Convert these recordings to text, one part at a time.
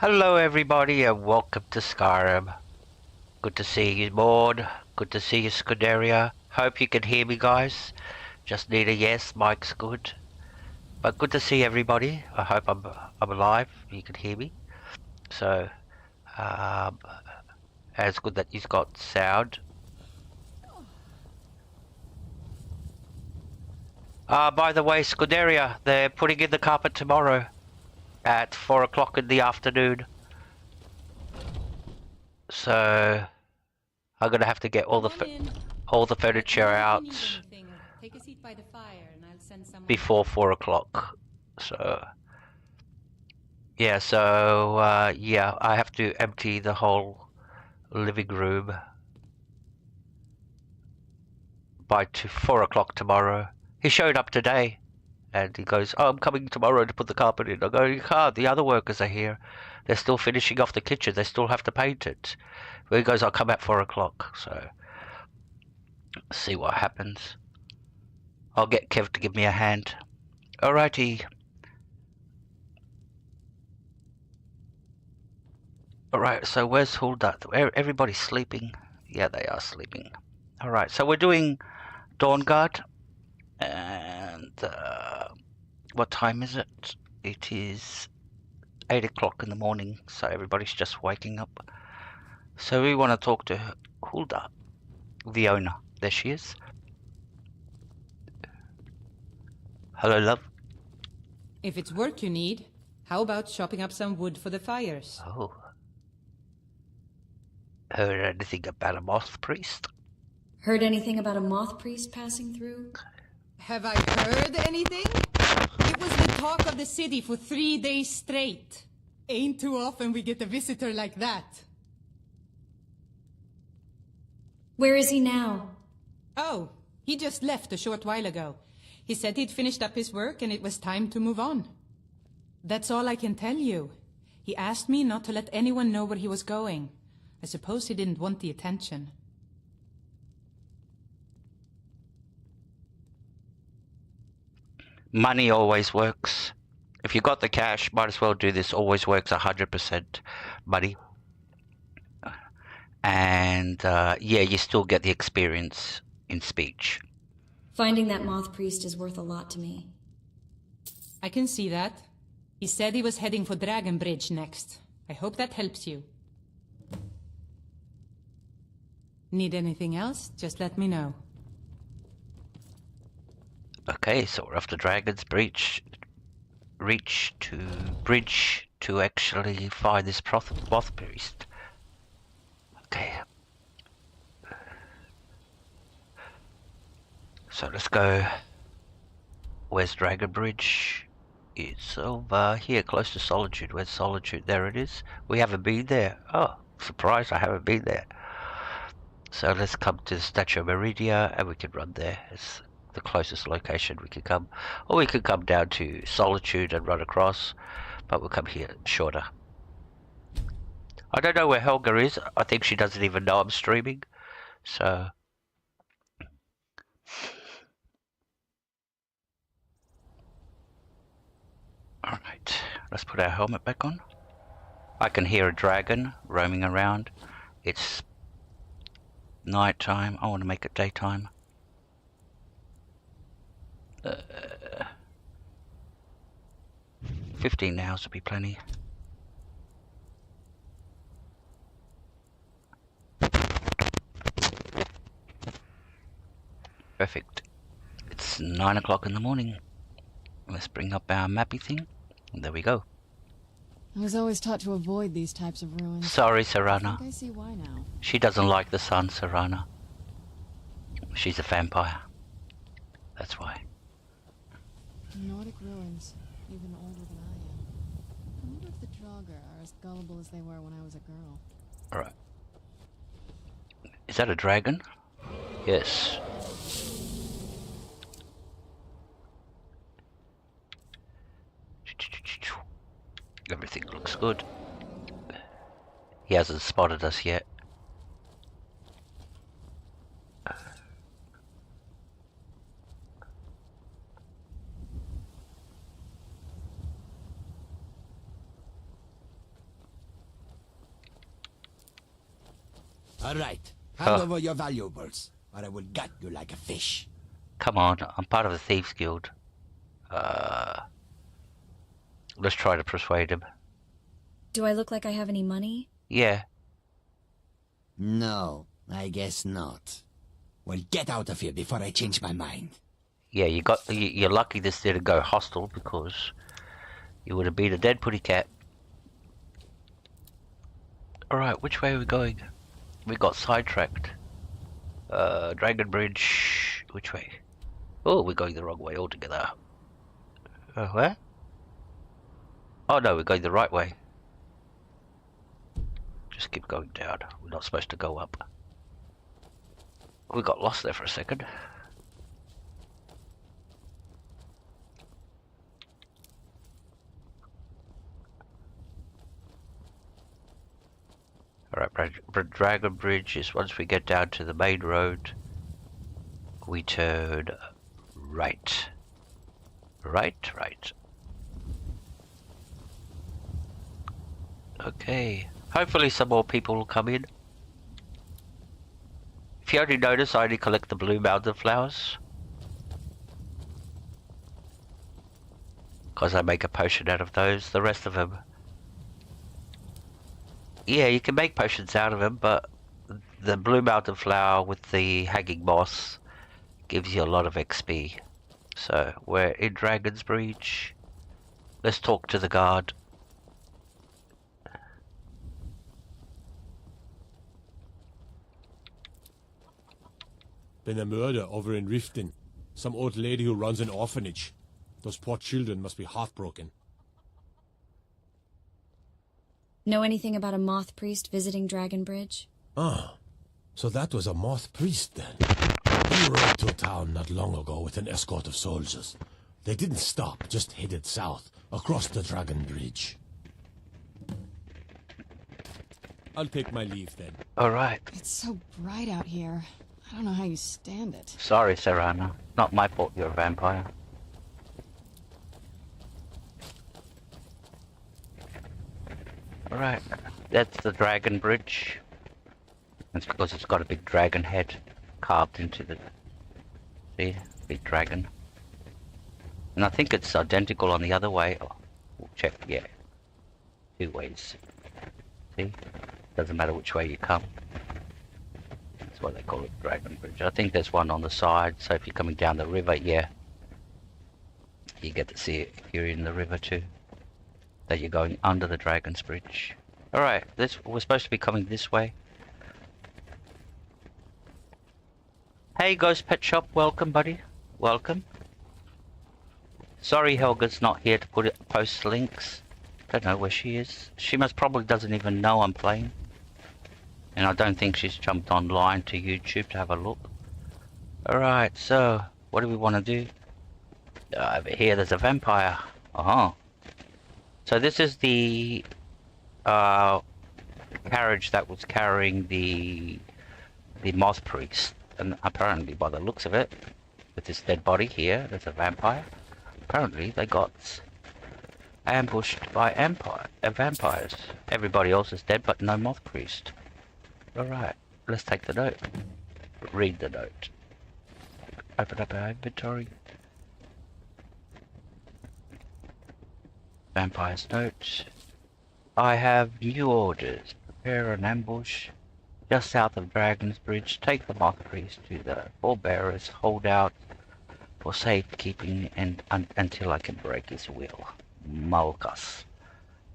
Hello everybody and welcome to Skyrim. Good to see you, Maud. Good to see you, Scuderia. Hope you can hear me, guys. Just need a yes, mic's good. But good to see everybody. I hope I'm alive. You can hear me. So, it's good that you've got sound. By the way, Scuderia, they're putting in the carpet tomorrow at 4 o'clock in the afternoon. So, I'm gonna have to get all the furniture out Take a seat by the fire and I'll send someone before 4 o'clock. So, yeah, so, yeah, I have to empty the whole living room by 4 o'clock tomorrow. He showed up today and he goes, "Oh, I'm coming tomorrow to put the carpet in." I go, "You can't, the other workers are here. They're still finishing off the kitchen. They still have to paint it." But he goes, "I'll come at 4 o'clock. So, see what happens. I'll get Kev to give me a hand. Alrighty. Alright, so where's Hulda? Everybody's sleeping. Yeah, they are sleeping. Alright, so we're doing Dawnguard. And what time is it? It is 8 o'clock in the morning, so everybody's just waking up. So we want to talk to Hulda, the owner. There she is. Hello, love. If it's work you need, how about chopping up some wood for the fires? Oh. Heard anything about a moth priest? Heard anything about a moth priest passing through? Have I heard anything? It was the talk of the city for 3 days straight. Ain't too often we get a visitor like that. Where is he now? Oh, he just left a short while ago. He said he'd finished up his work and it was time to move on. That's all I can tell you. He asked me not to let anyone know where he was going. I suppose he didn't want the attention. Money always works. If you got the cash, might as well do this. Always works 100% money. And yeah, you still get the experience in speech. Finding that moth priest is worth a lot to me. I can see that. He said he was heading for Dragon Bridge next. I hope that helps you. Need anything else? Just let me know. Okay, so we're off to Dragon's Bridge. Bridge to actually find this moth priest. Okay. So let's go. Where's Dragon Bridge? It's over here, close to Solitude. Where's Solitude? There it is. We haven't been there. Oh, surprise, I haven't been there. So let's come to the Statue of Meridia and we can run there. It's the closest location we can come. Or we could come down to Solitude and run across. But we'll come here, shorter. I don't know where Helga is. I think she doesn't even know I'm streaming. So... Alright, let's put our helmet back on. I can hear a dragon roaming around. It's night time. I want to make it daytime. 15 hours will be plenty. Perfect. It's 9 o'clock in the morning. Let's bring up our mappy thing. And there we go. I was always taught to avoid these types of ruins. Sorry, I Serana. think I see why now. She doesn't like the sun, Serana. She's a vampire. That's why. Nordic ruins, even older than I am. I wonder if the Draugr are as gullible as they were when I was a girl. Alright. Is that a dragon? Yes. Everything looks good. He hasn't spotted us yet. All right. Hand Oh. over your valuables, or I will gut you like a fish. Come on, I'm part of the Thieves Guild. Let's try to persuade him. Do I look like I have any money? Yeah. No, I guess not. Well, get out of here before I change my mind. Yeah, you're lucky this didn't go hostile, because you would have been a dead putty cat. Alright, which way are we going? We got sidetracked. Dragon Bridge. Which way? Oh, we're going the wrong way altogether. Where? Oh no, we're going the right way. Just keep going down. We're not supposed to go up. We got lost there for a second. Alright, Dragon Bridge is once we get down to the main road, we turn right. Right. Okay. Hopefully some more people will come in. If you only notice, I only collect the blue mountain flowers. Because I make a potion out of those. The rest of them... Yeah, you can make potions out of them, but the blue mountain flower with the hanging moss gives you a lot of XP. So, we're in Dragon's Breach. Let's talk to the guard. Been a murder over in Riften. Some old lady who runs an orphanage. Those poor children must be heartbroken. Know anything about a moth priest visiting Dragonbridge? Ah, so that was a moth priest then. He rode to town not long ago with an escort of soldiers. They didn't stop, just headed south, across the Dragon Bridge. I'll take my leave then. Alright. It's so bright out here. I don't know how you stand it. Sorry, Serana. Not my fault you're a vampire. Alright, that's the Dragon Bridge. That's because it's got a big dragon head carved into the... See? Big dragon. And I think it's identical on the other way. Oh, we'll check, yeah. 2 ways. See? Doesn't matter which way you come. That's why they call it Dragon Bridge. I think there's one on the side, so if you're coming down the river, yeah. You get to see it if you're in the river too. That you're going under the Dragon's Bridge. Alright, we're supposed to be coming this way. Hey Ghost Pet Shop, welcome buddy. Welcome. Sorry Helga's not here to post links. Don't know where she is. She probably doesn't even know I'm playing. And I don't think she's jumped online to YouTube to have a look. Alright, so what do we want to do? Over here there's a vampire. Uh-huh. So this is the carriage that was carrying the moth priest. And apparently by the looks of it, with this dead body here, there's a vampire. Apparently they got ambushed by vampires. Everybody else is dead but no moth priest. Alright, let's take the note. Read the note. Open up our inventory. Vampire's note. I have new orders. Prepare an ambush just south of Dragon's Bridge. Take the moth priest to the Forebearers. Hold out for safekeeping and until I can break his will. Malchus.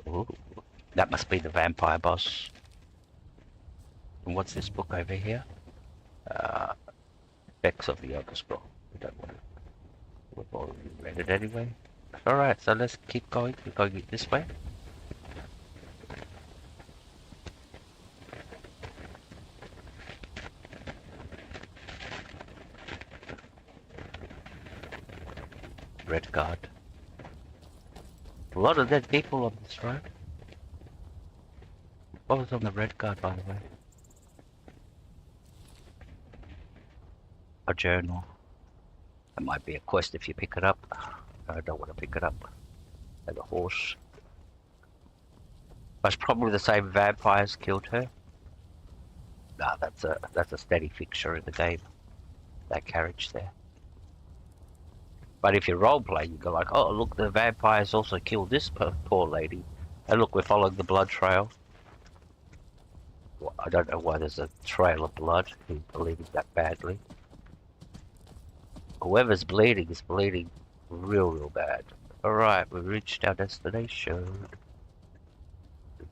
Ooh, that must be the vampire boss. And what's this book over here? Effects of the Elder Scroll. We don't want it. We've already read it anyway. Alright, so let's keep going. We're going this way. Red Guard. A lot of dead people on this road. What was on the Red Guard, by the way? A journal. It might be a quest if you pick it up. I don't want to pick it up. Like a horse. That's probably the same vampires killed her. Nah, that's a steady fixture in the game. That carriage there. But if you roleplay, you go like, oh look, the vampires also killed this poor lady, and look, we're following the blood trail. Well, I don't know why there's a trail of blood. He's bleeding that badly. Whoever's bleeding is bleeding real bad. Alright, we reached our destination. There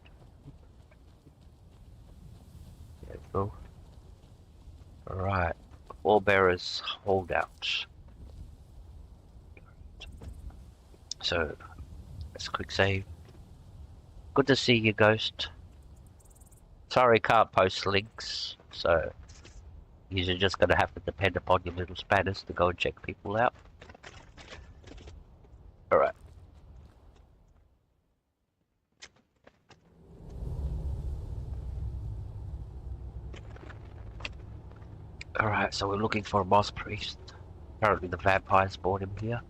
we go. Alright, Forebearers Holdout. So, let's quick save. Good to see you, Ghost. Sorry, can't post links, so you're just gonna have to depend upon your little spanners to go and check people out. Alright. Alright, so we're looking for a moss priest. Apparently the vampires brought him here.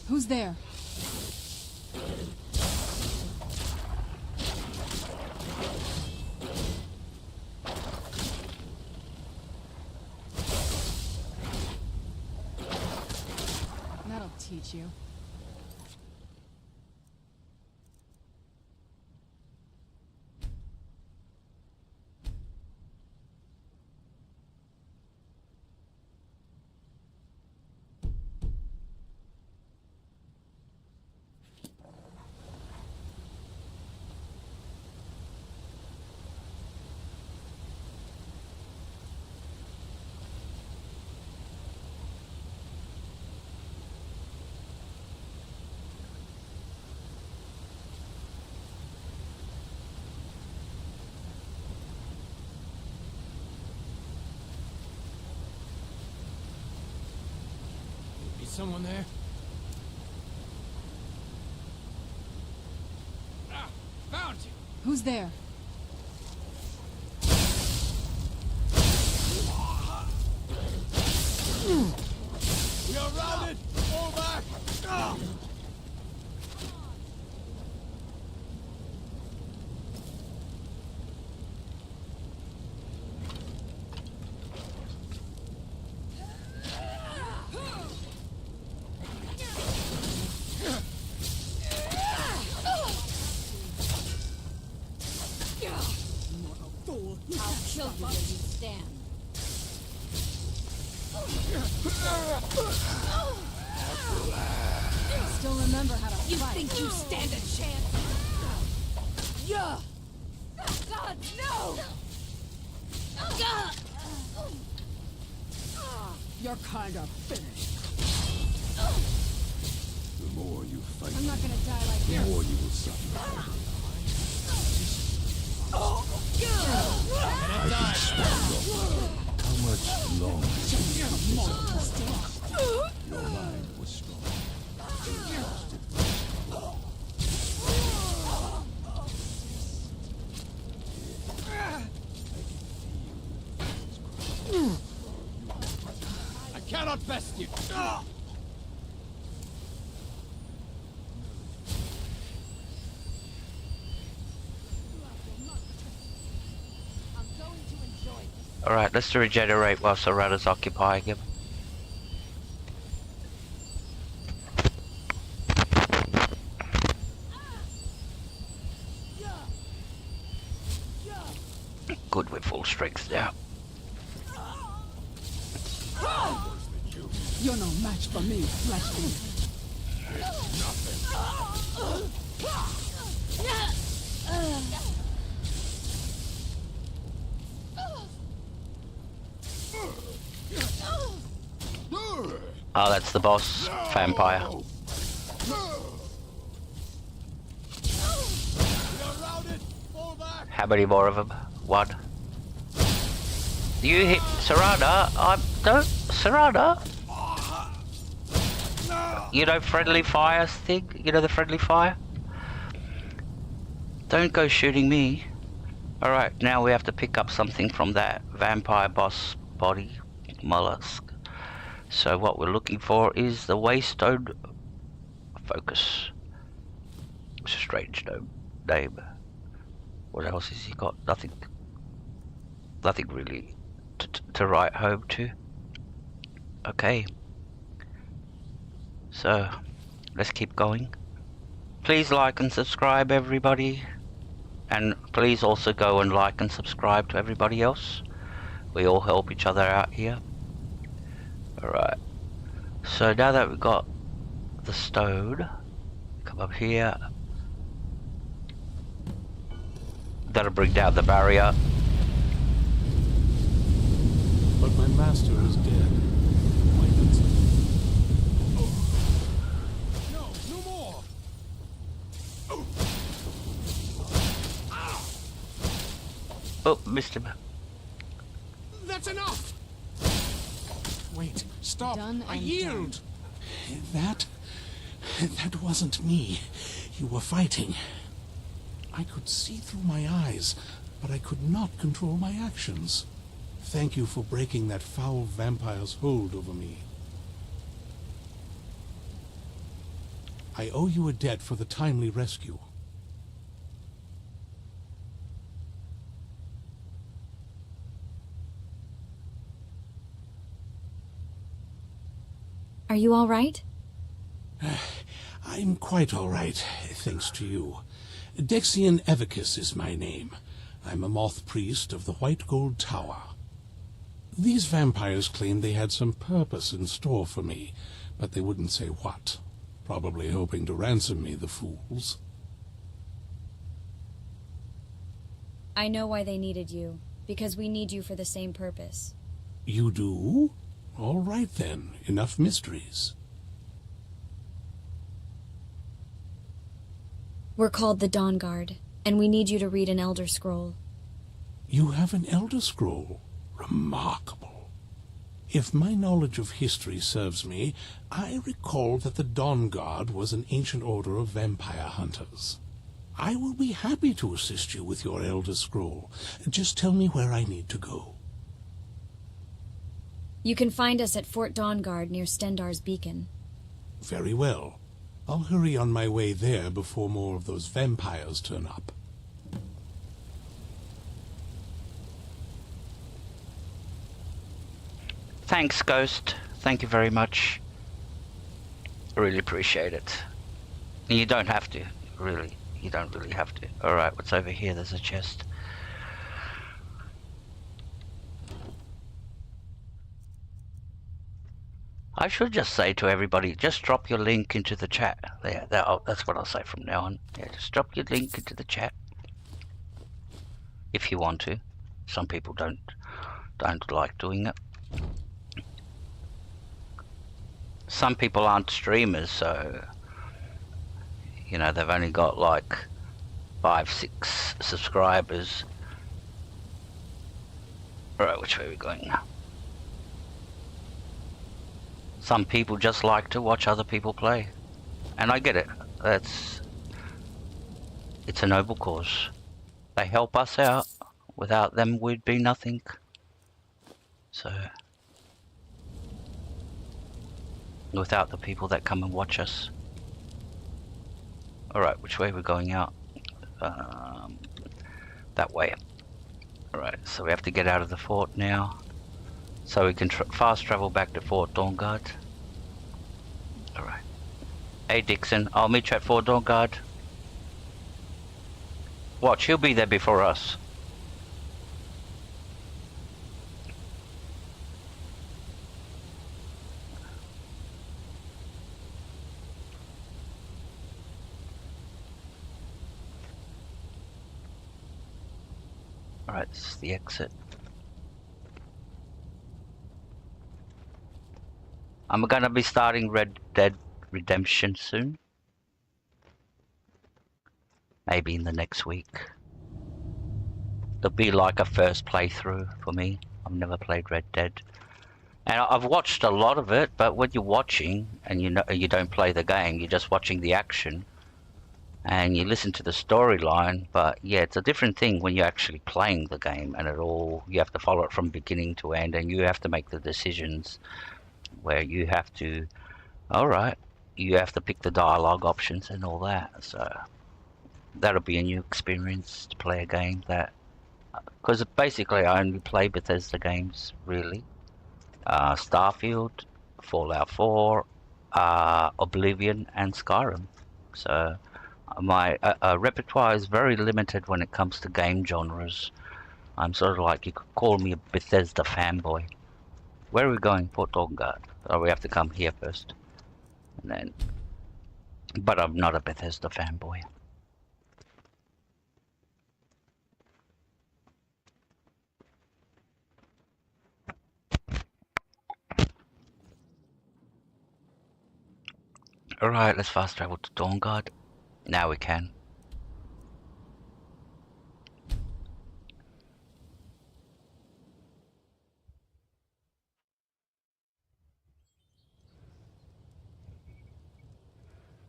Who's there? That'll teach you. Is someone there? Ah, found you! Who's there? We are routed! Fall back! Ah! I'll kill you where you stand. Still remember how to You fight. think you stand a chance? Yeah. God, no! You're kinda finished. The more you fight, I'm not gonna die like the this. more you will suffer. How much longer? Your mind was strong. I cannot best you. Alright, let's regenerate while Serrano's occupying him. Good, with full strength now. You're no match for me, fleshling. Oh, that's the boss. Vampire. How many more of them? One. You hit Serana. I don't. Serana. You know friendly fire thing? You know the friendly fire? Don't go shooting me. Alright, now we have to pick up something from that vampire boss body mollusk. So what we're looking for is the Waystone Focus. It's a strange name. What else has he got? Nothing really to write home to. Okay. So, let's keep going. Please like and subscribe, everybody. And please also go and like and subscribe to everybody else. We all help each other out here. Alright. So now that we've got the stone, come up here. That'll bring down the barrier. But my master is dead. Why not? No more! Oh, missed him. That's enough! Wait, stop! Done I and yield! That wasn't me. You were fighting. I could see through my eyes, but I could not control my actions. Thank you for breaking that foul vampire's hold over me. I owe you a debt for the timely rescue. Are you all right? I'm quite all right, thanks to you. Dexian Evicus is my name. I'm a moth priest of the White Gold Tower. These vampires claimed they had some purpose in store for me, but they wouldn't say what. Probably hoping to ransom me, the fools. I know why they needed you, because we need you for the same purpose. You do? All right then, enough mysteries. We're called the Dawnguard, and we need you to read an Elder Scroll. You have an Elder Scroll? Remarkable. If my knowledge of history serves me, I recall that the Dawnguard was an ancient order of vampire hunters. I will be happy to assist you with your Elder Scroll. Just tell me where I need to go. You can find us at Fort Dawnguard near Stendar's Beacon. Very well. I'll hurry on my way there before more of those vampires turn up. Thanks, Ghost. Thank you very much. Really appreciate it. You don't have to, really. You don't really have to. Alright, what's over here? There's a chest. I should just say to everybody, just drop your link into the chat. There, that's what I'll say from now on. Yeah, just drop your link into the chat. If you want to. Some people don't like doing it. Some people aren't streamers, so you know, they've only got like 5-6 subscribers. Alright, which way are we going now? Some people just like to watch other people play. And I get it. It's a noble cause. They help us out. Without them, we'd be nothing. So, without the people that come and watch us. Alright, which way are we going out? That way. Alright, so we have to get out of the fort now. So we can fast travel back to Fort Dawnguard. Alright. Hey Dixon, I'll meet you at Fort Dawnguard. Watch, he'll be there before us. Alright, this is the exit. I'm gonna be starting Red Dead Redemption soon. Maybe in the next week. It'll be like a first playthrough for me. I've never played Red Dead. And I've watched a lot of it, but when you're watching and you don't play the game, you're just watching the action and you listen to the storyline. But yeah, it's a different thing when you're actually playing the game, and you have to follow it from beginning to end, and you have to make the decisions where you have to, you have to pick the dialogue options and all that. So that'll be a new experience to play a game that, because basically I only play Bethesda games really. Starfield, Fallout 4, Oblivion, and Skyrim. So my repertoire is very limited when it comes to game genres. I'm sort of like, you could call me a Bethesda fanboy. Where are we going? Port Dawnguard. Oh, we have to come here first. And then, but I'm not a Bethesda fanboy. Alright, let's fast travel to Dawnguard. Now we can.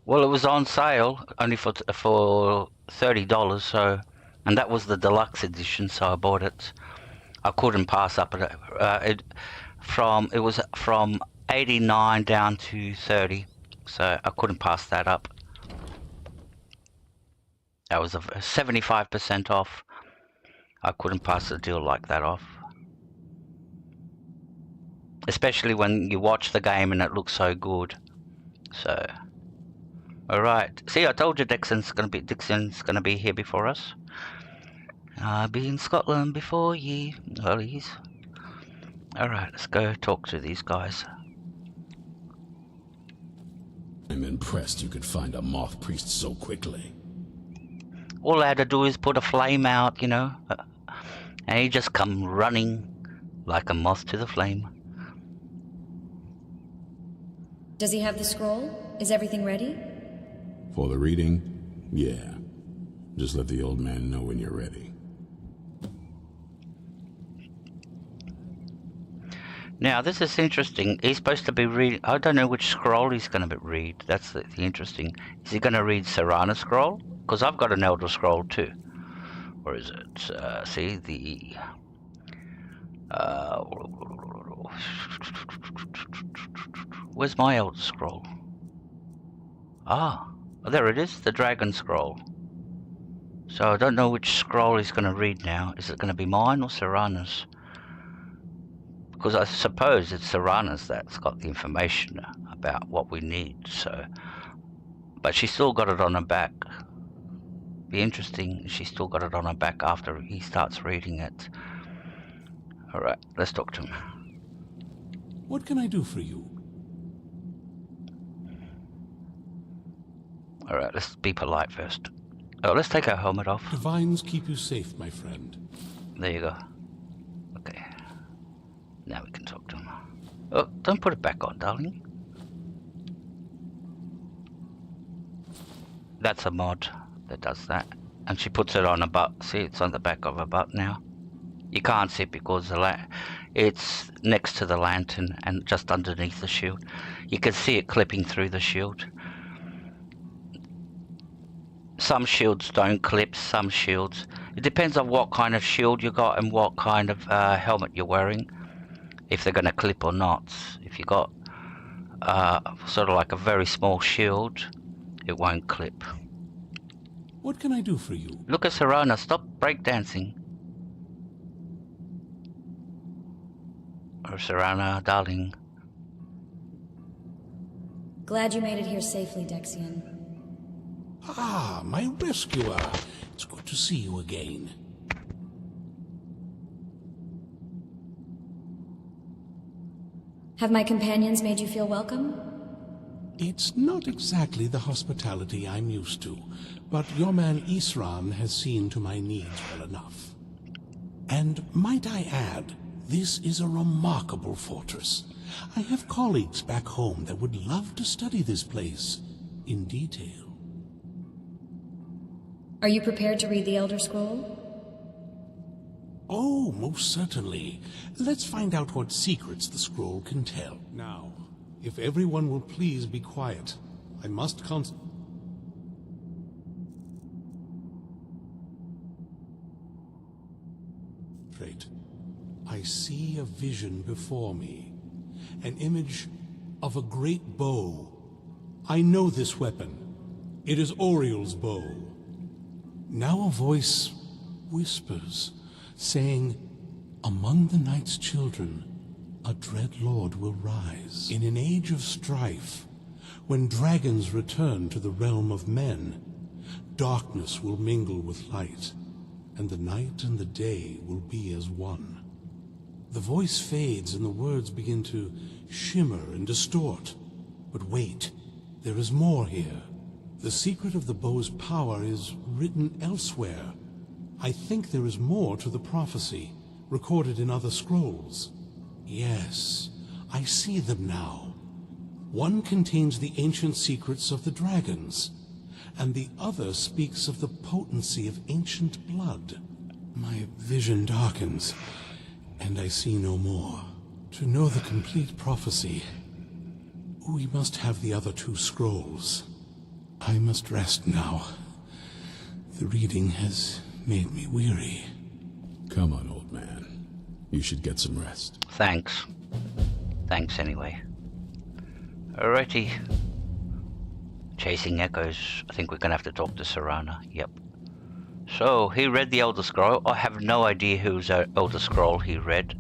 Well, it was on sale only for $30, so, and that was the deluxe edition, so I bought it. I couldn't pass up it. It was from 89 down to 30. So I couldn't pass that up. That was a 75% off. I couldn't pass a deal like that off. Especially when you watch the game and it looks so good. So, alright. See, I told you Dixon's gonna be here before us. I'll be in Scotland before ye. Well, he's... Alright, let's go talk to these guys. I'm impressed you could find a moth priest so quickly. All I had to do is put a flame out, you know, and he just come running like a moth to the flame. Does he have the scroll? Is everything ready? For the reading? Yeah. Just let the old man know when you're ready. Now, this is interesting. He's supposed to be reading... I don't know which scroll he's going to read. That's the interesting... Is he going to read Serana's scroll? Because I've got an Elder Scroll too. Or is it... see, the... where's my Elder Scroll? Ah, there it is. The Dragon Scroll. So I don't know which scroll he's going to read now. Is it going to be mine or Serana's? Because I suppose it's Serana's that's got the information about what we need, so... But she's still got it on her back. Be interesting if she's still got it on her back after he starts reading it. Alright, let's talk to him. What can I do for you? Alright, let's be polite first. Oh, let's take our helmet off. Divines keep you safe, my friend. There you go. Okay. Now we can talk to him. Oh, don't put it back on, darling. That's a mod that does that. And she puts it on a butt. See, it's on the back of her butt now. You can't see it because it's next to the lantern and just underneath the shield. You can see it clipping through the shield. Some shields don't clip, some shields. It depends on what kind of shield you got and what kind of helmet you're wearing. If they're going to clip or not. If you got sort of like a very small shield, it won't clip. What can I do for you? Look at Serana, stop breakdancing. Or Serana, darling. Glad you made it here safely, Dexion. Ah, my rescuer. It's good to see you again. Have my companions made you feel welcome? It's not exactly the hospitality I'm used to, but your man Isran has seen to my needs well enough. And might I add, this is a remarkable fortress. I have colleagues back home that would love to study this place in detail. Are you prepared to read the Elder Scroll? Oh, most certainly. Let's find out what secrets the scroll can tell. Now, if everyone will please be quiet, I must concentrate. I see a vision before me, an image of a great bow. I know this weapon. It is Oriel's bow. Now a voice whispers, saying, "Among the night's children, a dread lord will rise. In an age of strife, when dragons return to the realm of men, darkness will mingle with light, and the night and the day will be as one." The voice fades and the words begin to shimmer and distort. But wait, there is more here. The secret of the bow's power is written elsewhere. I think there is more to the prophecy, recorded in other scrolls. Yes, I see them now. One contains the ancient secrets of the dragons, and the other speaks of the potency of ancient blood. My vision darkens, and I see no more. To know the complete prophecy, we must have the other two scrolls. I must rest now. The reading has made me weary. Come on, old man. You should get some rest. Thanks. Thanks anyway. Alrighty. Chasing echoes. I think we're gonna have to talk to Serana. Yep. So, he read the Elder Scroll. I have no idea whose Elder Scroll he read.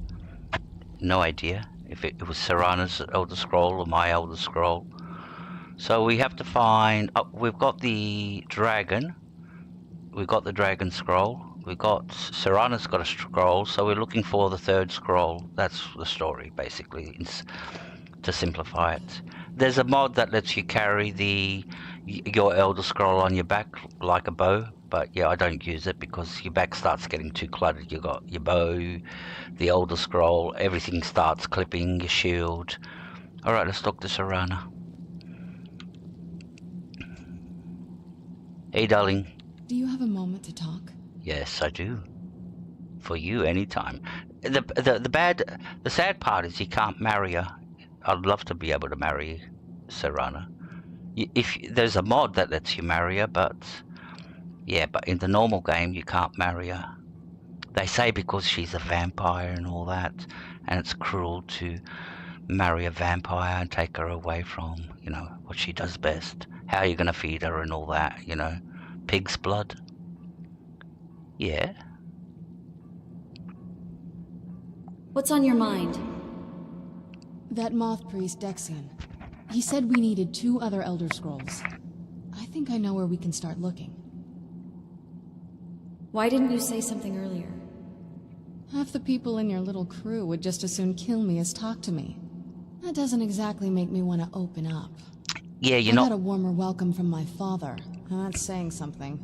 No idea if it was Serana's Elder Scroll or my Elder Scroll. So we have to find... Oh, we've got the dragon. We've got the dragon scroll. We've got... Serana's got a scroll, so we're looking for the third scroll. That's the story, basically, to simplify it. There's a mod that lets you carry your Elder Scroll on your back like a bow. But yeah, I don't use it because your back starts getting too cluttered. You got your bow, the Elder Scroll, everything starts clipping, your shield. Alright, let's talk to Serana. Hey, darling. Do you have a moment to talk? Yes, I do. For you, anytime. The sad part is you can't marry her. I'd love to be able to marry Serana. If there's a mod that lets you marry her, but... Yeah, but in the normal game, you can't marry her. They say because she's a vampire and all that, and it's cruel to marry a vampire and take her away from, you know, what she does best. How are you going to feed her and all that, you know? Pig's blood? Yeah. What's on your mind? That moth priest, Dexion. He said we needed 2 other Elder Scrolls. I think I know where we can start looking. Why didn't you say something earlier? Half the people in your little crew would just as soon kill me as talk to me. That doesn't exactly make me want to open up. Yeah, I got a warmer welcome from my father, and that's saying something.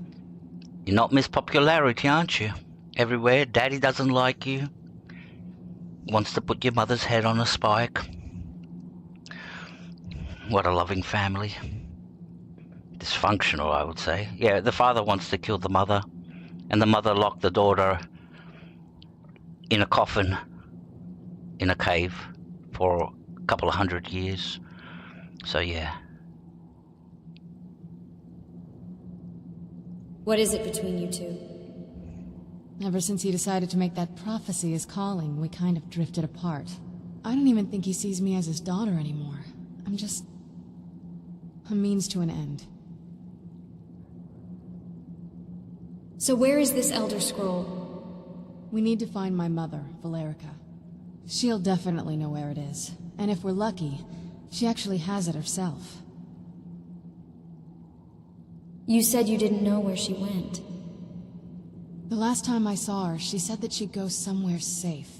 You're not Miss Popularity, aren't you? Everywhere, Daddy doesn't like you. Wants to put your mother's head on a spike. What a loving family. Dysfunctional, I would say. Yeah, the father wants to kill the mother. And the mother locked the daughter in a coffin in a cave for a couple of 100 years. So yeah. What is it between you two? Ever since he decided to make that prophecy his calling, we kind of drifted apart. I don't even think he sees me as his daughter anymore. I'm just... a means to an end. So where is this Elder Scroll? We need to find my mother, Valerica. She'll definitely know where it is. And if we're lucky, she actually has it herself. You said you didn't know where she went. The last time I saw her, she said that she'd go somewhere safe.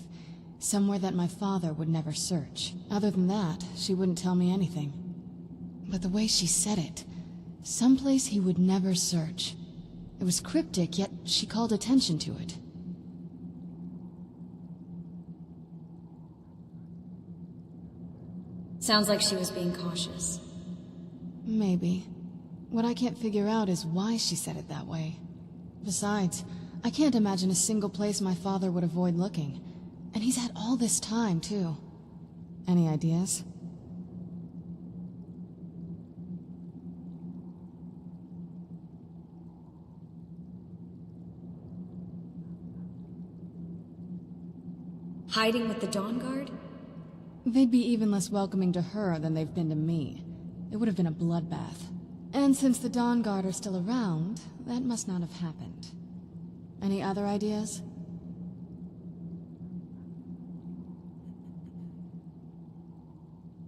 Somewhere that my father would never search. Other than that, she wouldn't tell me anything. But the way she said it, someplace he would never search. It was cryptic, yet she called attention to it. Sounds like she was being cautious. Maybe. What I can't figure out is why she said it that way. Besides, I can't imagine a single place my father would avoid looking. And he's had all this time, too. Any ideas? Hiding with the Dawnguard? They'd be even less welcoming to her than they've been to me. It would have been a bloodbath. And since the Dawnguard are still around, that must not have happened. Any other ideas?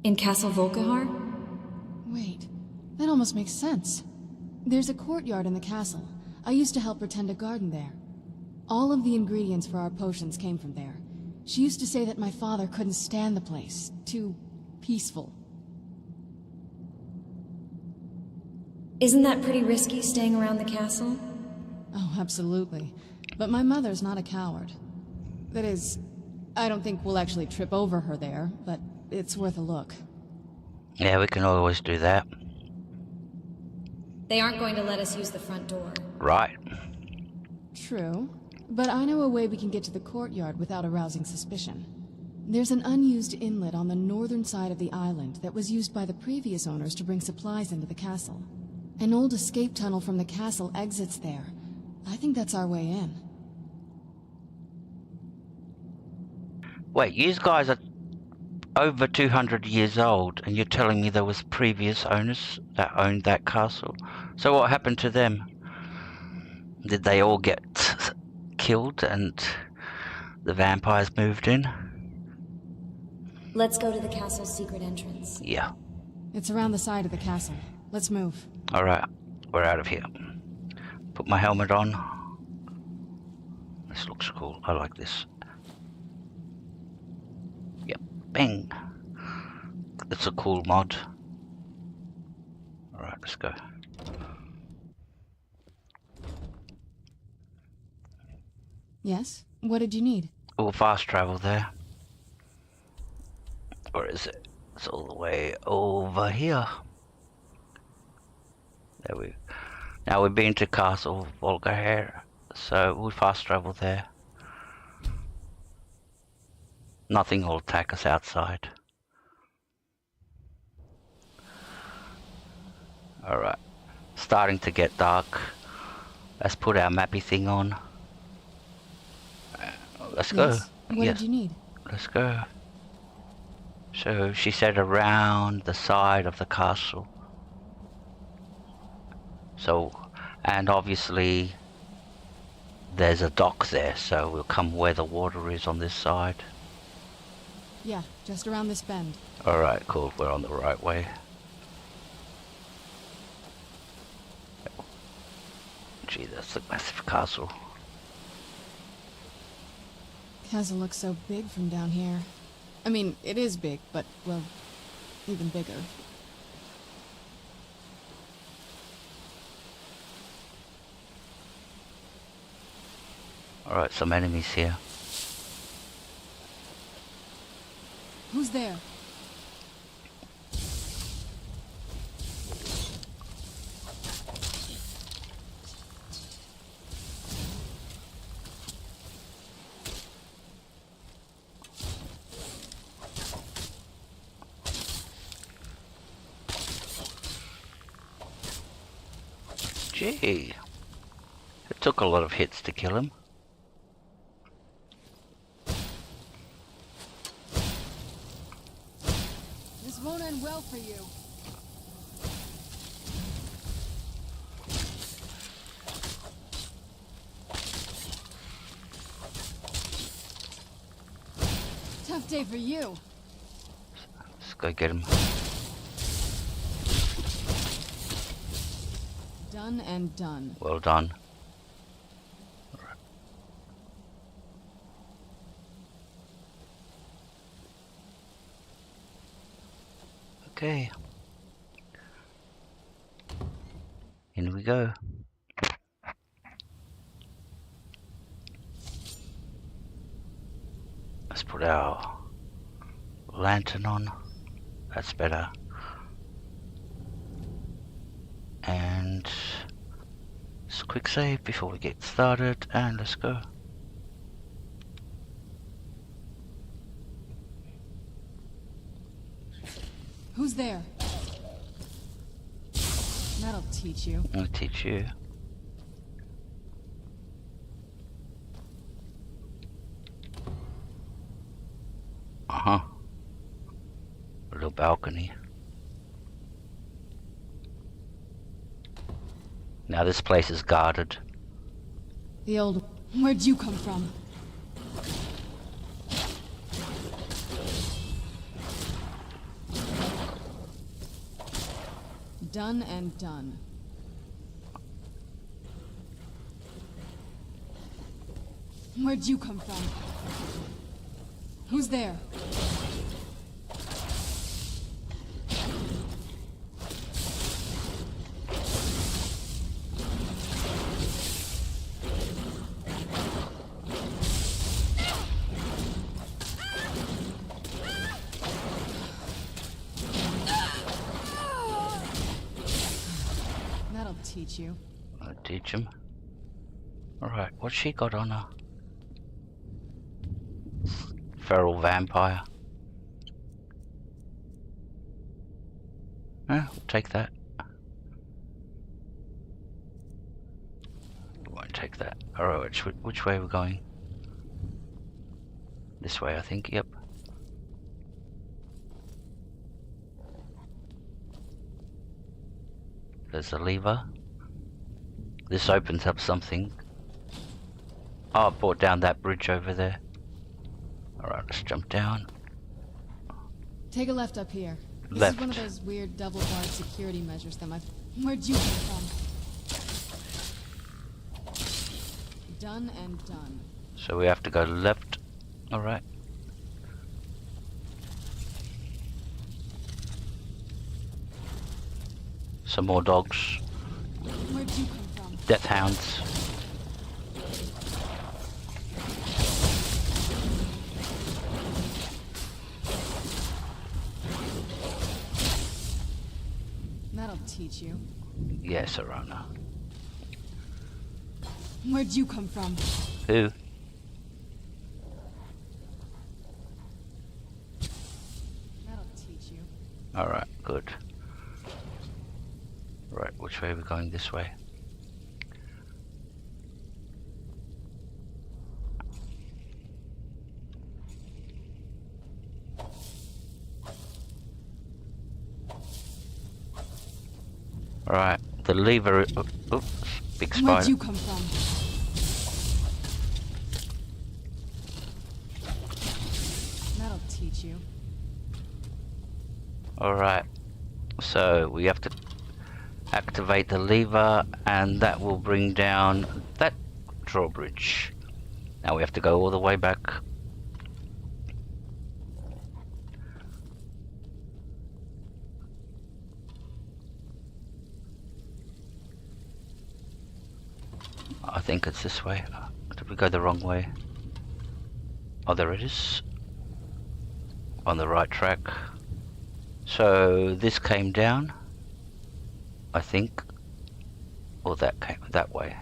In Castle Volkihar? Wait, that almost makes sense. There's a courtyard in the castle. I used to help her tend a garden there. All of the ingredients for our potions came from there. She used to say that my father couldn't stand the place. Too peaceful. Isn't that pretty risky, staying around the castle? Oh, absolutely. But my mother's not a coward. That is, I don't think we'll actually trip over her there, but it's worth a look. Yeah, we can always do that. They aren't going to let us use the front door. Right. True. But I know a way we can get to the courtyard without arousing suspicion. There's an unused inlet on the northern side of the island that was used by the previous owners to bring supplies into the castle. An old escape tunnel from the castle exits there. I think that's our way in. Wait, you guys are over 200 years old, and you're telling me there was previous owners that owned that castle? So what happened to them? Did they all get killed and the vampires moved in? Let's go to the castle's secret entrance. Yeah. It's around the side of the castle. Let's move. Alright, we're out of here. Put my helmet on. This looks cool. I like this. Yep. Bang. It's a cool mod. Alright, let's go. Yes? What did you need? We'll fast travel there. Or is it? It's all the way over here. There we. Now we've been to Castle Volkihar, so we'll fast travel there. Nothing will attack us outside. Alright. Starting to get dark. Let's put our mappy thing on. Let's go. Yes. What did you need? Let's go. So she said around the side of the castle. So, and obviously there's a dock there, so we'll come where the water is on this side. Yeah, just around this bend. Alright, cool. We're on the right way. Gee, that's a massive castle. Castle looks so big from down here. I mean, it is big, but, well, even bigger. Alright, some enemies here. Who's there? Gee. It took a lot of hits to kill him. This won't end well for you. Tough day for you. Let's go get him. Done and done. Well done. Alright. Okay. In we go. Let's put our lantern on. That's better. And let's quick save before we get started, and let's go. Who's there? That'll teach you. I'll teach you. Uh-huh. A little balcony. Now this place is guarded. The old... Where'd you come from? Done and done. Where'd you come from? Who's there? That'll teach you. I'll teach him. Alright, what's she got on her? Feral vampire. We'll take that. We won't take that. Alright, which way are we going? This way, I think, yep. There's a lever. This opens up something. Oh, I brought down that bridge over there. Alright, let's jump down. Take a left up here. This Left. is one of those weird double-barred security measures that Where'd you come from? Done and done. So we have to go left. Alright. Some more dogs. Where'd you come from? Death hounds. That'll teach you. Yes, Arana. Where'd you come from? Who? That'll teach you. Alright, good. Right, which way are we going? This way. Alright, the lever. Oops, big spider. Where'd you come from? That'll teach you. Alright, so we have to activate the lever, and that will bring down that drawbridge. Now we have to go all the way back. I think it's this way. Did we go the wrong way? Oh, there it is. On the right track. So this came down, I think, or that came that way.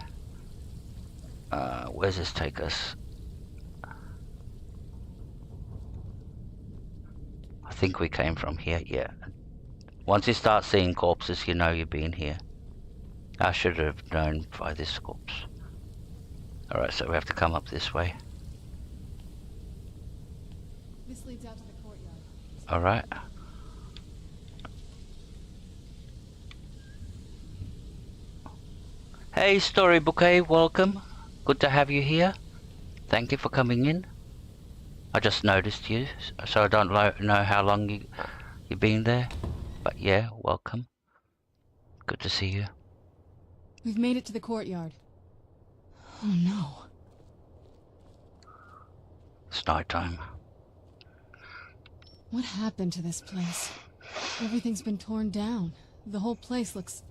Where's this take us? I think we came from here, yeah. Once you start seeing corpses, you know you've been here. I should have known by this corpse. Alright, so we have to come up this way. This leads out to the courtyard. Alright. Hey Story Bouquet, welcome. Good to have you here. Thank you for coming in. I just noticed you, so I don't know how long you've been there. But yeah, welcome. Good to see you. We've made it to the courtyard. Oh no. It's nighttime. What happened to this place? Everything's been torn down. The whole place looks...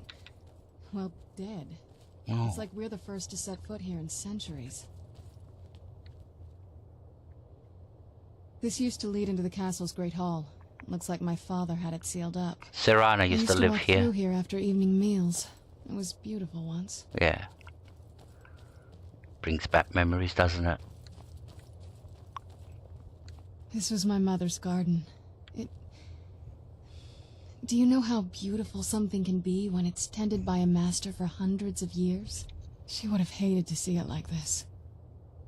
well, dead. Oh. It's like we're the first to set foot here in centuries. This used to lead into the castle's great hall. Looks like my father had it sealed up. Serana I used to live walk here. through here after evening meals. It was beautiful once. Yeah. Brings back memories, doesn't it? This was my mother's garden. Do you know how beautiful something can be when it's tended by a master for hundreds of years? She would have hated to see it like this.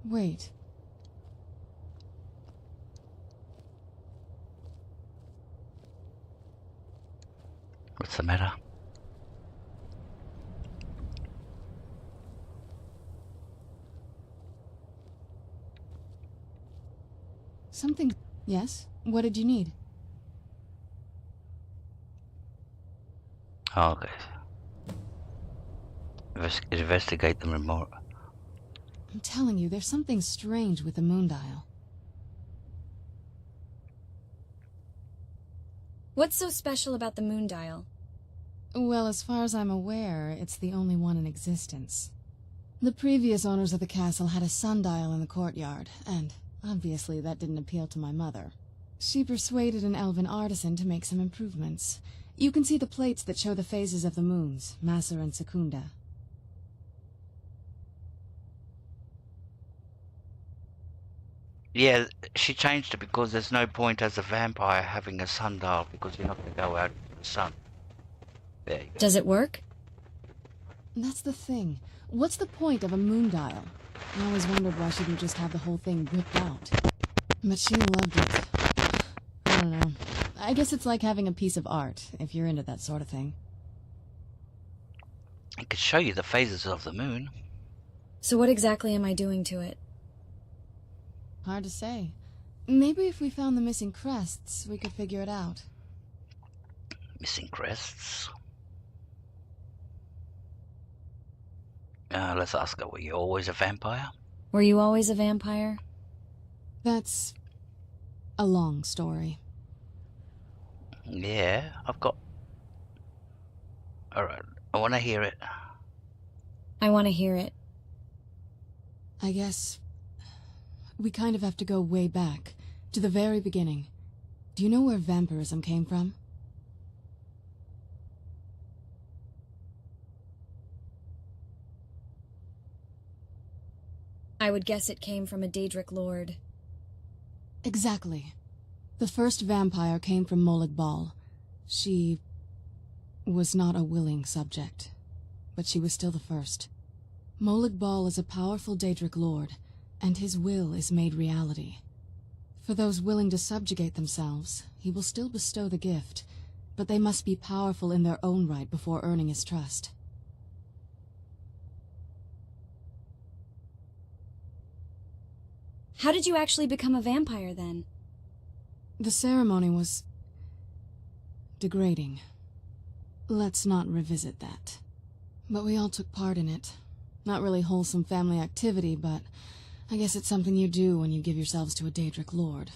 Wait. What's the matter? Something... Yes? What did you need? Oh, okay. Investigate the remote. I'm telling you, there's something strange with the moondial. What's so special about the moondial? Well, as far as I'm aware, it's the only one in existence. The previous owners of the castle had a sundial in the courtyard, and obviously that didn't appeal to my mother. She persuaded an elven artisan to make some improvements. You can see the plates that show the phases of the moons, Maser and Secunda. Yeah, she changed it because there's no point as a vampire having a sundial because you're not going to go out in the sun. There you go. Does it work? That's the thing. What's the point of a moondial? I always wondered why she didn't just have the whole thing ripped out. But she loved it. I don't know. I guess it's like having a piece of art, if you're into that sort of thing. It could show you the phases of the moon. So what exactly am I doing to it? Hard to say. Maybe if we found the missing crests, we could figure it out. Missing crests? Let's ask her, were you always a vampire? Were you always a vampire? That's a long story. Yeah, I've got... Alright, I want to hear it. I want to hear it. I guess we kind of have to go way back, to the very beginning. Do you know where vampirism came from? I would guess it came from a Daedric lord. Exactly. The first vampire came from Molag Bal. She was not a willing subject, but she was still the first. Molag Bal is a powerful Daedric lord, and his will is made reality. For those willing to subjugate themselves, he will still bestow the gift, but they must be powerful in their own right before earning his trust. How did you actually become a vampire, then? The ceremony was degrading. Let's not revisit that. But we all took part in it. Not really wholesome family activity, but I guess it's something you do when you give yourselves to a Daedric lord.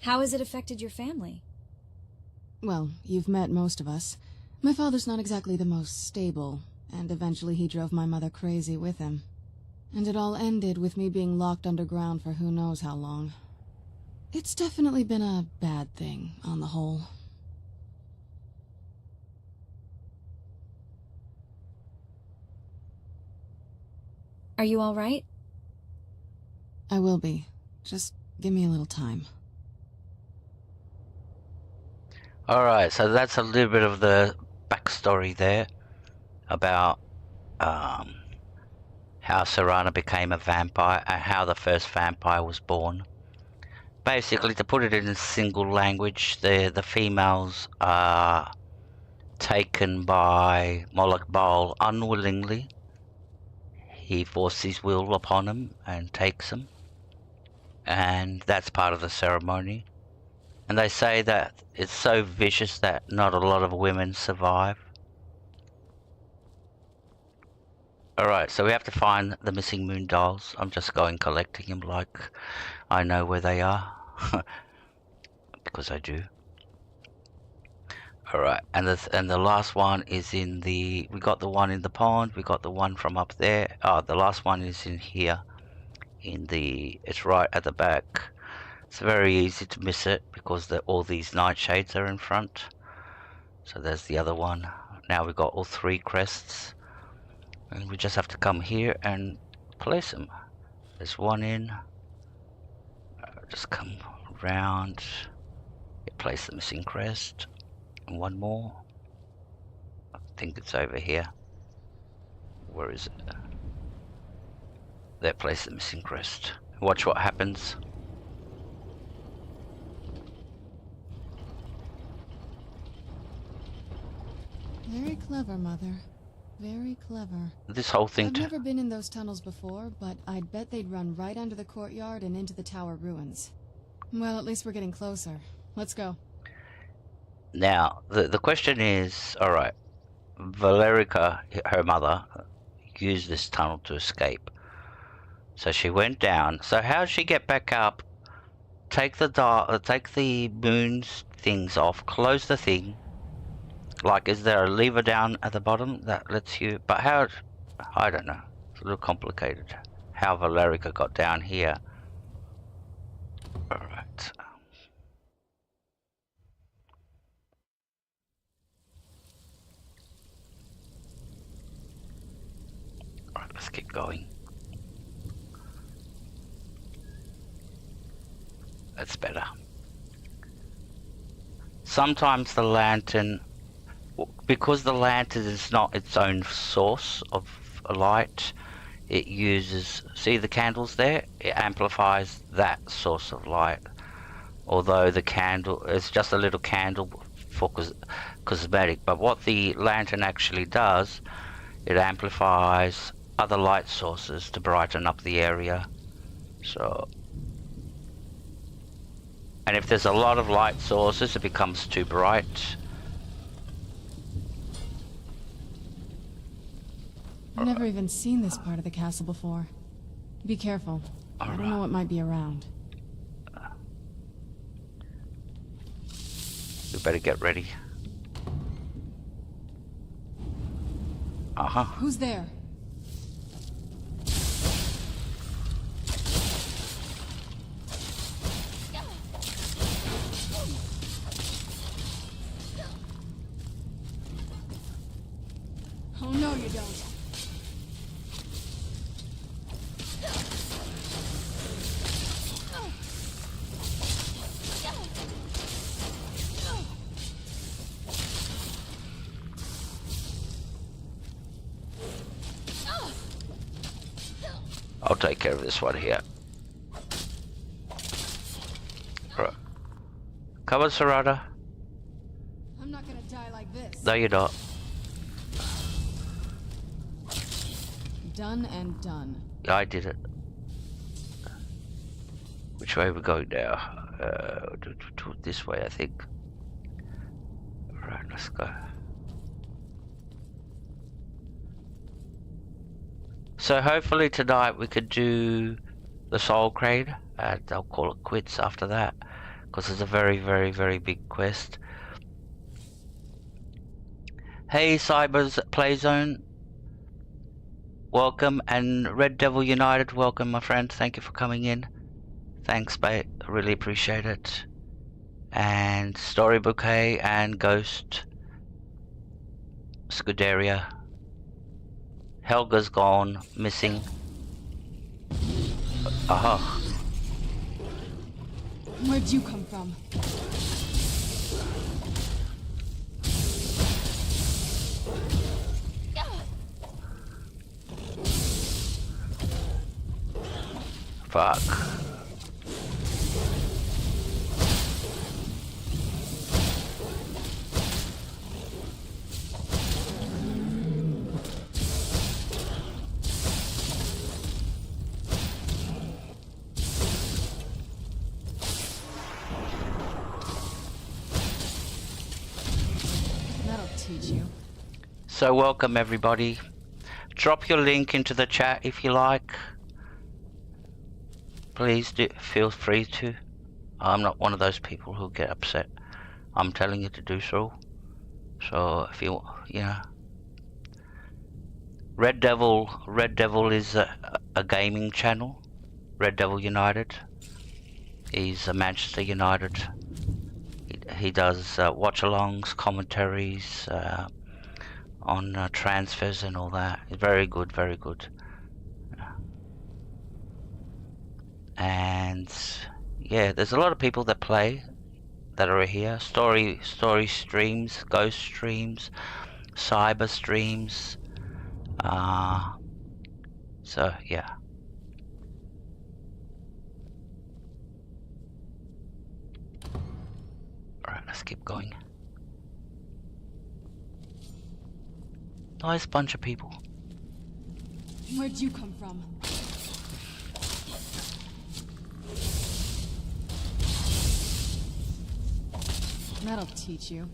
How has it affected your family? Well, you've met most of us. My father's not exactly the most stable, and eventually he drove my mother crazy with him. And it all ended with me being locked underground for who knows how long. It's definitely been a bad thing, on the whole. Are you all right? I will be. Just give me a little time. Alright, so that's a little bit of the backstory there about how Serana became a vampire and how the first vampire was born. Basically, to put it in a single language, the females are taken by Molag Bal unwillingly. He forces his will upon them and takes them, and that's part of the ceremony. And they say that it's so vicious that not a lot of women survive. Alright, so we have to find the missing moon dolls. I'm just going collecting them like I know where they are. Because I do. Alright, and the last one is in the... We got the one in the pond, we got the one from up there. Oh, the last one is in here. It's right at the back. It's very easy to miss it because all these nightshades are in front. So there's the other one. Now we've got all 3 crests. And we just have to come here and place them. There's one in. Just come round. Place the missing crest. And one more. I think it's over here. Where is it? There, place the missing crest. Watch what happens. Very clever, Mother. Very clever. This whole thing I've never been in those tunnels before, but I'd bet they'd run right under the courtyard and into the tower ruins. Well, at least we're getting closer. Let's go. Now, the question is, alright, Valerica, her mother, used this tunnel to escape. So she went down. So how did she get back up? Take the moon's things off, close the thing. Like, is there a lever down at the bottom that lets you... But how... I don't know. It's a little complicated. How Valerica got down here. Alright. Alright, let's keep going. That's better. Sometimes the lantern... Because the lantern is not its own source of light, it uses, see the candles there? It amplifies that source of light. Although the candle is just a little candle for cosmetic, but what the lantern actually does, it amplifies other light sources to brighten up the area. So, and if there's a lot of light sources, it becomes too bright. I've never even seen this part of the castle before. Be careful. I don't know what might be around. We better get ready. Who's there? Oh no, you don't. I'll take care of this one here. Right. Come on, Sarada. I'm not gonna die like this. No, you're not. Done and done. I did it. Which way are we going now? This way, I think. Right, let's go. So hopefully tonight we could do the Soul Crane, and I'll call it quits after that, because it's a very, very, very big quest. Hey, Cyber's Playzone, welcome, and Red Devil United, welcome, my friend. Thank you for coming in. Thanks, mate. I really appreciate it. And Story Bouquet and Ghost Scuderia. Helga's gone, missing. Aha. Where'd you come from? Fuck. So welcome everybody. Drop your link into the chat if you like. Please do feel free to. I'm not one of those people who get upset. I'm telling you to do so. So if you know, Red Devil is a gaming channel. Red Devil United. He's a Manchester United. he does watch-alongs, commentaries on transfers and all that. Very good, very good. And yeah, there's a lot of people that play that are here. Story streams, ghost streams, cyber streams. So yeah. Alright, let's keep going. Nice bunch of people. Where'd you come from? That'll teach you.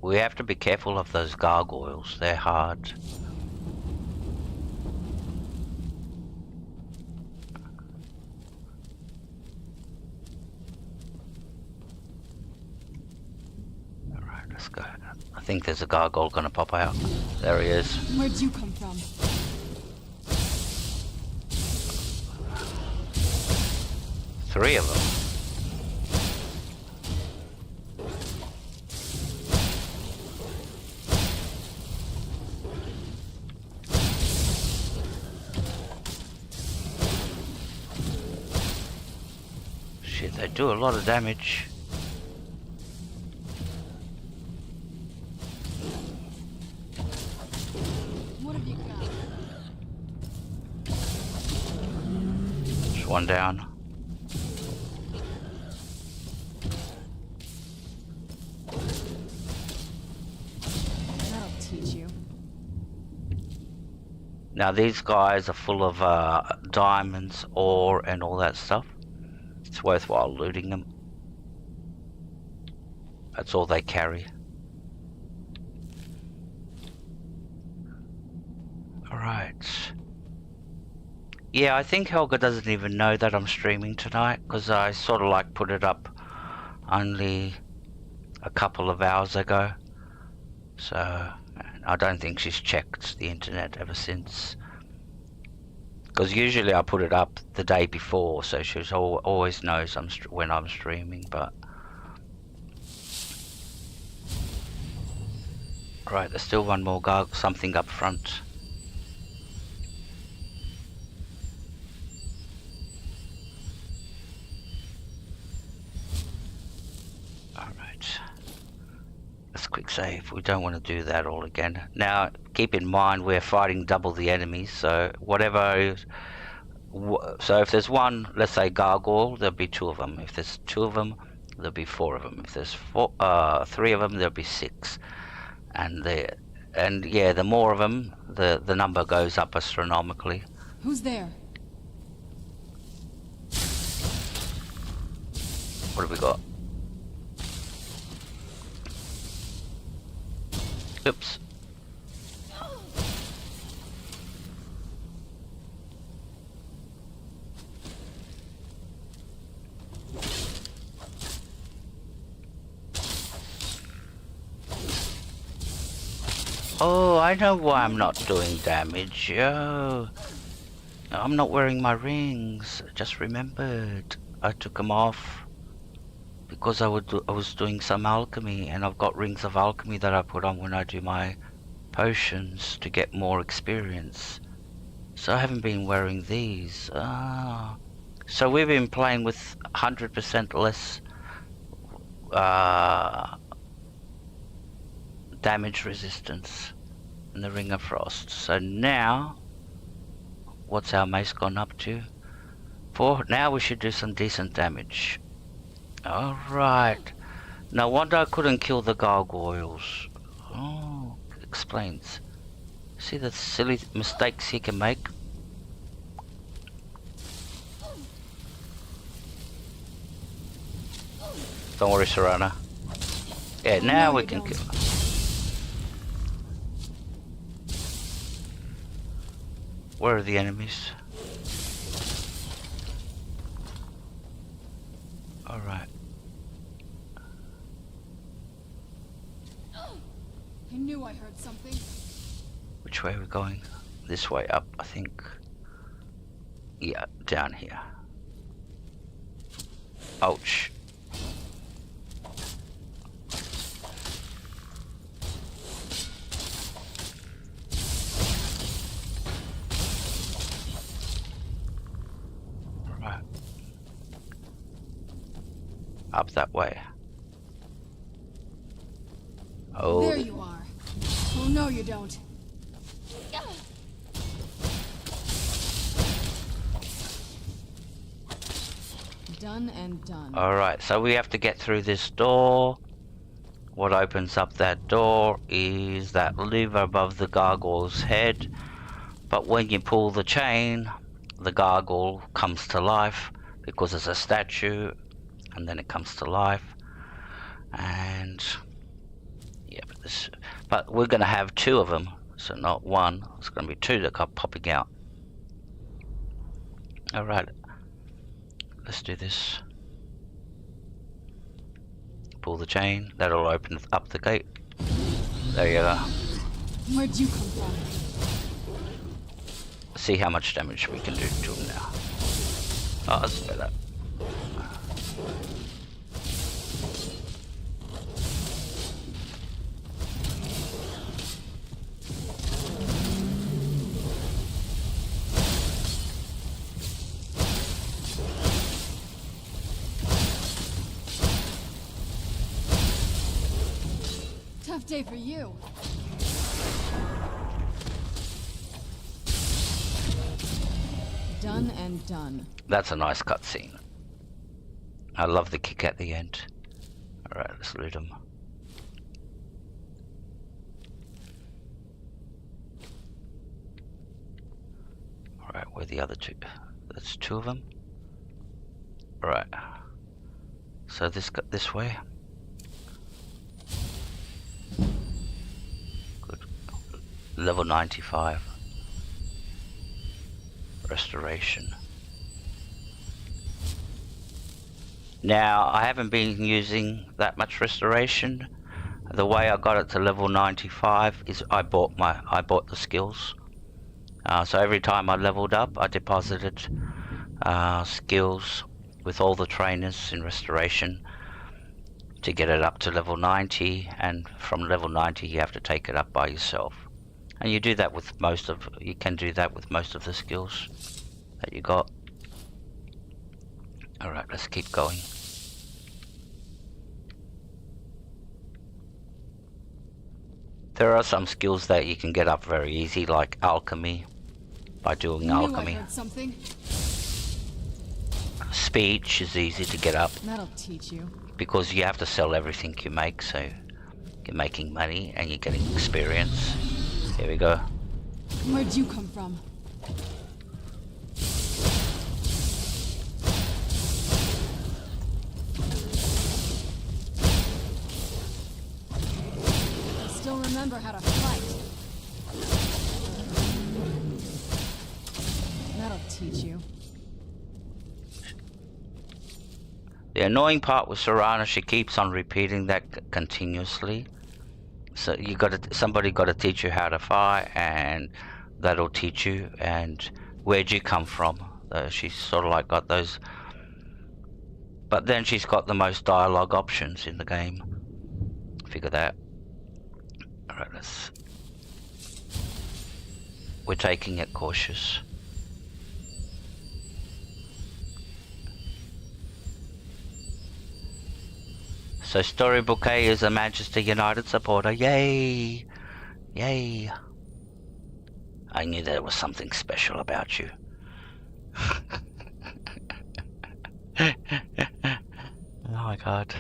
We have to be careful of those gargoyles. They're hard. Alright, let's go. I think there's a gargoyle gonna pop out. There he is. Where'd you come from? Three of them. Shit, they do a lot of damage. What have you got? Just one down. That'll teach you. Now these guys are full of diamonds, ore and all that stuff. It's worthwhile looting them. That's all they carry. Alright. Yeah, I think Helga doesn't even know that I'm streaming tonight, because I sort of like put it up only a couple of hours ago. So I don't think she's checked the internet ever since. Because usually I put it up the day before, so she always knows when I'm streaming. But right, there's still one more something up front. Alright, let's quick save. We don't want to do that all again. Now keep in mind we're fighting double the enemies, so whatever is, so if there's one, let's say gargoyle, there'll be two of them. If there's two of them, there'll be four of them. If there's three of them, there'll be six. And yeah, the more of them, the number goes up astronomically. Who's there? What have we got? Oops. Oh, I know why I'm not doing damage. Oh, I'm not wearing my rings. I just remembered. I took them off because I was doing some alchemy, and I've got rings of alchemy that I put on when I do my potions to get more experience. So I haven't been wearing these. Ah. So we've been playing with 100% less damage resistance in the Ring of Frost. So now, what's our mace gone up to? 4. Now we should do some decent damage. Alright. No wonder I couldn't kill the gargoyles. Oh, explains. See the silly mistakes he can make? Don't worry, Serana. Yeah, now we can kill them. Where are the enemies? Alright. I knew I heard something. Which way are we going? This way up, I think. Yeah, down here. Ouch. up that way. Oh. There you are. Oh no, you don't. Done and done. Alright, so we have to get through this door. What opens up that door is that lever above the gargoyle's head. But when you pull the chain, the gargoyle comes to life because it's a statue, and then it comes to life. And yeah, but we're going to have two of them, so not one. It's going to be two that come popping out. Alright, let's do this. Pull the chain, that'll open up the gate. There you go. Where'd you come from? See how much damage we can do to him now. Oh, that's better. Tough day for you. Done and done. That's a nice cutscene. I love the kick at the end. Alright, let's loot them. Alright, where are the other two? That's two of them. Alright. So this way. Good. Level 95. Restoration. Now, I haven't been using that much restoration. The way I got it to level 95 is I bought the skills. So every time I leveled up, I deposited skills with all the trainers in restoration to get it up to level 90, and from level 90 you have to take it up by yourself. And you do that with you can do that with most of the skills that you got. Alright, let's keep going. There are some skills that you can get up very easy, like alchemy, by doing alchemy. I heard something. Speech is easy to get up That'll teach you. because you have to sell everything you make, so you're making money and you're getting experience. Here we go. Where'd you come from? I still remember how to fight. That'll teach you. The annoying part with Serana, she keeps on repeating that continuously. So somebody got to teach you how to fight, and that'll teach you. And where'd you come from? She's sort of like got those, but then she's got the most dialogue options in the game. Figure that. All right, we're taking it cautious. So Storybook A is a Manchester United supporter. Yay! Yay! I knew there was something special about you. Oh my god.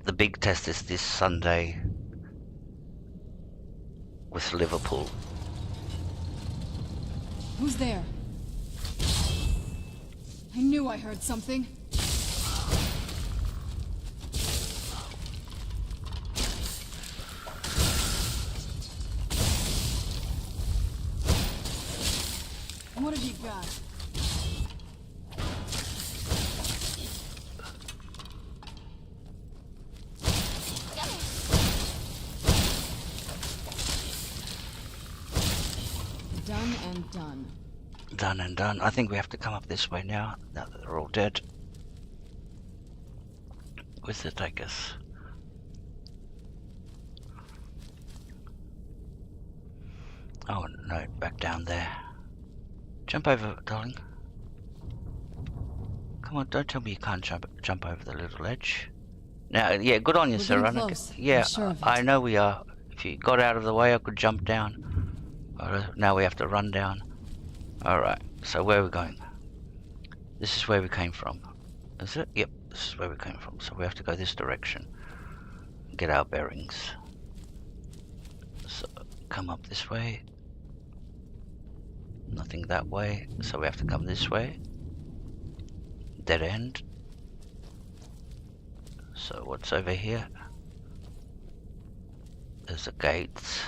The big test is this Sunday with Liverpool. Who's there? I knew I heard something. What have you got? Done and done. Done and done. I think we have to come up this way now that they're all dead. Where's it take us? Oh no, back down there. Jump over, darling. Come on, don't tell me you can't jump over the little edge. Now, yeah, good on you, We're getting Serana. close. Yeah, I'm sure of it. I know we are. If you got out of the way, I could jump down. Now we have to run down. Alright, so where are we going? This is where we came from. Is it? Yep, this is where we came from. So we have to go this direction. Get our bearings. So, come up this way. Nothing that way, so we have to come this way. Dead end. So what's over here? There's a gate.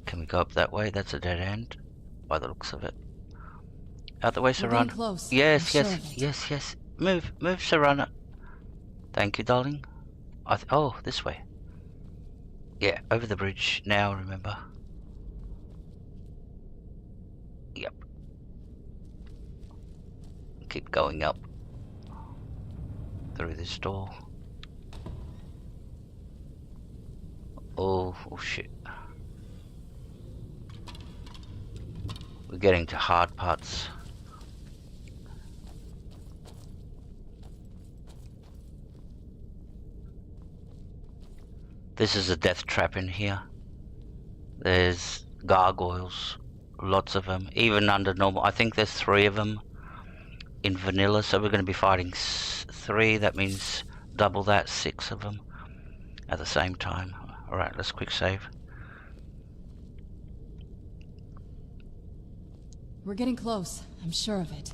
Can we go up that way? That's a dead end, by the looks of it. Out the way, We're getting Serana. close. Yes, I'm yes, sure of it. yes, yes. Move, Serana. Thank you, darling. Oh, this way. Yeah, over the bridge now, remember. Yep. Keep going up. Through this door. Oh shit. We're getting to hard parts. This is a death trap in here. There's gargoyles, lots of them, even under normal. I think there's 3 of them in vanilla, so we're going to be fighting 3. That means double that, 6 of them at the same time. Alright, let's quick save. We're getting close. I'm sure of it.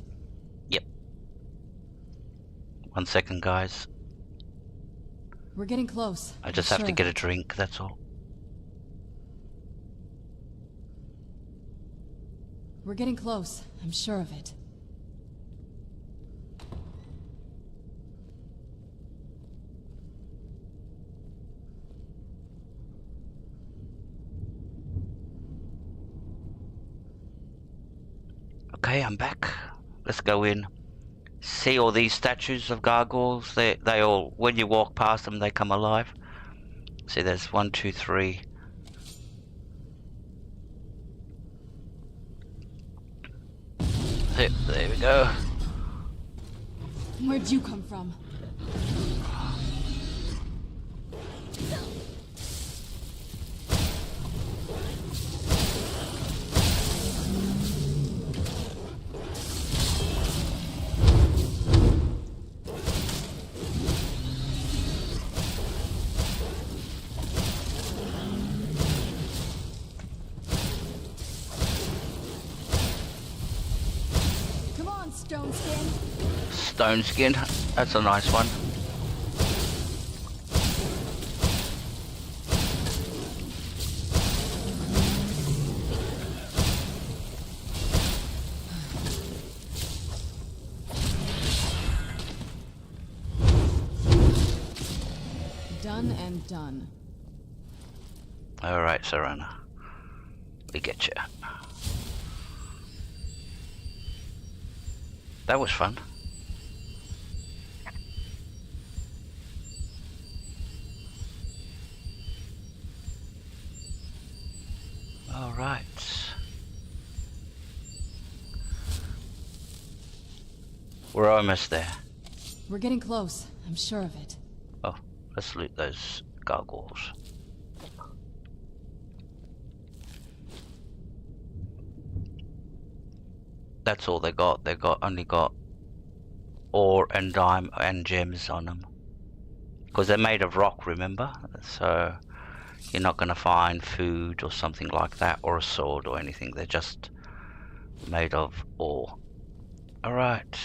Yep. 1 second, guys. We're getting close. I just I'm have to sure get of a it. drink, that's all. We're getting close. I'm sure of it. Okay, I'm back. Let's go in. See all these statues of gargoyles? They all, when you walk past them, they come alive. See, there's 1, 2, 3. There we go. Where'd you come from? Come on, Stone Skin. Stone skin. That's a nice one. Done and done. Alright, Serana. We get you. That was fun. Alright. We're almost there. We're getting close. I'm sure of it. Oh, let's loot those gargoyles. That's all they got. They only got ore and dime and gems on them. Because they're made of rock, remember? So you're not going to find food or something like that, or a sword or anything. They're just made of ore. Alright.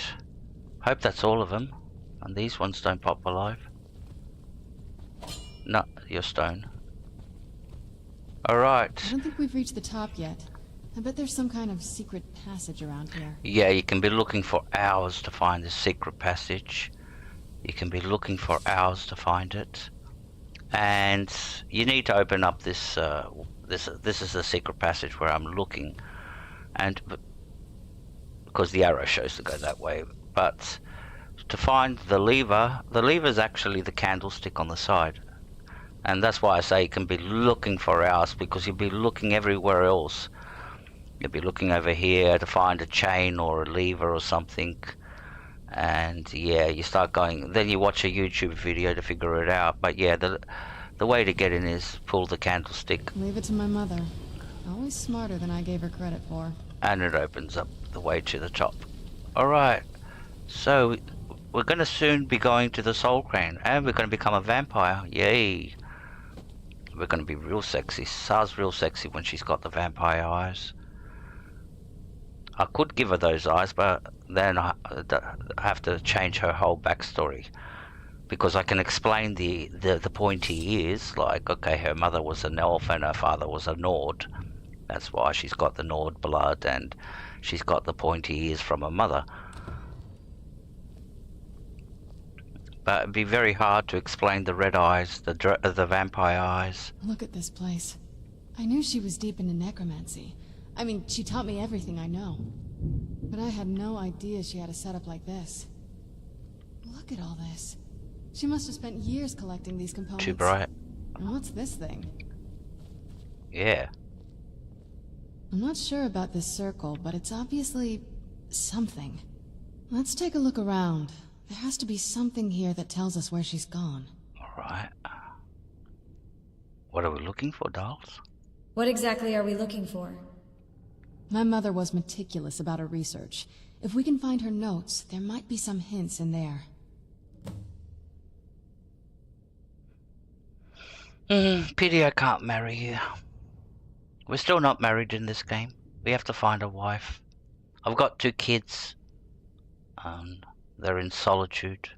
Hope that's all of them. And these ones don't pop alive. No, you're stone. Alright. I don't think we've reached the top yet. I bet there's some kind of secret passage around here. Yeah, you can be looking for hours to find this secret passage. You can be looking for hours to find it. And you need to open up this, this is the secret passage where I'm looking. and because the arrow shows to go that way. But to find the lever is actually the candlestick on the side, and that's why I say you can be looking for hours, because you'll be looking everywhere else. You'll be looking over here to find a chain or a lever or something, and yeah, you start going, then you watch a YouTube video to figure it out. But yeah, the way to get in is pull the candlestick. Leave it to my mother. Always smarter than I gave her credit for. And it opens up the way to the top. Alright, so we're going to soon be going to the Soul Crane, and we're going to become a vampire. Yay! We're going to be real sexy. Sar's real sexy when she's got the vampire eyes. I could give her those eyes, but then I have to change her whole backstory, because I can explain the pointy ears, like, okay, her mother was an elf and her father was a Nord. That's why she's got the Nord blood, and she's got the pointy ears from her mother. But it'd be very hard to explain the red eyes, the vampire eyes. Look at this place. I knew she was deep into necromancy. I mean, she taught me everything I know. But I had no idea she had a setup like this. Look at all this. She must have spent years collecting these components. Too bright. And what's this thing? Yeah. I'm not sure about this circle, but it's obviously something. Let's take a look around. There has to be something here that tells us where she's gone. Alright. What are we looking for, dolls? What exactly are we looking for? My mother was meticulous about her research. If we can find her notes, there might be some hints in there. Pity I can't marry you. We're still not married in this game. We have to find a wife. I've got 2 kids. They're in solitude.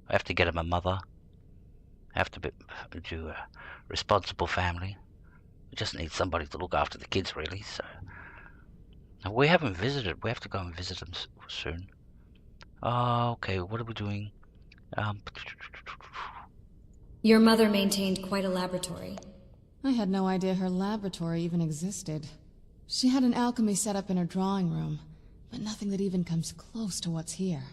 I have to get them a mother. I have to do a responsible family. We just need somebody to look after the kids, really. So we haven't visited. We have to go and visit them soon. Okay, what are we doing? Your mother maintained quite a laboratory. I had no idea her laboratory even existed. She had an alchemy set up in her drawing room, but nothing that even comes close to what's here.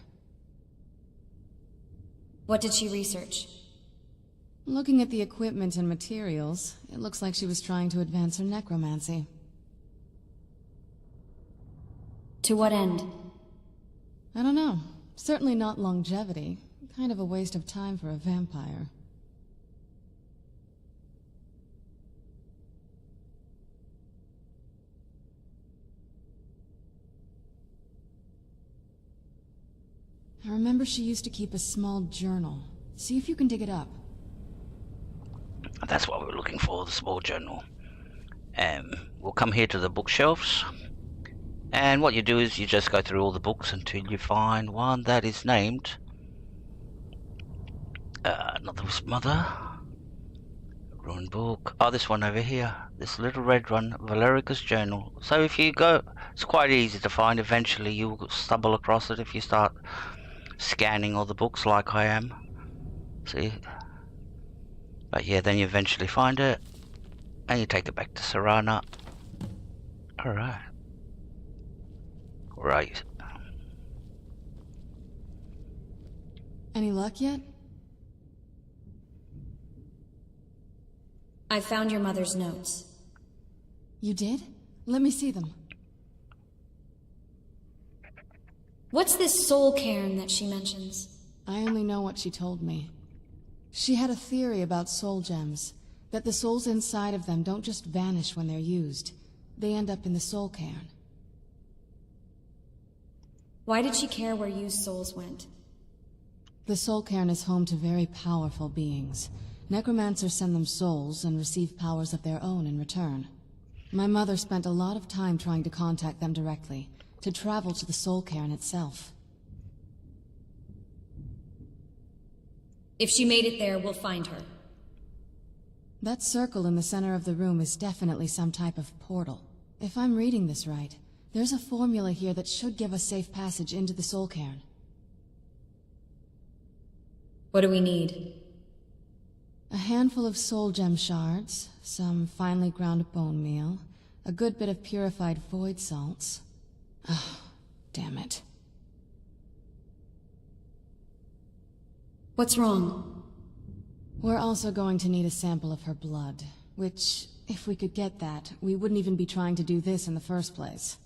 What did she research? Looking at the equipment and materials, it looks like she was trying to advance her necromancy. To what end? I don't know. Certainly not longevity. Kind of a waste of time for a vampire. I remember she used to keep a small journal. See if you can dig it up. That's what we're looking for, the small journal. We'll come here to the bookshelves. And what you do is you just go through all the books until you find one that is named... not this mother. Ruined book. Oh, this one over here. This little red one, Valerica's journal. So if you go... It's quite easy to find. Eventually you'll stumble across it if you start scanning all the books like I am. See? But yeah, then you eventually find it. And you take it back to Serana. Alright. Right. Any luck yet? I found your mother's notes. You did? Let me see them. What's this soul cairn that she mentions? I only know what she told me. She had a theory about soul gems, that the souls inside of them don't just vanish when they're used. They end up in the soul cairn. Why did she care where used souls went? The soul cairn is home to very powerful beings. Necromancers send them souls and receive powers of their own in return. My mother spent a lot of time trying to contact them directly, to travel to the soul cairn itself. If she made it there, we'll find her. That circle in the center of the room is definitely some type of portal. If I'm reading this right, there's a formula here that should give us safe passage into the soul cairn. What do we need? A handful of soul gem shards, some finely ground bone meal, A good bit of purified void salts. Oh, damn it. What's wrong? We're also going to need a sample of her blood, which, if we could get that, we wouldn't even be trying to do this in the first place.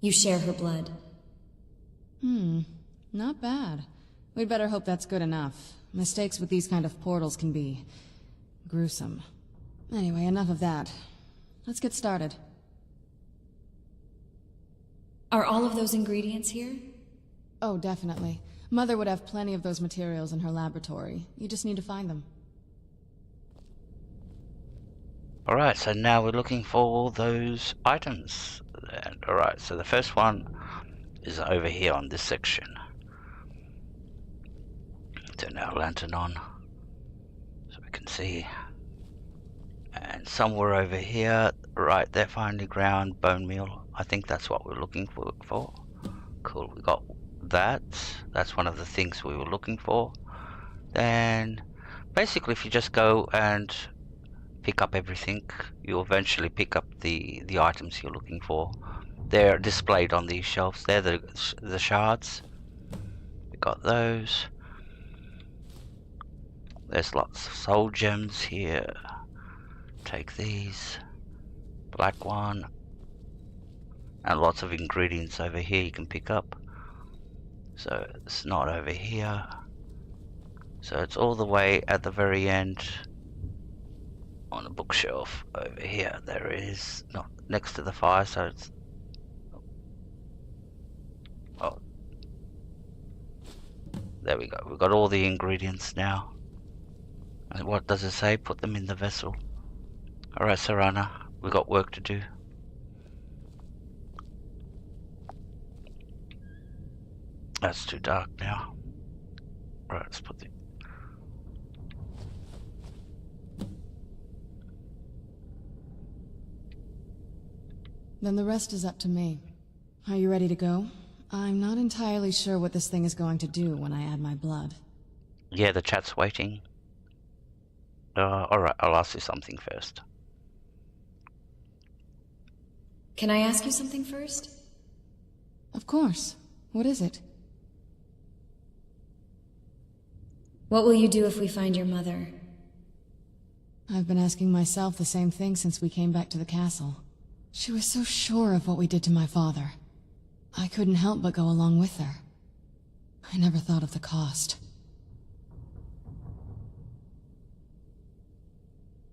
You share her blood. Not bad. We'd better hope that's good enough. Mistakes with these kind of portals can be gruesome. Anyway, enough of that. Let's get started. Are all of those ingredients here? Oh, definitely. Mother would have plenty of those materials in her laboratory. You just need to find them. Alright, so now we're looking for all those items. Alright, so the first one is over here on this section. Turn our lantern on so we can see. And somewhere over here, right there, finely ground bone meal. I think that's what we're looking for. Cool, we got that. That's one of the things we were looking for. Then, basically, if you just go and pick up everything, you'll eventually pick up the items you're looking for. They're displayed on these shelves. They're the shards. We got those. There's lots of soul gems here. Take these. Black one. And lots of ingredients over here you can pick up. So it's not over here. So it's all the way at the very end on the bookshelf over here. There is not next to the fire, so it's there we go. We've got all the ingredients now. And what does it say? Put them in the vessel. Alright, Serana, we've got work to do. That's too dark now. Right, let's put the... Then the rest is up to me. Are you ready to go? I'm not entirely sure what this thing is going to do when I add my blood. Yeah, the chat's waiting. Alright, I'll ask you something first. Can I ask you something first? Of course. What is it? What will you do if we find your mother? I've been asking myself the same thing since we came back to the castle. She was so sure of what we did to my father. I couldn't help but go along with her. I never thought of the cost.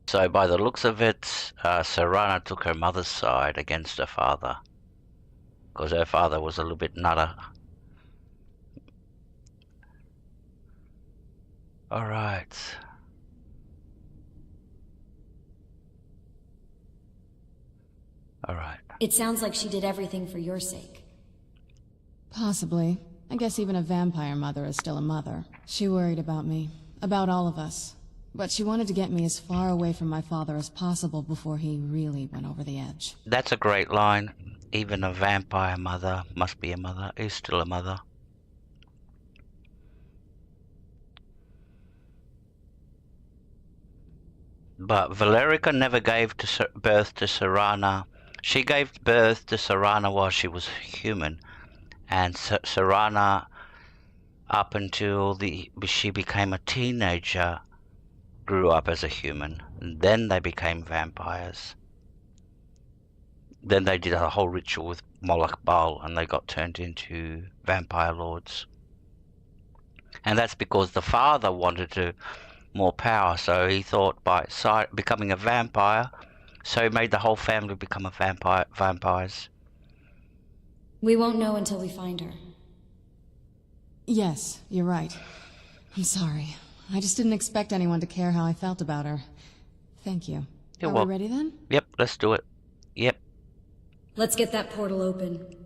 So by the looks of it, Serana took her mother's side against her father. Because her father was a little bit nutter. Alright. Alright. It sounds like she did everything for your sake. Possibly. I guess even a vampire mother is still a mother. She worried about me. About all of us. But she wanted to get me as far away from my father as possible before he really went over the edge. That's a great line. Even a vampire mother must be a mother, is still a mother. But Valerica never gave birth to Serana. She gave birth to Serana while she was human. And Serana, up until she became a teenager, grew up as a human. And then they became vampires. Then they did a whole ritual with Moloch Baal and they got turned into vampire lords. And that's because the father wanted more power, so he thought by becoming a vampire, so he made the whole family become vampires. We won't know until we find her. Yes, you're right. I'm sorry. I just didn't expect anyone to care how I felt about her. Thank you. Are we ready then? Yep, let's do it. Yep. Let's get that portal open.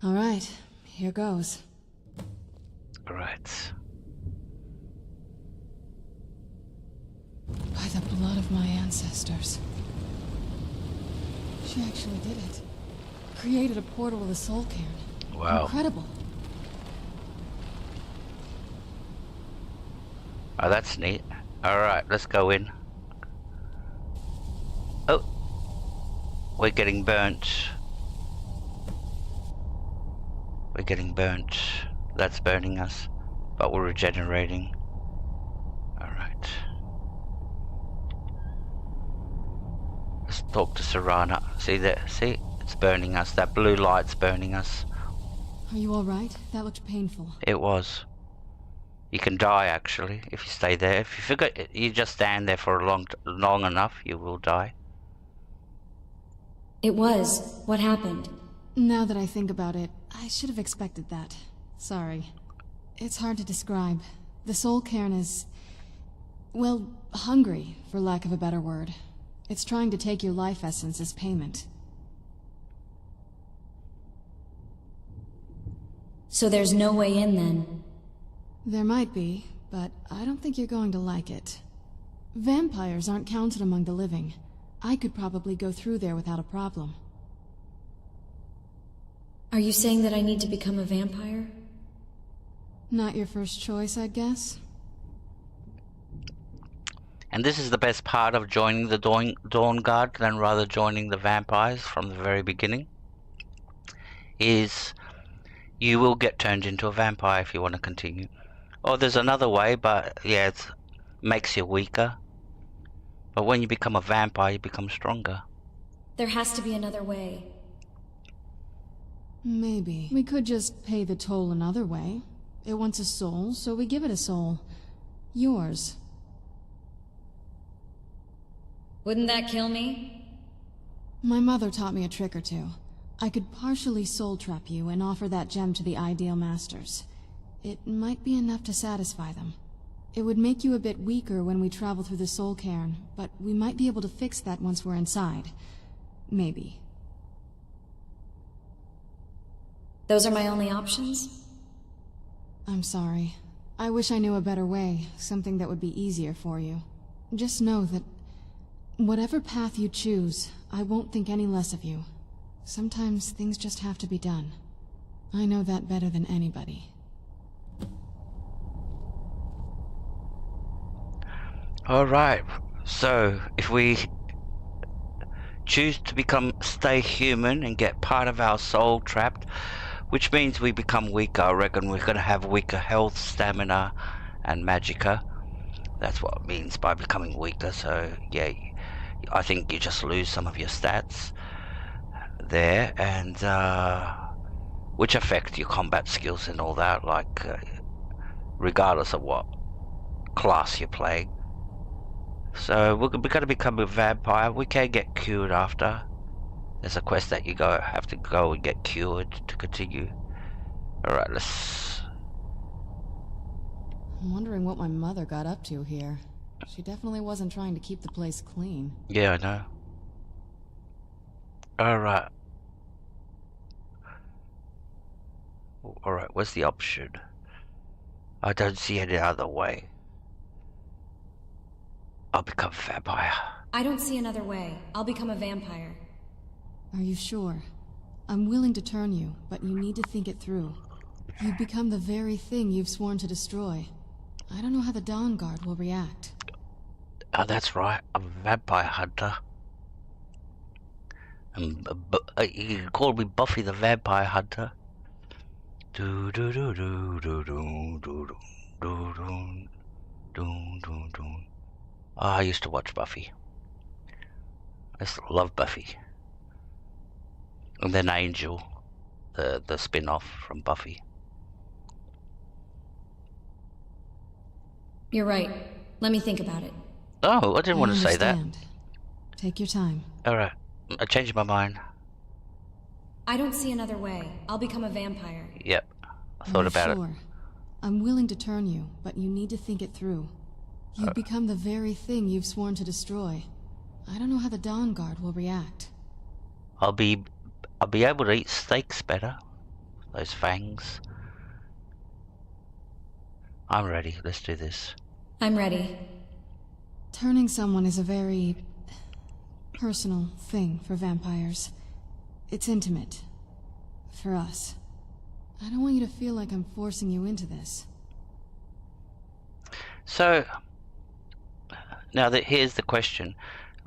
All right, here goes. All right. By the blood of my ancestors. She actually did it. Created a portal with a soul cairn. Wow. Incredible. Oh, that's neat. All right, let's go in. We're getting burnt. We're getting burnt. That's burning us. But we're regenerating. Alright. Let's talk to Serana. See that? See? It's burning us. That blue light's burning us. Are you alright? That looked painful. It was. You can die actually if you stay there. If you forget, you just stand there for long enough, you will die. It was. What happened? Now that I think about it, I should have expected that. Sorry. It's hard to describe. The soul cairn is... well, hungry, for lack of a better word. It's trying to take your life essence as payment. So there's no way in then? There might be, but I don't think you're going to like it. Vampires aren't counted among the living. I could probably go through there without a problem. Are you saying that I need to become a vampire? Not your first choice, I'd guess? And this is the best part of joining the Dawnguard than rather joining the vampires from the very beginning. Is you will get turned into a vampire if you want to continue. Or there's another way, but yeah, it makes you weaker. But when you become a vampire, you become stronger. There has to be another way. Maybe. We could just pay the toll another way. It wants a soul, so we give it a soul. Yours. Wouldn't that kill me? My mother taught me a trick or two. I could partially soul trap you and offer that gem to the ideal masters. It might be enough to satisfy them. It would make you a bit weaker when we travel through the soul cairn, but we might be able to fix that once we're inside. Maybe. Those are my only options? I'm sorry. I wish I knew a better way, something that would be easier for you. Just know that whatever path you choose, I won't think any less of you. Sometimes things just have to be done. I know that better than anybody. Alright, so if we choose to stay human and get part of our soul trapped, which means we become weaker, I reckon we're going to have weaker health, stamina, and magicka. That's what it means by becoming weaker, so yeah, I think you just lose some of your stats there, and which affect your combat skills and all that, like regardless of what class you're playing. So we're going to become a vampire. We can get cured after. There's a quest that you have to go and get cured to continue. Alright, let's... I'm wondering what my mother got up to here. She definitely wasn't trying to keep the place clean. Yeah, I know. Alright. Alright, where's the option? I don't see any other way. I'll become a vampire. I don't see another way. I'll become a vampire. Are you sure? I'm willing to turn you, but you need to think it through. You've become the very thing you've sworn to destroy. I don't know how the Dawnguard will react. Oh, that's right. I'm a vampire hunter. And you can call me Buffy the Vampire Hunter. Do do do do do do do do do do do do. Oh, I used to watch Buffy. I used to love Buffy. And then Angel, the spin-off from Buffy. You're right. Let me think about it. Oh, I didn't want to say that. Take your time. Alright, I changed my mind. I don't see another way. I'll become a vampire. Yep, I thought about it. I'm willing to turn you, but you need to think it through. You've become the very thing you've sworn to destroy. I don't know how the Dawnguard will react. I'll be able to eat steaks better. Those fangs. I'm ready. Let's do this. I'm ready. Turning someone is a very personal thing for vampires. It's intimate. For us. I don't want you to feel like I'm forcing you into this. So, now here's the question.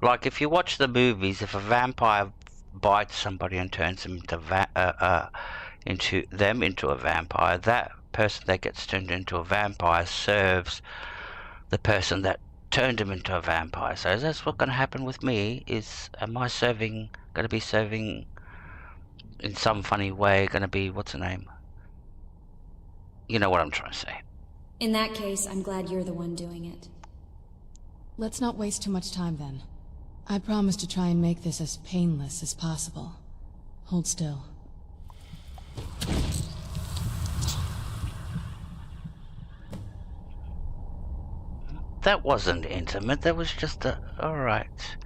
Like, if you watch the movies, if a vampire bites somebody and turns them into a vampire, that person that gets turned into a vampire serves the person that turned him into a vampire. So that's what's going to happen with me. Is am I going to be serving in some funny way? Going to be, what's the name? You know what I'm trying to say. In that case, I'm glad you're the one doing it. Let's not waste too much time then. I promise to try and make this as painless as possible. Hold still. That wasn't intimate, that was just a... Alright.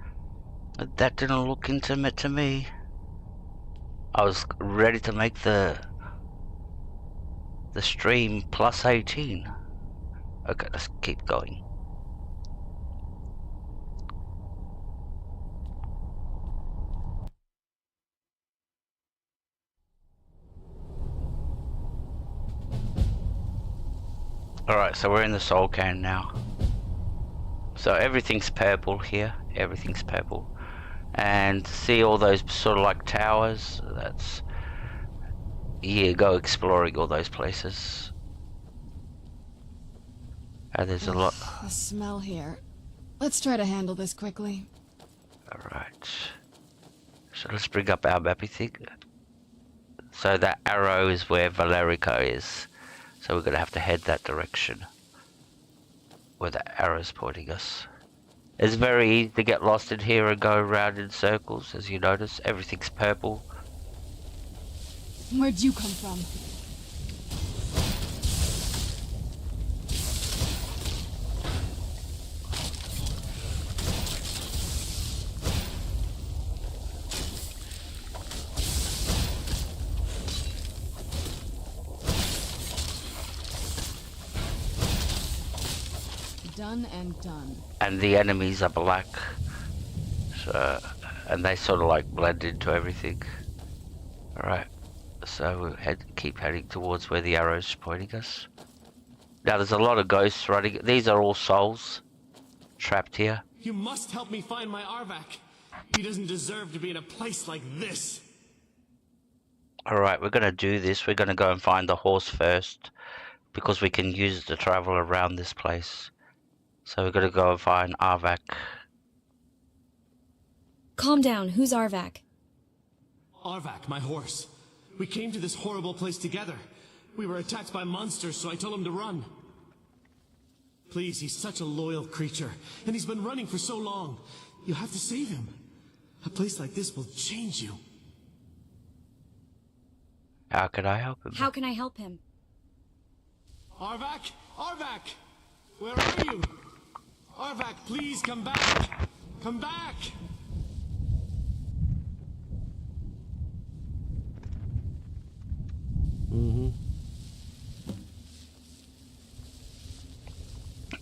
That didn't look intimate to me. I was ready to make the stream plus 18. Okay, let's keep going. Alright, so we're in the Soul Can now. So everything's purple here, everything's purple. And see all those sort of like towers, that's... Yeah, go exploring all those places. And there's a lot... The smell here. Let's try to handle this quickly. Alright. So let's bring up our mappy thing. So that arrow is where Valerica is. So we're going to have to head that direction. Where the arrow's pointing us. It's very easy to get lost in here and go around in circles, as you notice. Everything's purple. Where'd you come from? Done and done. And the enemies are black. So, and they sort of like blend into everything. Alright. So we'll keep heading towards where the arrow's pointing us. Now there's a lot of ghosts running. These are all souls trapped here. You must help me find my Arvak. He doesn't deserve to be in a place like this. Alright, we're going to do this. We're going to go and find the horse first. Because we can use it to travel around this place. So we're going to go and find Arvak. Calm down. Who's Arvak? Arvak, my horse. We came to this horrible place together. We were attacked by monsters, so I told him to run. Please, he's such a loyal creature, and he's been running for so long. You have to save him. A place like this will change you. How can I help him? How can I help him? Arvak! Arvak! Where are you? Arvak, please come back! Come back!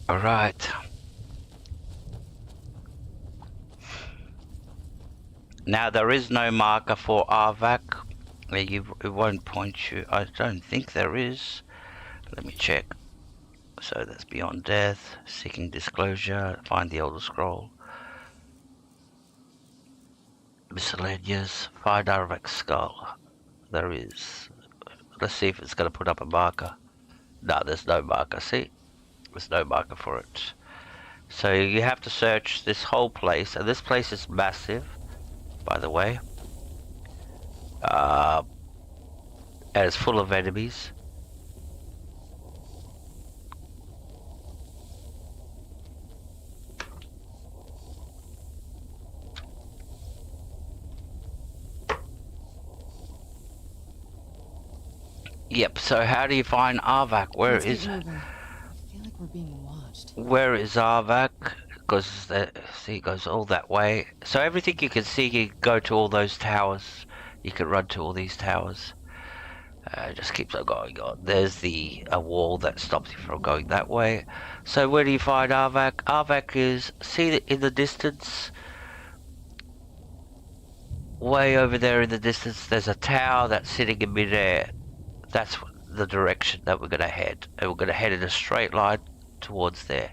Alright. Now there is no marker for Arvak. It won't point you. I don't think there is. Let me check. So that's Beyond Death, Seeking Disclosure, Find the Elder Scroll. Miscellaneous, Find Arvak's Skull. There is. Let's see if it's going to put up a marker. No, there's no marker, see? There's no marker for it. So you have to search this whole place, and this place is massive, by the way. And it's full of enemies. Yep, so how do you find Arvak? Where Let's is... get moving. I feel like we're being watched. Where is Arvak? Because, see, it goes all that way. So everything you can see, you go to all those towers. You can run to all these towers. It just keeps on going on. There's a wall that stops you from going that way. So where do you find Arvak? Arvak is, see in the distance? Way over there in the distance, there's a tower that's sitting in midair. That's the direction that we're going to head. And we're going to head in a straight line towards there.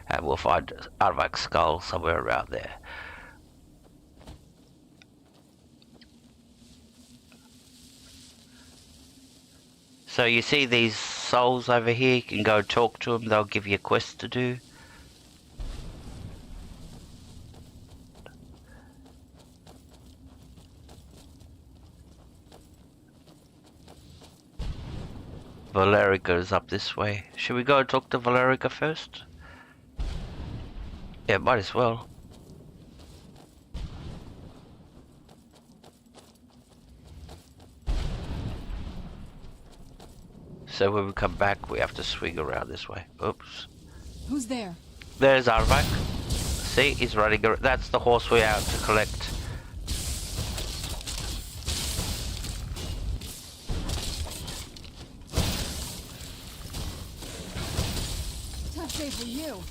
And we'll find Arvak's skull somewhere around there. So you see these souls over here, you can go talk to them, they'll give you quests to do. Valerica is up this way. Should we go and talk to Valerica first? Yeah, might as well. So when we come back, we have to swing around this way. Oops. Who's there? There's Arvak. See, he's running. That's the horse we have to collect. Tough day for you.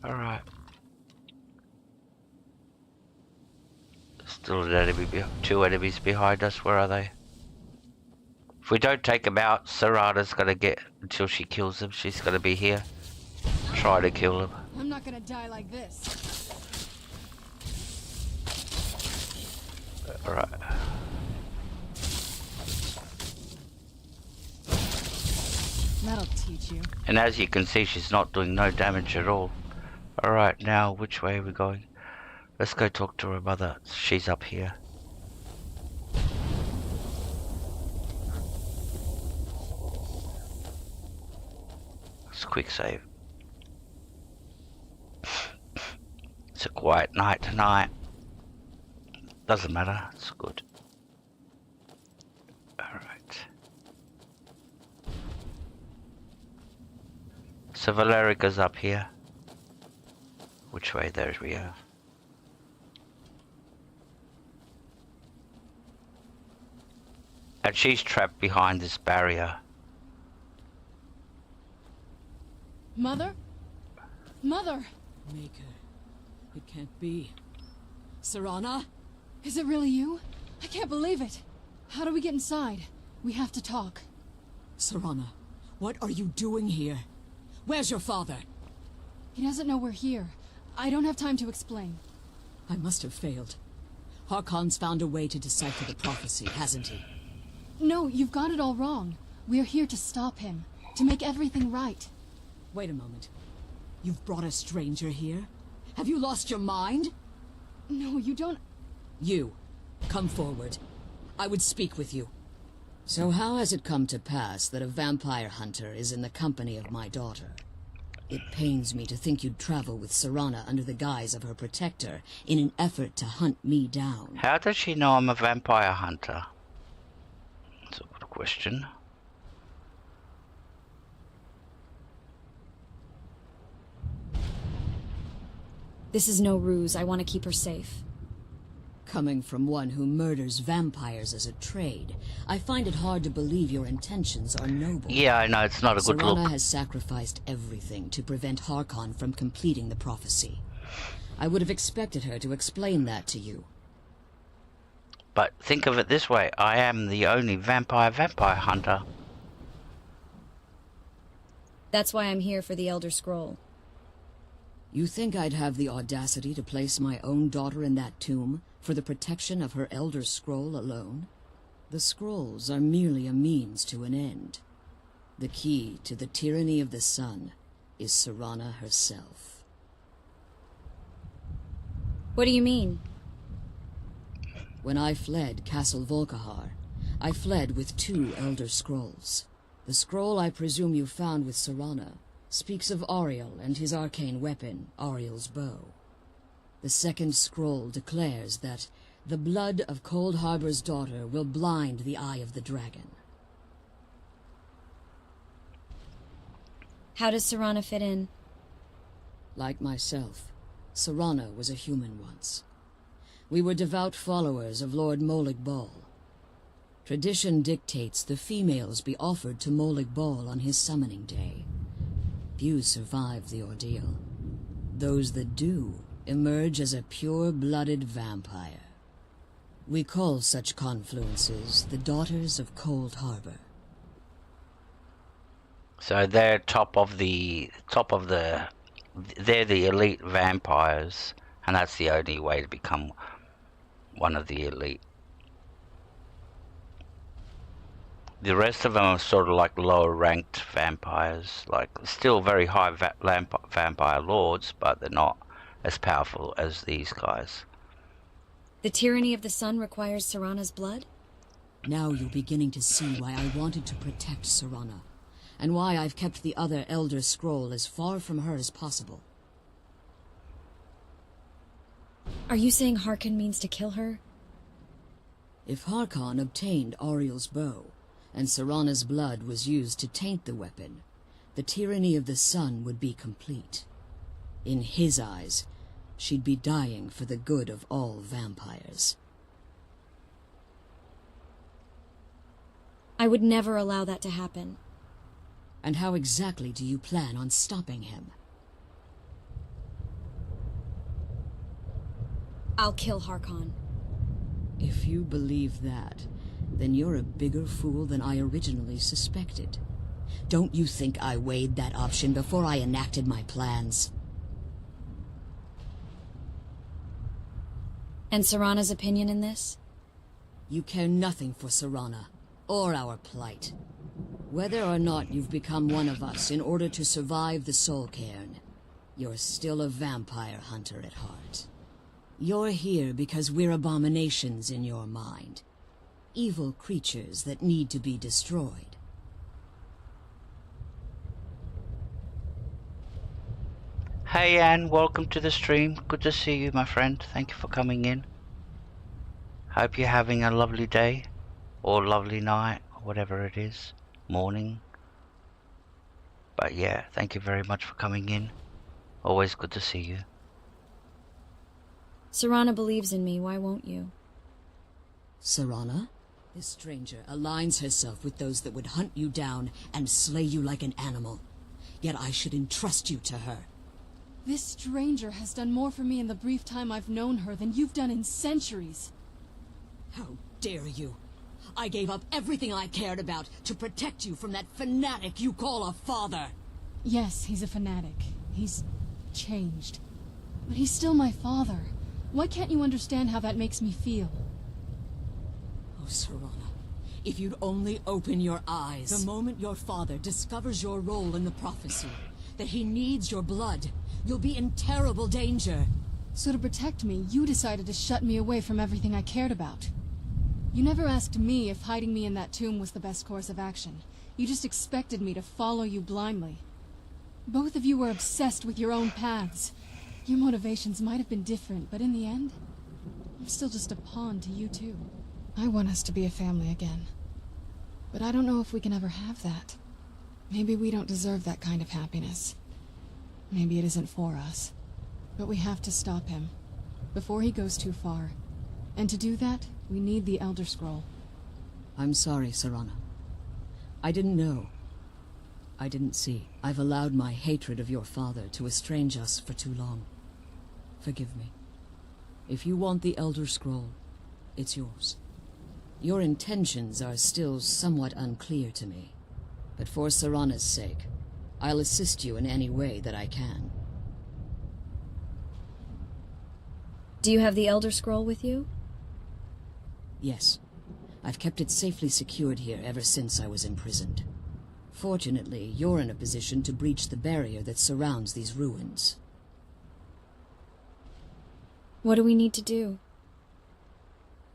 Alright. Still an enemy, two enemies behind us. Where are they? If we don't take them out, Serana's gonna get, until she kills them, she's gonna be here. Try to kill them. I'm not gonna die like this. Alright. That'll teach you. And as you can see, she's not doing no damage at all. Alright, now which way are we going? Let's go talk to her mother. She's up here. It's a quick save. It's a quiet night tonight. Doesn't matter, it's good. Alright. So Valerica's up here. Which way? There we are. And she's trapped behind this barrier. Mother? Mother! Maker. It can't be. Serana? Is it really you? I can't believe it. How do we get inside? We have to talk. Serana, what are you doing here? Where's your father? He doesn't know we're here. I don't have time to explain. I must have failed. Harkon's found a way to decipher the prophecy, hasn't he? No, you've got it all wrong. We're here to stop him. To make everything right. Wait a moment. You've brought a stranger here? Have you lost your mind? No, you don't... You, come forward. I would speak with you. So how has it come to pass that a vampire hunter is in the company of my daughter? It pains me to think you'd travel with Serana under the guise of her protector in an effort to hunt me down. How does she know I'm a vampire hunter? That's a good question. This is no ruse. I want to keep her safe. Coming from one who murders vampires as a trade, I find it hard to believe your intentions are noble. Yeah, I know, it's not a good Serana look. has sacrificed everything to prevent Harkon from completing the prophecy. I would have expected her to explain that to you. But think of it this way, I am the only vampire hunter. That's why I'm here for the Elder Scroll. You think I'd have the audacity to place my own daughter in that tomb for the protection of her Elder Scroll alone? The scrolls are merely a means to an end. The key to the tyranny of the sun is Serana herself. What do you mean? When I fled Castle Volkihar, I fled with 2 Elder Scrolls. The scroll I presume you found with Serana speaks of Ariel and his arcane weapon, Ariel's bow. The second scroll declares that the blood of Cold Harbor's daughter will blind the eye of the dragon. How does Serana fit in? Like myself, Serana was a human once. We were devout followers of Lord Molig Bal. Tradition dictates the females be offered to Molig Bal on his summoning day. Few survive the ordeal. Those that do emerge as a pure-blooded vampire. We call such confluences the Daughters of Cold Harbor. So they're they're the elite vampires, and that's the only way to become one of the elite. The rest of them are sort of like lower ranked vampires, like still very high vampire lords, but they're not as powerful as these guys. The tyranny of the sun requires Serana's blood? Now you're beginning to see why I wanted to protect Serana, and why I've kept the other Elder Scroll as far from her as possible. Are you saying Harkon means to kill her? If Harkon obtained Ariel's bow, and Serana's blood was used to taint the weapon, the tyranny of the sun would be complete. In his eyes, she'd be dying for the good of all vampires. I would never allow that to happen. And how exactly do you plan on stopping him? I'll kill Harkon. If you believe that, then you're a bigger fool than I originally suspected. Don't you think I weighed that option before I enacted my plans? And Serana's opinion in this? You care nothing for Serana, or our plight. Whether or not you've become one of us in order to survive the Soul Cairn, you're still a vampire hunter at heart. You're here because we're abominations in your mind. Evil creatures that need to be destroyed. Hey Anne, welcome to the stream. Good to see you, my friend. Thank you for coming in. Hope you're having a lovely day, or lovely night, or whatever it is. Morning. But yeah, thank you very much for coming in. Always good to see you. Serana believes in me, why won't you? Serana? This stranger aligns herself with those that would hunt you down and slay you like an animal. Yet I should entrust you to her. This stranger has done more for me in the brief time I've known her than you've done in centuries. How dare you! I gave up everything I cared about to protect you from that fanatic you call a father! Yes, he's a fanatic. He's changed. But he's still my father. Why can't you understand how that makes me feel? Oh, Serana, if you'd only open your eyes. The moment your father discovers your role in the prophecy, that he needs your blood, you'll be in terrible danger. So to protect me, you decided to shut me away from everything I cared about. You never asked me if hiding me in that tomb was the best course of action. You just expected me to follow you blindly. Both of you were obsessed with your own paths. Your motivations might have been different, but in the end, I'm still just a pawn to you too. I want us to be a family again. But I don't know if we can ever have that. Maybe we don't deserve that kind of happiness. Maybe it isn't for us. But we have to stop him, before he goes too far. And to do that, we need the Elder Scroll. I'm sorry, Serana. I didn't know. I didn't see. I've allowed my hatred of your father to estrange us for too long. Forgive me. If you want the Elder Scroll, it's yours. Your intentions are still somewhat unclear to me, but for Serana's sake, I'll assist you in any way that I can. Do you have the Elder Scroll with you? Yes. I've kept it safely secured here ever since I was imprisoned. Fortunately, you're in a position to breach the barrier that surrounds these ruins. What do we need to do?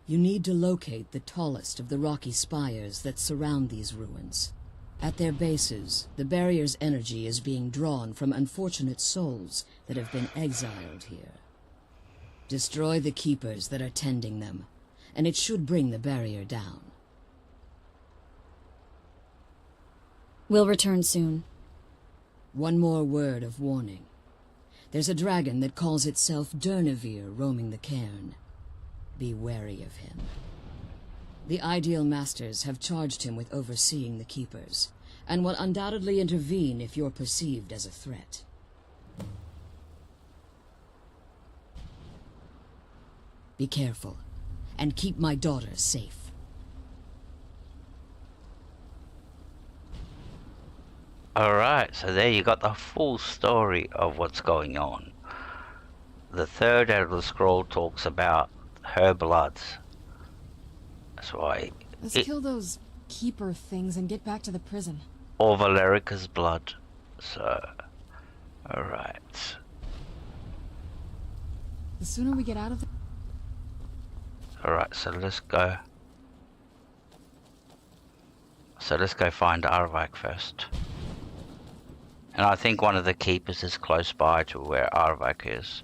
You need to locate the tallest of the rocky spires that surround these ruins. At their bases, the barrier's energy is being drawn from unfortunate souls that have been exiled here. Destroy the keepers that are tending them, and it should bring the barrier down. We'll return soon. One more word of warning. There's a dragon that calls itself Durnevere roaming the cairn. Be wary of him. The Ideal Masters have charged him with overseeing the Keepers, and will undoubtedly intervene if you're perceived as a threat. Be careful, and keep my daughter safe. Alright, so there you got the full story of what's going on. The third Elder Scroll talks about her bloods. That's why... Let's kill those keeper things and get back to the prison. Or Valerica's blood. So... Alright. The sooner we get out of there... Alright, so let's go. So let's go find Arvak first. And I think one of the keepers is close by to where Arvak is.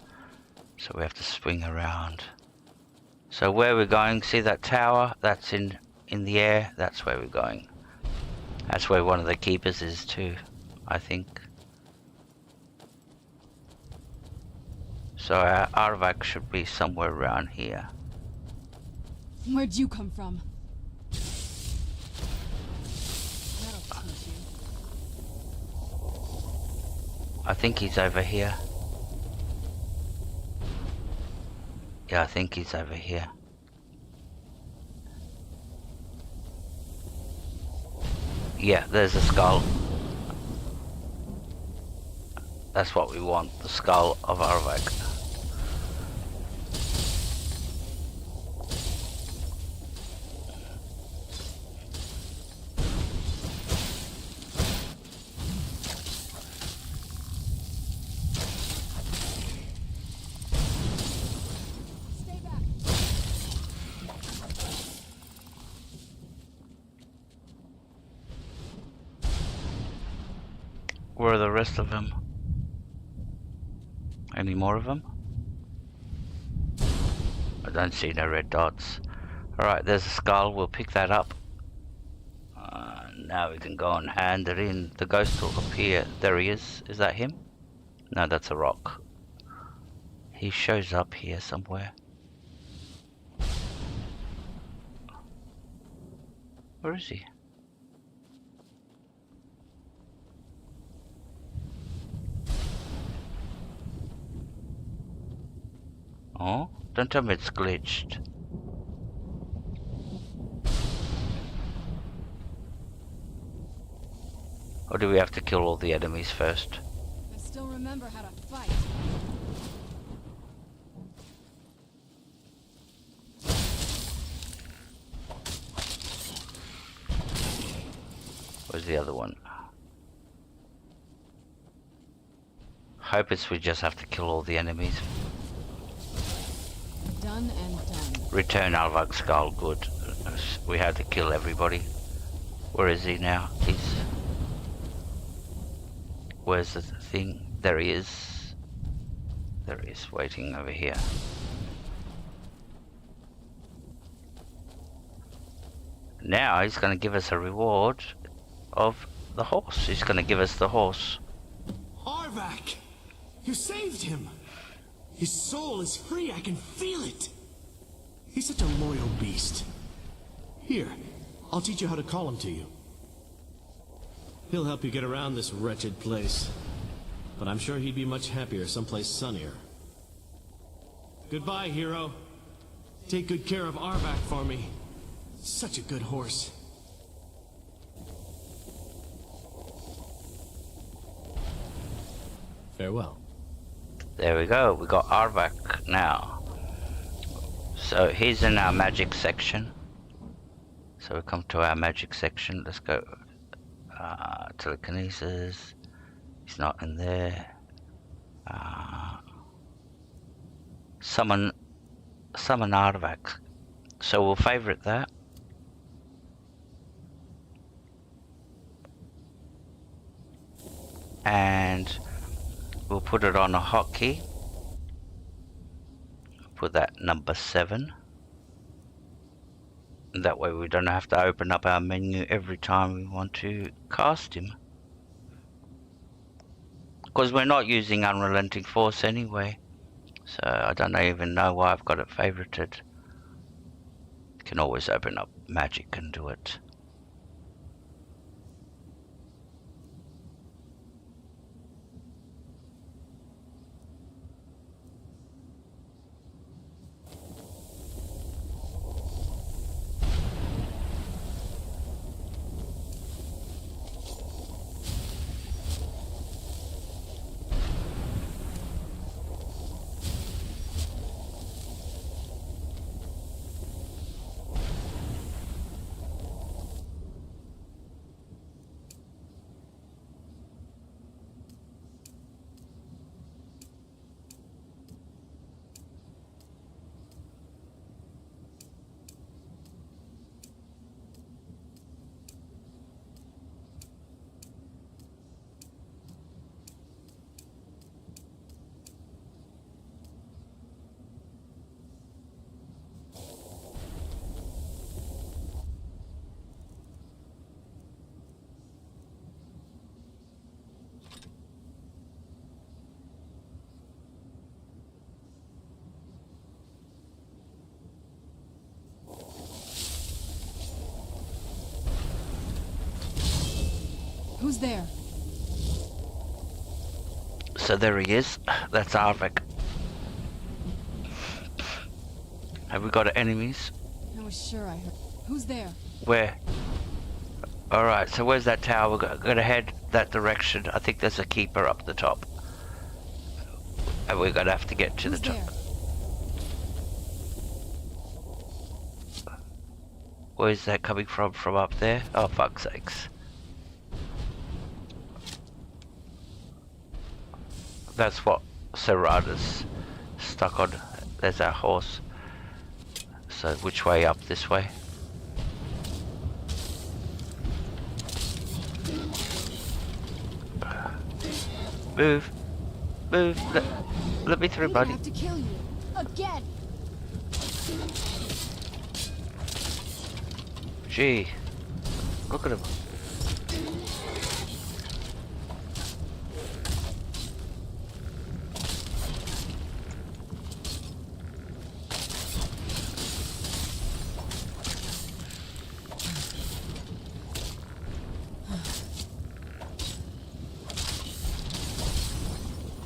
So we have to swing around. So where we're going, see that tower? That's in the air. That's where we're going. That's where one of the keepers is too, I think. So our Arvak should be somewhere around here. Where'd you come from? That'll teach you. I think he's over here. Yeah, I think he's over here. Yeah, there's a skull. That's what we want, the skull of Arvak. Where are the rest of them? Any more of them? I don't see no red dots. Alright, there's a skull. We'll pick that up. Now we can go and hand it in. The ghost will appear. There he is. Is that him? No, that's a rock. He shows up here somewhere. Where is he? Oh, don't tell me it's glitched. Or do we have to kill all the enemies first? I still remember how to fight. Where's the other one? Hope it's we just have to kill all the enemies. Done and done. Return Alvak's skull, good. We had to kill everybody. Where is he now? Where's the thing? There he is. There he is, waiting over here. Now he's going to give us a reward of the horse. He's going to give us the horse. Arvak! You saved him! His soul is free, I can feel it! He's such a loyal beast. Here, I'll teach you how to call him to you. He'll help you get around this wretched place. But I'm sure he'd be much happier someplace sunnier. Goodbye, hero. Take good care of Arvak for me. Such a good horse. Farewell. There we go, we got Arvak now. So he's in our magic section. So we come to our magic section. Let's go telekinesis. He's not in there. Summon Arvak. So we'll favorite that. And we'll put it on a hotkey. Put that number 7. That way we don't have to open up our menu every time we want to cast him. Because we're not using Unrelenting Force anyway. So I don't even know why I've got it favorited. You can always open up magic and do it. Who's there? So there he is. That's Arvik. Have we got enemies? I was sure I heard. Who's there? Where? Alright, so where's that tower? We're gonna head that direction. I think there's a keeper up the top. And we're gonna have to get to Who's the top. there? Where's that coming from? From up there? Oh, fuck's sakes. That's what Serrana's stuck on. There's our horse. So which way up? This way? Move. Move. Let me through, buddy. I have to kill you. Again! Gee. Look at him.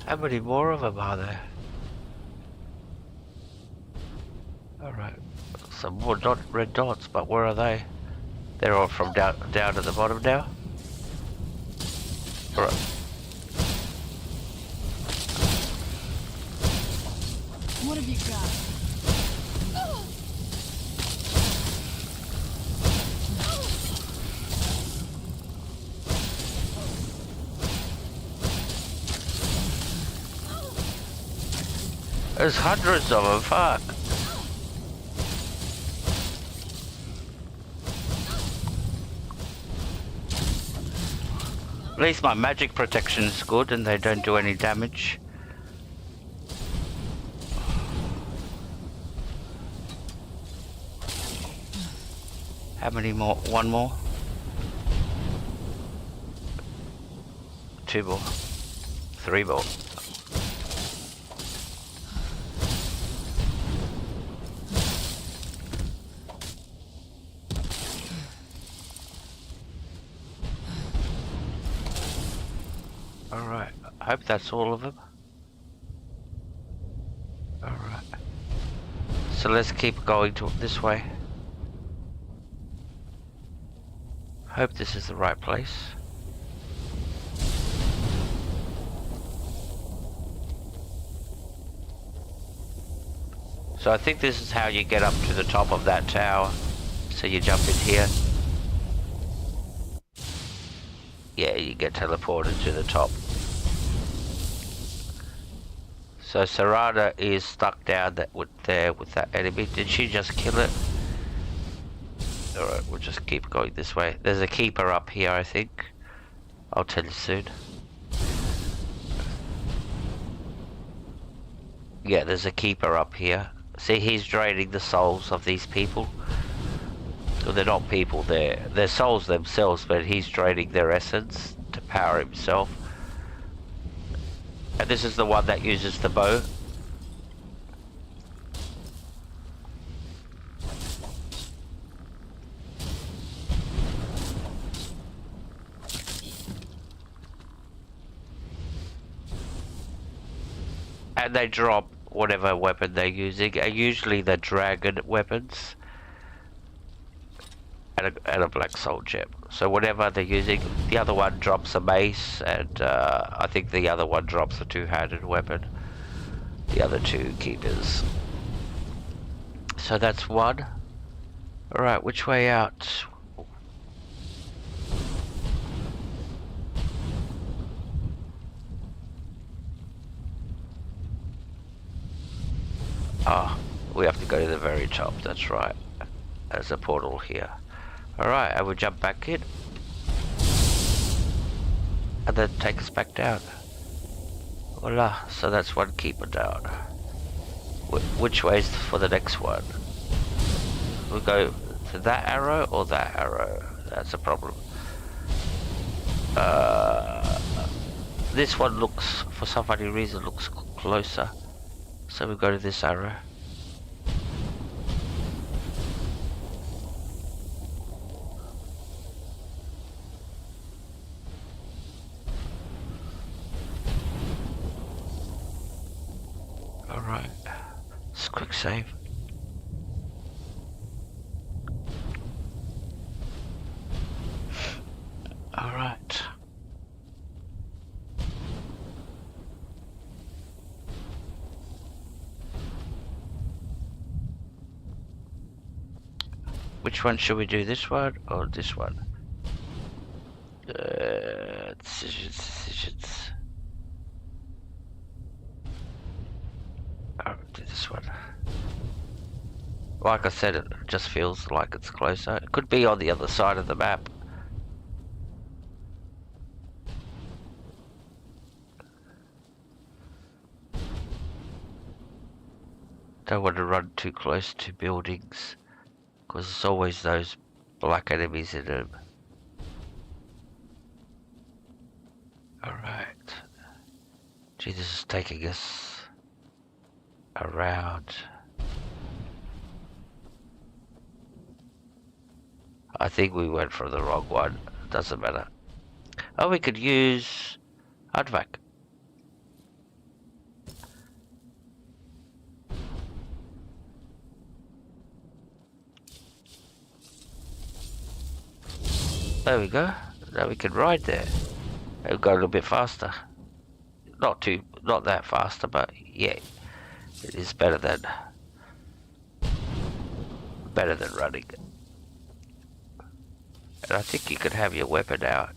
How many more of them are there? Alright. Some more red dots, but where are they? They're all from down at the bottom now? Alright. What have you got? There's hundreds of them, fuck. At least my magic protection is good and they don't do any damage. How many more? One more? Two more. Three more. Alright, I hope that's all of them. Alright. So let's keep going to this way. Hope this is the right place. So I think this is how you get up to the top of that tower. So you jump in here. Yeah, you get teleported to the top. So Serrana is stuck down there with that enemy. Did she just kill it? Alright, we'll just keep going this way. There's a keeper up here, I think. I'll tell you soon. Yeah, there's a keeper up here. See, he's draining the souls of these people. Well, they're not people, they're souls themselves, but he's draining their essence to power himself. And this is the one that uses the bow. And they drop whatever weapon they're using, and usually they're dragon weapons. And a black soul gem. So whatever they're using, the other one drops a mace, and I think the other one drops a two-handed weapon. The other two keepers. So that's one. Alright, which way out? Ah, we have to go to the very top, that's right. There's a portal here. Alright, I will jump back in. And then take us back down. Voila, so that's one keeper down. Which way's for the next one? We go to that arrow or that arrow? That's a problem. This one looks, for some funny reason, looks closer. So we go to this arrow. quick save. Alright. Which one should we do? This one or this one? Decisions. I'll do this one. Like I said, it just feels like it's closer. It could be on the other side of the map. Don't want to run too close to buildings, because there's always those black enemies in them. Alright. Gee, this is taking us around. I think we went for the wrong one. Doesn't matter. Oh, we could use Advac. There we go. Now we can ride there. It'll go a little bit faster. Not that faster, but yeah, it is better than running. And I think you could have your weapon out.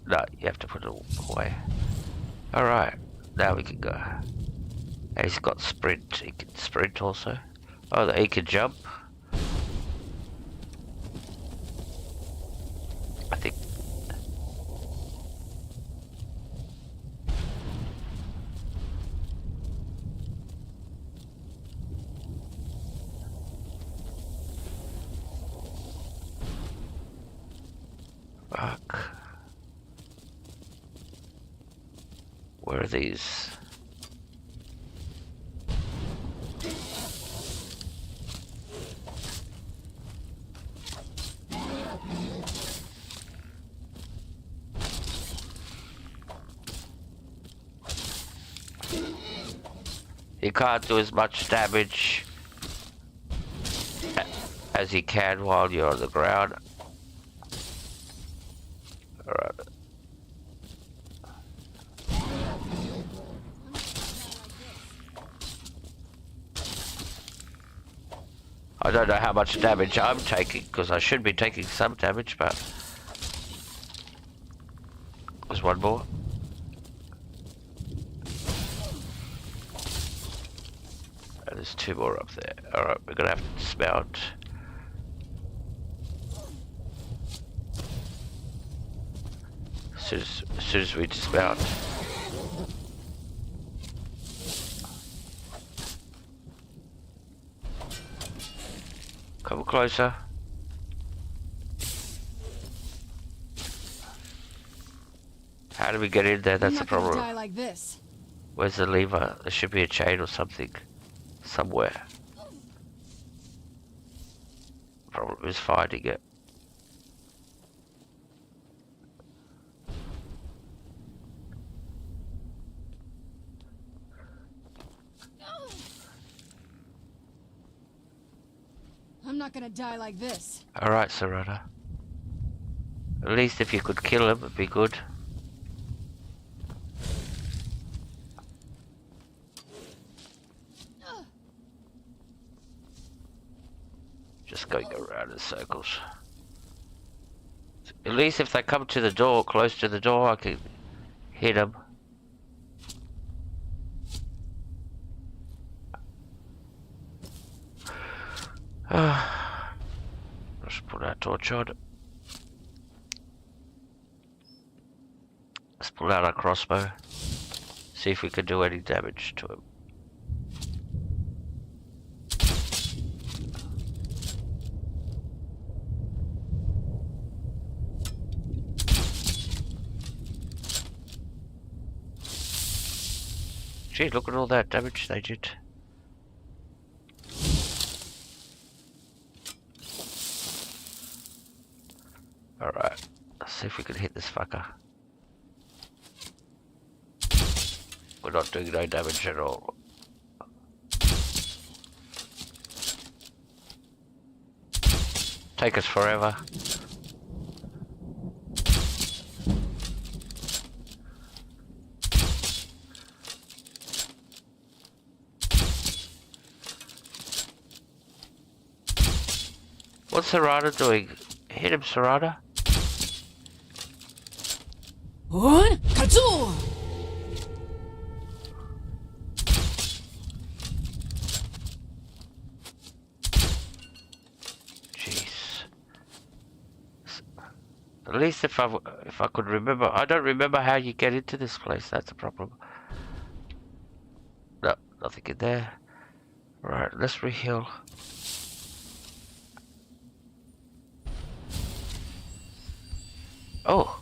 No, you have to put it away. Alright, now we can go. And he's got sprint. He can sprint also. Oh, he can jump. I think. Fuck. Where are these? You can't do as much damage as you can while you're on the ground. Alright. I don't know how much damage I'm taking, because I should be taking some damage, but there's one more. And there's two more up there. Alright, we're gonna have to dismount. As soon as we dismount. Come closer. How do we get in there? That's the problem. Die like this. Where's the lever? There should be a chain or something. Somewhere. Problem is finding it. I'm not gonna die like this. Alright, Serena. At least if you could kill him, it'd be good. Just going around in circles. At least if they come to the door, close to the door, I can hit them. Let's put our torch on. Let's pull out our crossbow. See if we can do any damage to him. Gee, look at all that damage they did. Alright, let's see if we can hit this fucker. We're not doing no damage at all. take us forever. What's Serrata doing? Hit him, Serrata. On Kazoo! Jeez. At least if I could remember. I don't remember how you get into this place. That's a problem. No, nothing in there. Right, let's reheal. Oh,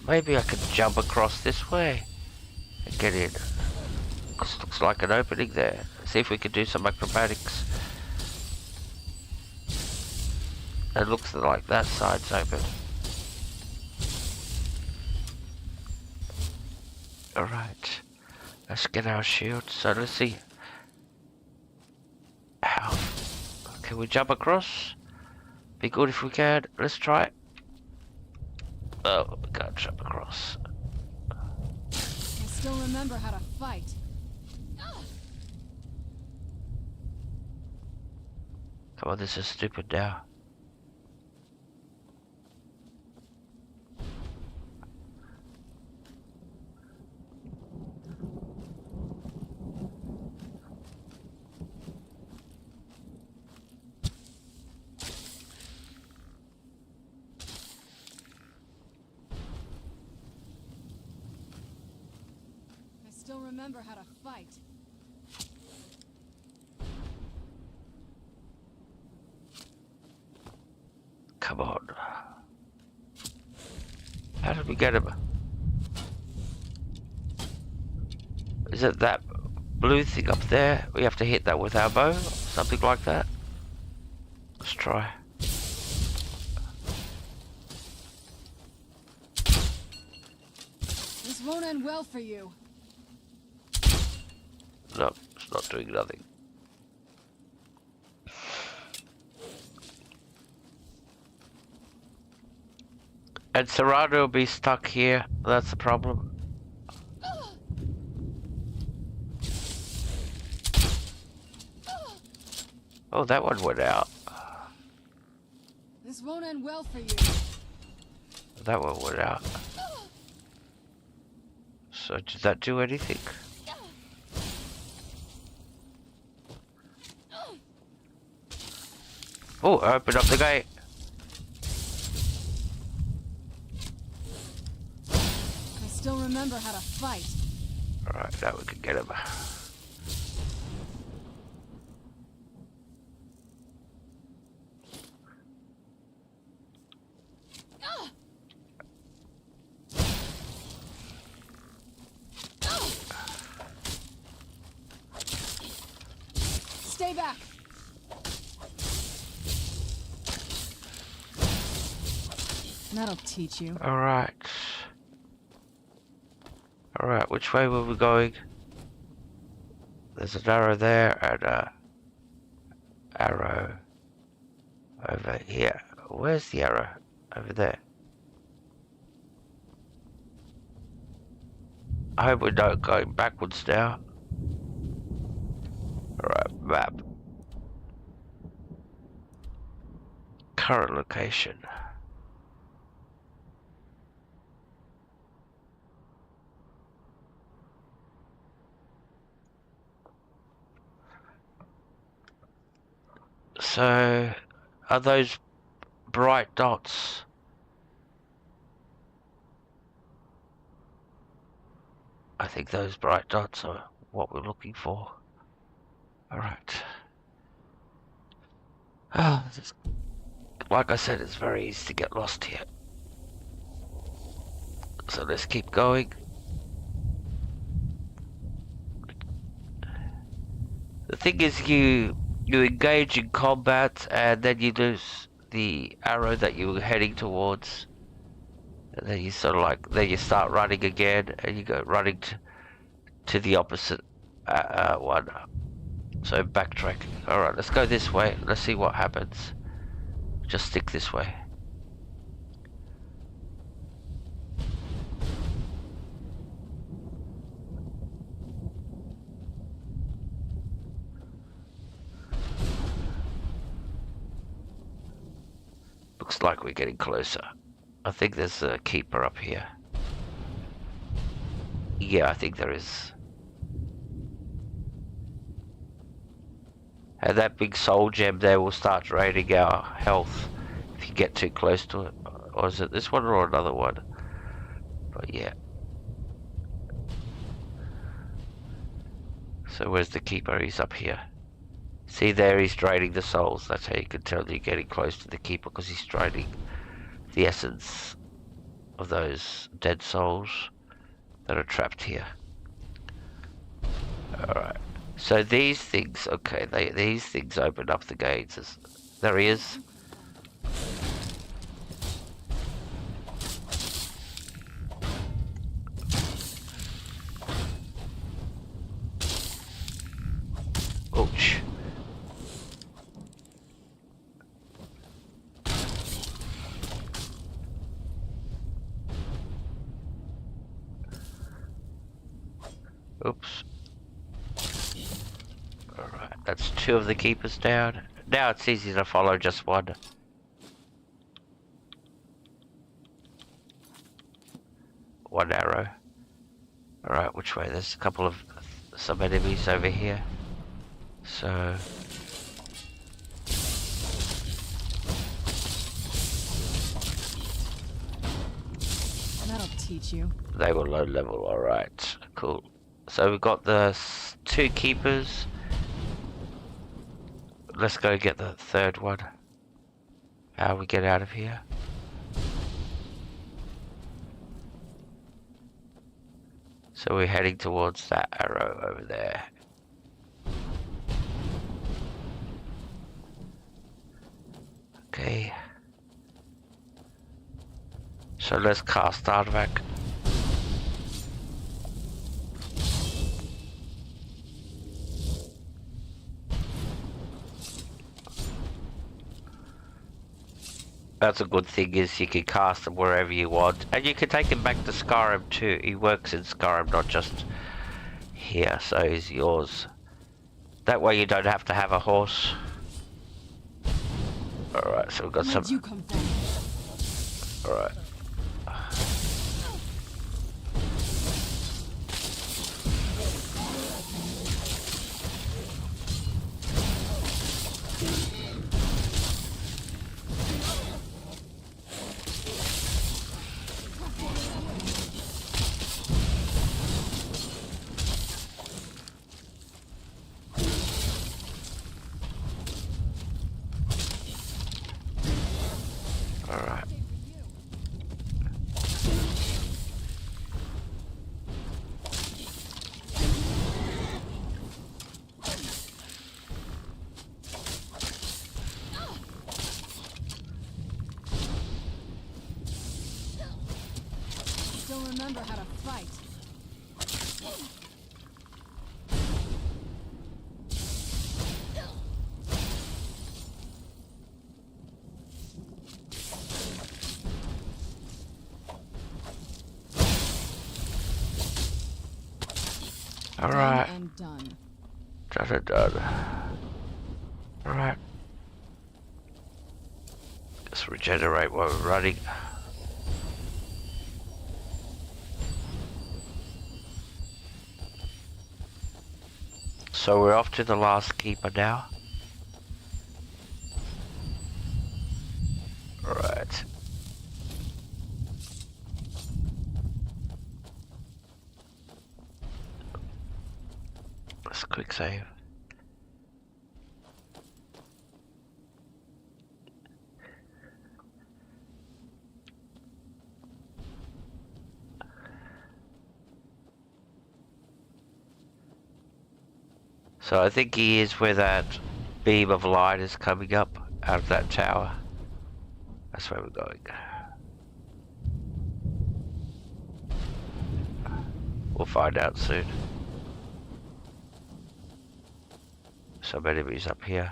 maybe I can jump across this way and get in. Looks like an opening there. See if we can do some acrobatics. It looks like that side's open. Alright, let's get our shield. So let's see. How? Can we jump across? Be good if we can. Let's try it. Oh, we can't jump across. I still remember how to fight. Come on, this is stupid now. I still remember how to fight. Come on. How did we get him? Is it that blue thing up there? We have to hit that with our bow? Something like that? Let's try. This won't end well for you. No, it's not doing nothing. And Serrano will be stuck here. That's the problem. Oh, that one went out. This won't end well for you. That one went out. So did that do anything? Oh, open up the gate. I still remember how to fight. Alright, now we can get him. Stay back. That'll teach you. Alright. Alright, which way were we going? There's an arrow there and a arrow over here. Where's the arrow? Over there. I hope we're not going backwards now. Alright, map. Current location. So, are those bright dots? I think those bright dots are what we're looking for. Alright. Like I said, it's very easy to get lost here. So let's keep going. The thing is, you engage in combat and then you lose the arrow that you were heading towards. And then you sort of like, then you start running again and you go running to the opposite one. So backtracking. Alright, let's go this way. Let's see what happens. Just stick this way. Looks like we're getting closer. I think there's a keeper up here. Yeah, I think there is. And that big soul gem there will start draining our health if you get too close to it. Or is it this one or another one? But yeah. So where's the keeper? He's up here. See there, he's draining the souls. That's how you can tell you're getting close to the keeper, because he's draining the essence of those dead souls that are trapped here. Alright. So these things, okay, these things open up the gates. There he is. Ouch. Oops. Alright, that's 2 of the keepers down. Now it's easy to follow just one. One arrow. Alright, which way? There's a couple of some enemies over here. So That'll teach you. they were low level, alright. Cool. So we've got the 2 keepers. Let's go get the 3rd one. How we get out of here? So we're heading towards that arrow over there. Okay. So let's cast Dawnguard. That's a good thing, is you can cast him wherever you want. And you can take him back to Skyrim too. He works in Skyrim, not just here, so he's yours. That way you don't have to have a horse. Alright, so we've got Where'd some... you come from? Alright. Alright. Still remember how to fight. Alright. Done and done. Done. Alright. Let's regenerate while we're running. So we're off to the last keeper now. Alright. Let's quick save. So I think he is where that beam of light is coming up out of that tower. That's where we're going. We'll find out soon. Some enemies up here.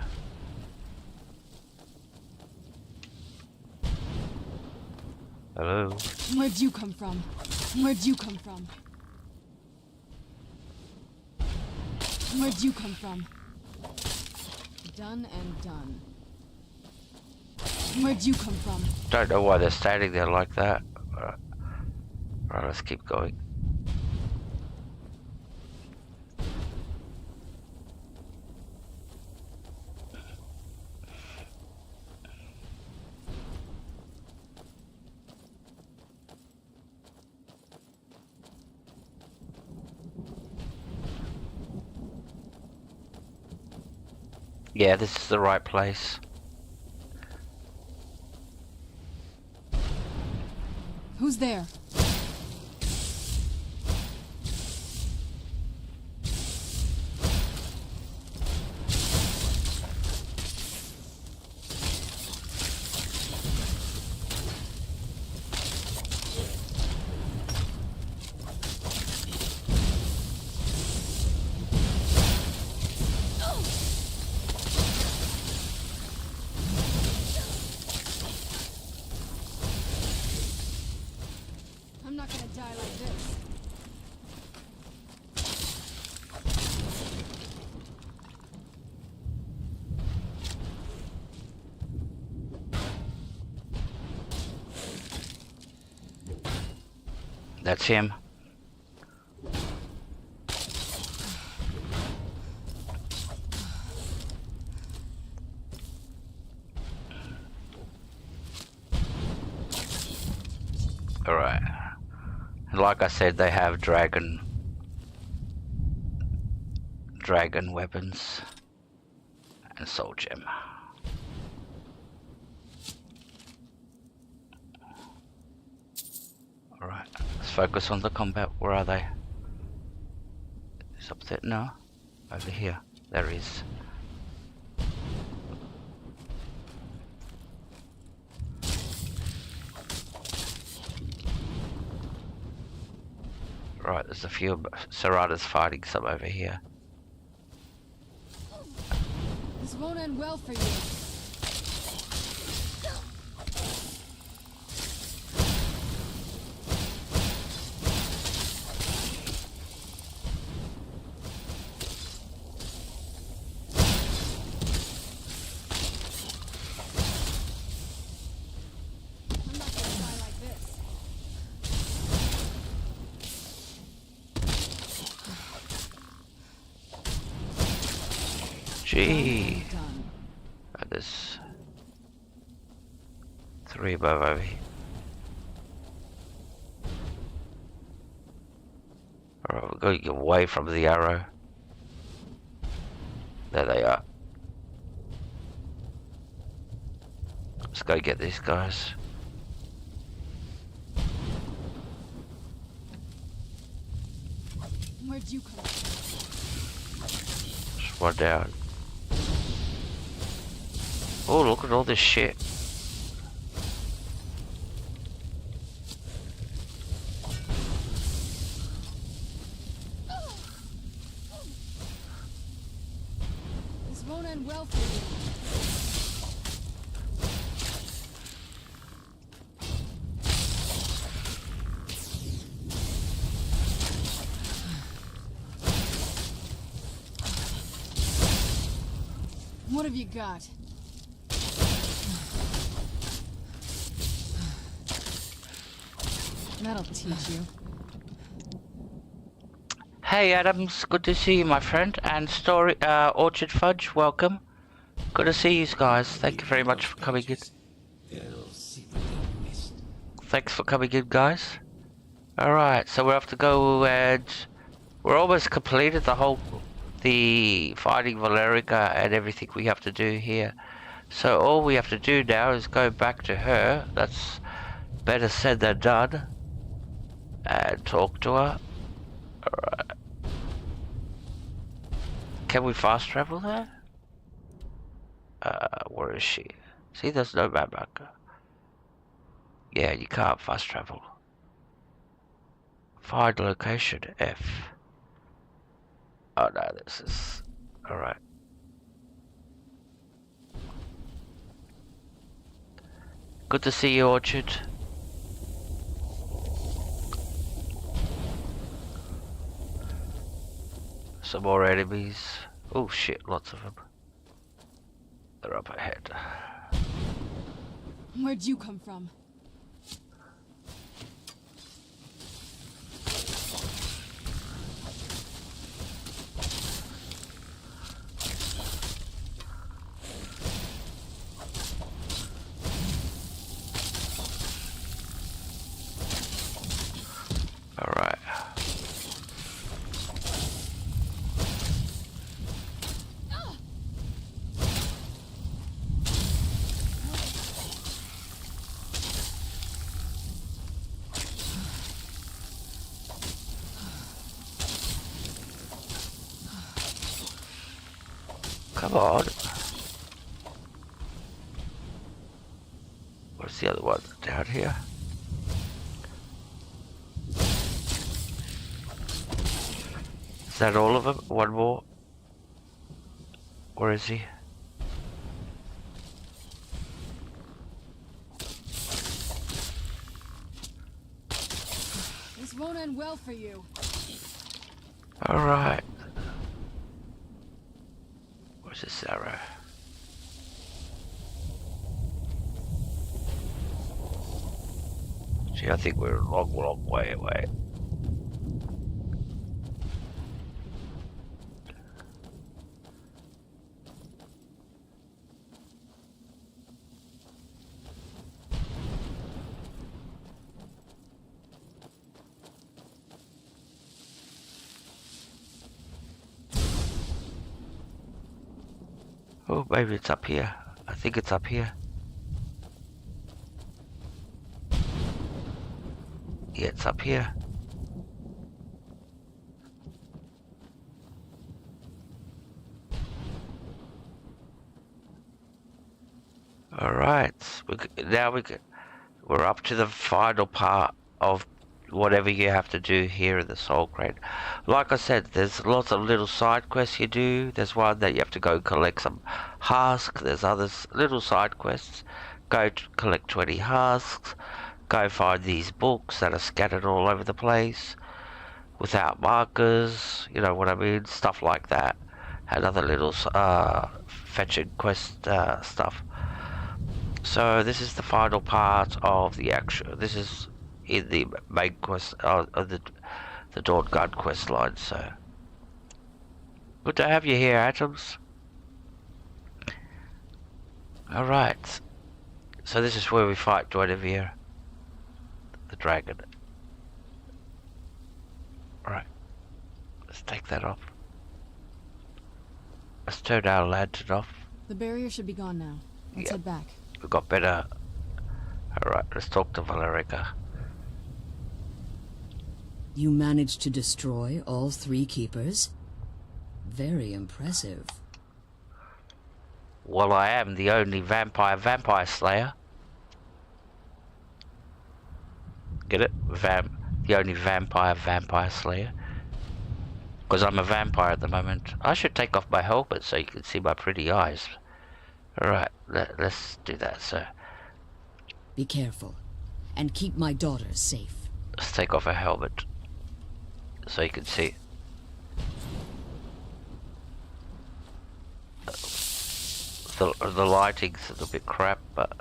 Hello? Where'd you come from? Where'd you come from? Where'd you come from? Done and done. Where'd you come from? Don't know why they're standing there like that. Right, let's keep going. Yeah, this is the right place. Who's there? I'm not gonna die like this. That's him. Alright. Like I said, they have dragon weapons and soul gem. Alright, let's focus on the combat. Where are they? Is up there? No. Over here. There he is. Right, there's a few Serratas fighting some over here. This won't end well for you. I'm not gonna die like this. Gee. Done. There's 3 above over here. Alright, we're going to get away from the arrow. There they are. Let's go get these guys. Where'd you come from? Just one down. Oh, look at all this shit. This won't end well for you. What have you got? That'll teach you. Hey Adams, good to see you, my friend. And Orchard Fudge, welcome. Good to see you guys. Thank you very much for coming in. Thanks for coming in, guys. Alright, so we have to go and we're almost completed the fighting Valerica and everything we have to do here. So all we have to do now is go back to her. That's better said than done. And talk to her. Alright. Can we fast travel there? Where is she? See, there's no map marker. Yeah, you can't fast travel. Find location, F. Oh no, this is... Alright. Good to see you, Orchard. Some more enemies. Oh shit, lots of them. They're up ahead. Where'd you come from? Alright. Come on. Where's the other one? Down here? Is that all of them? One more? Where is he? This won't end well for you. Alright. Where's this arrow? Gee, I think we're a long, long way away. Oh, maybe it's up here. I think it's up here. Yeah, it's up here. Alright, we're up to the final part of whatever you have to do here in the Soul Crate. Like I said, there's lots of little side quests you do. There's one that you have to go collect some husks. There's others, little side quests. Go collect 20 husks. Go find these books that are scattered all over the place without markers. You know what I mean? Stuff like that. And other little fetching quest stuff. So this is the final part of the actual. This is in the main quest of the Dawnguard quest line. So good to have you here, Atoms. All right. So this is where we fight Dawnguard, the dragon. All right. Let's take that off. Let's turn our lantern off. The barrier should be gone now. Let's head back. We've got better. Alright, let's talk to Valerica. You managed to destroy all 3 keepers? Very impressive. Well, I am the only vampire slayer. Get it? The only vampire slayer. Because I'm a vampire at the moment. I should take off my helmet so you can see my pretty eyes. Alright, let's do that, sir. Be careful, and keep my daughter safe. Let's take off her helmet so you can see. The lighting's a little bit crap, but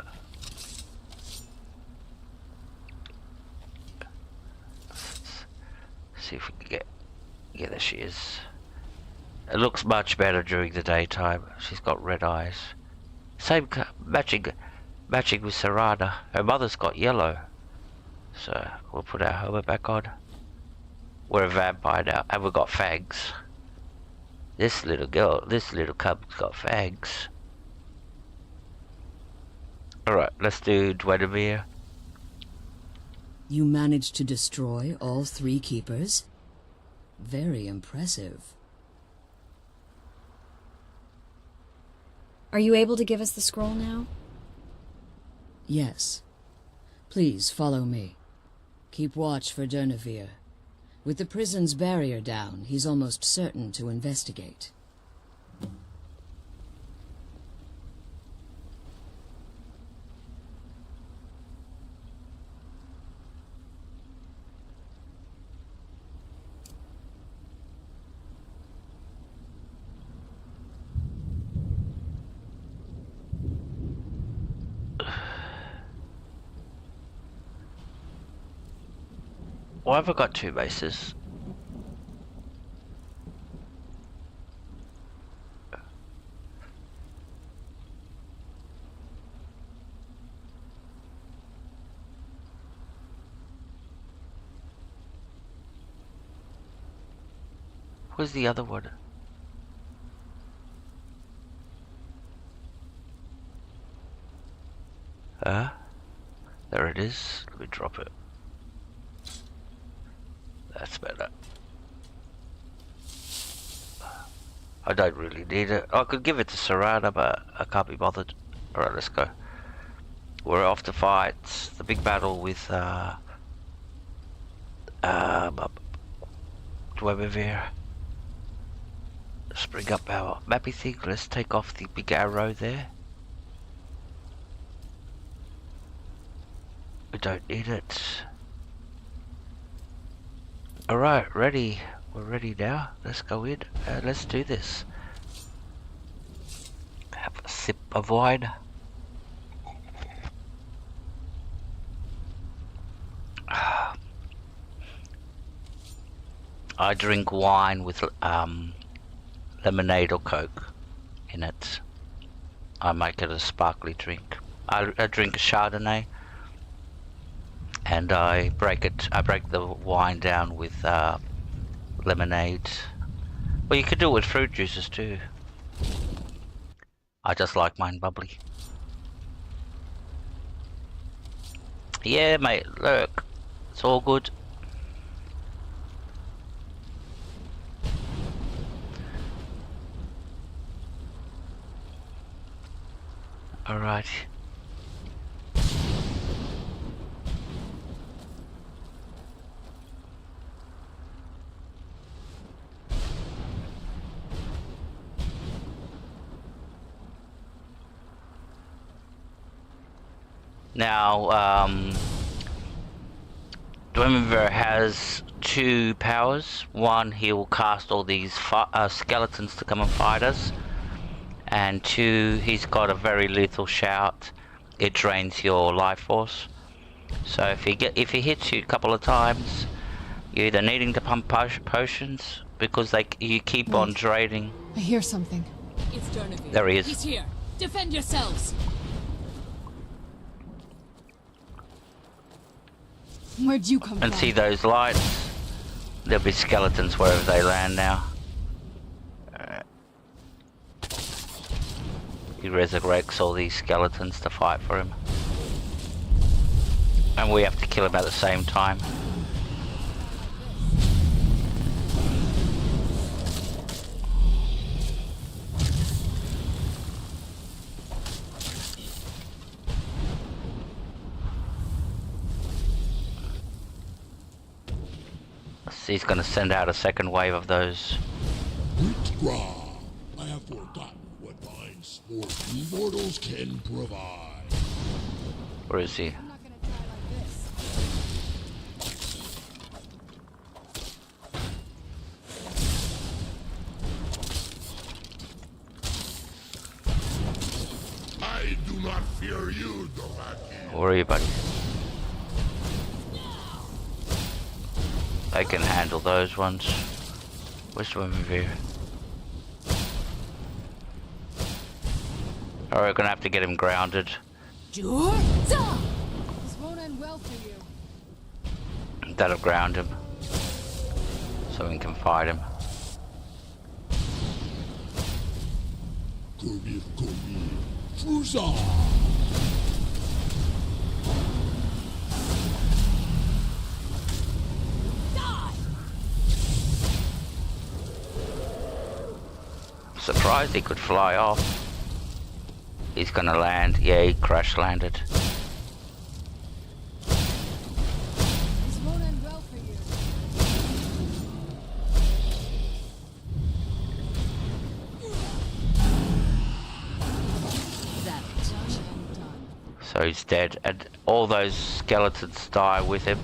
let's see if we can get. Yeah, there she is. It looks much better during the daytime. She's got red eyes. Same matching with Serana. Her mother's got yellow. So we'll put our helmet back on. We're a vampire now, and we've got fangs. This little cub's got fangs. Alright, let's do Dawnguard. You managed to destroy all 3 keepers? Very impressive. Are you able to give us the scroll now? Yes. Please follow me. Keep watch for Dawnguard. With the prison's barrier down, he's almost certain to investigate. Why have I got 2 bases? Where's the other one? There it is. Let me drop it. That's better. I don't really need it. I could give it to Serrana, but I can't be bothered. Alright, let's go. We're off to fight the big battle with Dwemer. Let's bring up our mappy thing. Let's take off the big arrow there. We don't need it. Alright, ready. We're ready now. Let's go in. Let's do this. Have a sip of wine. I drink wine with lemonade or Coke in it. I make it a sparkly drink. I drink a Chardonnay, and I break the wine down with lemonade. Well, you could do it with fruit juices too. I just like mine bubbly. Yeah, mate, look, it's all good. Alright. Now, Dwemer has 2 powers. One, he will cast all these skeletons to come and fight us. And 2, he's got a very lethal shout. It drains your life force. So if he hits you a couple of times, you're either needing to pump potions because you keep on draining. I hear something. It's Dawnguard. There he is. He's here. Defend yourselves. Where'd you come And from? see those lights? There'll be skeletons wherever they land now. He resurrects all these skeletons to fight for him. And we have to kill him at the same time. He's going to send out a second wave of those. I have forgotten what fine sport we mortals can provide. Where is he? I'm not gonna die like this. I do not fear you, Doraki. Where are you, buddy? I can handle those ones. Where's the one over here? Alright, we're gonna have to get him grounded. This won't end well for you. That'll ground him. So we can fight him. Surprised he could fly off. He's gonna land. Yeah, he crash landed. This won't end well for you. That's Done. So he's dead, and all those skeletons die with him.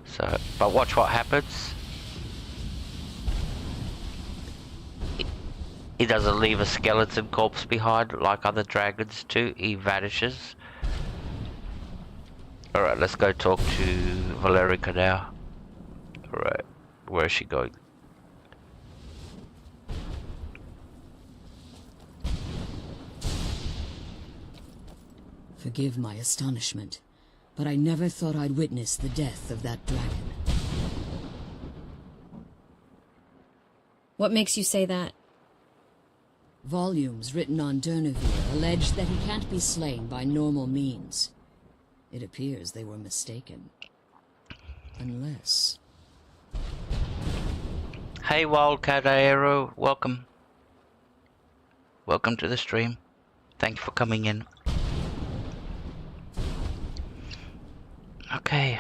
So, but watch what happens. He doesn't leave a skeleton corpse behind like other dragons do. He vanishes. Alright, let's go talk to Valerica now. Alright, where is she going? Forgive my astonishment, but I never thought I'd witness the death of that dragon. What makes you say that? Volumes written on Durnevere allege that he can't be slain by normal means. It appears they were mistaken. Unless... Hey Wildcat Aero, welcome. Welcome to the stream. Thank you for coming in. Okay.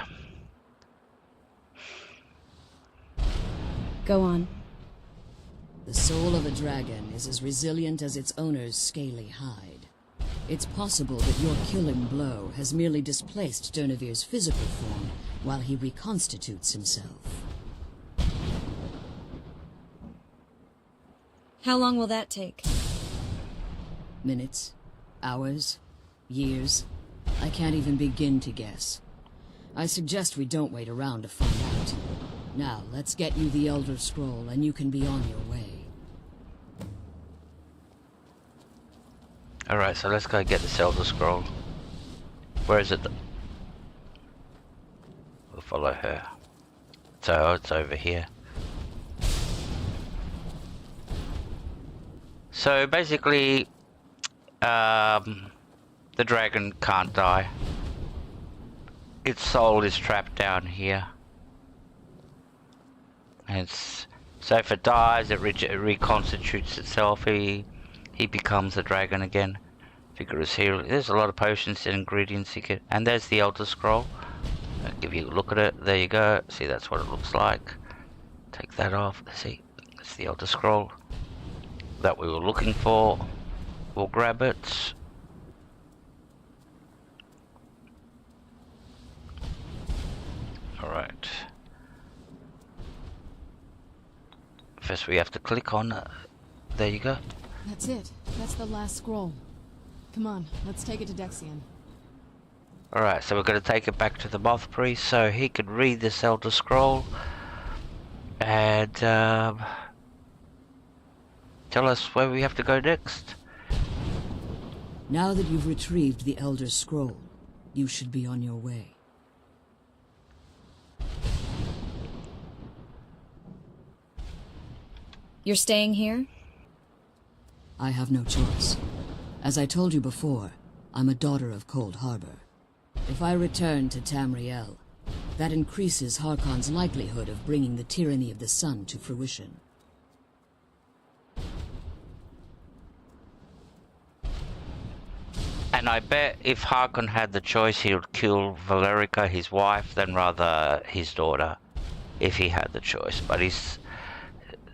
Go on. The soul of a dragon is as resilient as its owner's scaly hide. It's possible that your killing blow has merely displaced Durnevere's physical form while he reconstitutes himself. How long will that take? Minutes, hours, years. I can't even begin to guess. I suggest we don't wait around to find out. Now, let's get you the Elder Scroll and you can be on your way. Alright, so let's go get the Elder Scroll. Where is it? We'll follow her. So, it's over here. So, basically, the dragon can't die. Its soul is trapped down here. And so if it dies, it reconstitutes itself. He becomes a dragon again. Figure is here. There's a lot of potions and ingredients you get. And there's the Elder Scroll. I'll give you a look at it. There you go. See, that's what it looks like. Take that off. See, it's the Elder Scroll that we were looking for. We'll grab it. Alright. First we have to click on it. There you go. That's it. That's the last scroll. Come on, let's take it to Dexion. Alright, so we're going to take it back to the Moth Priest so he could read this Elder Scroll and tell us where we have to go next. Now that you've retrieved the Elder Scroll, you should be on your way. You're staying here? I have no choice. As I told you before, I'm a daughter of Cold Harbor. If I return to Tamriel, that increases Harkon's likelihood of bringing the tyranny of the sun to fruition. And I bet if Harkon had the choice, he would kill Valerica, his wife, than rather his daughter, if he had the choice. But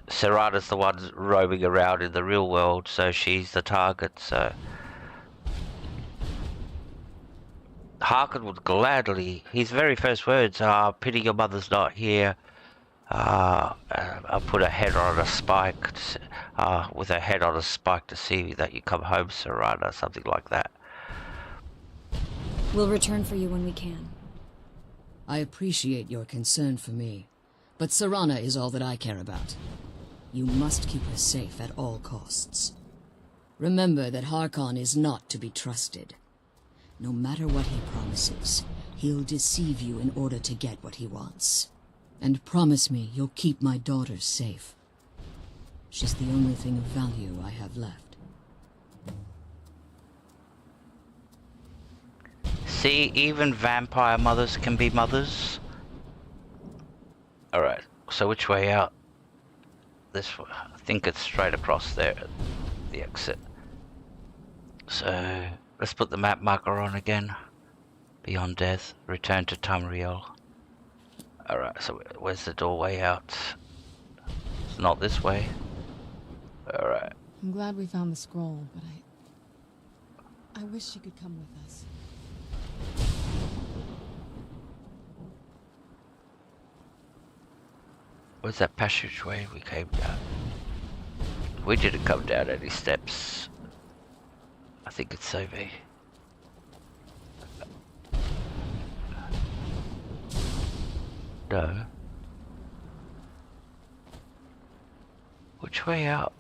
Serata's the one roaming around in the real world, so she's the target, so... Harkon would gladly, his very first words are, pity your mother's not here. I'll put her head on a spike, with her head on a spike to see that you come home, Serata, something like that. We'll return for you when we can. I appreciate your concern for me, but Serana is all that I care about. You must keep her safe at all costs. Remember that Harkon is not to be trusted. No matter what he promises, he'll deceive you in order to get what he wants. And promise me you'll keep my daughter safe. She's the only thing of value I have left. See, even vampire mothers can be mothers. Alright, so which way out? This way. I think it's straight across there, the exit. So, let's put the map marker on again. Beyond death, return to Tamriel. Alright, so where's the doorway out? It's not this way. Alright. I'm glad we found the scroll, but I wish she could come with us. Where's that passageway we came down? We didn't come down any steps. I think it's over here. No. Which way out?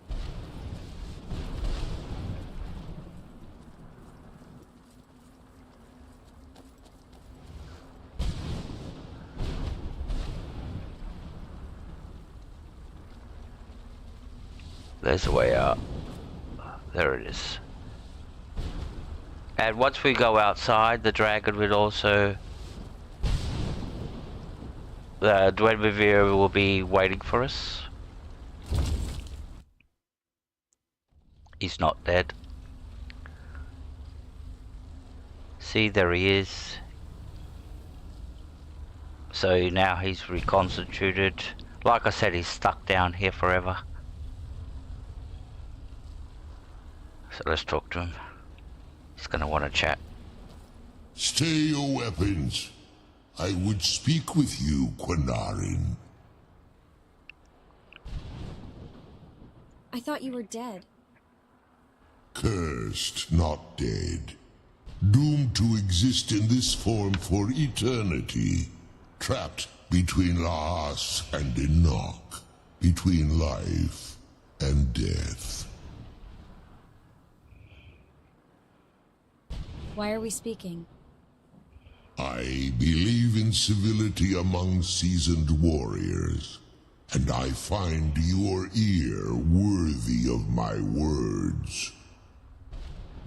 There's a way out. There it is. And once we go outside, the dragon would also... The Dwemer will be waiting for us. He's not dead. See, there he is. So now he's reconstituted. Like I said, he's stuck down here forever. So let's talk to him. He's gonna want to chat. Stay your weapons. I would speak with you, Quinarin. I thought you were dead. Cursed, not dead. Doomed to exist in this form for eternity. Trapped between Laas and Enoch. Between life and death. Why are we speaking? I believe in civility among seasoned warriors, and I find your ear worthy of my words.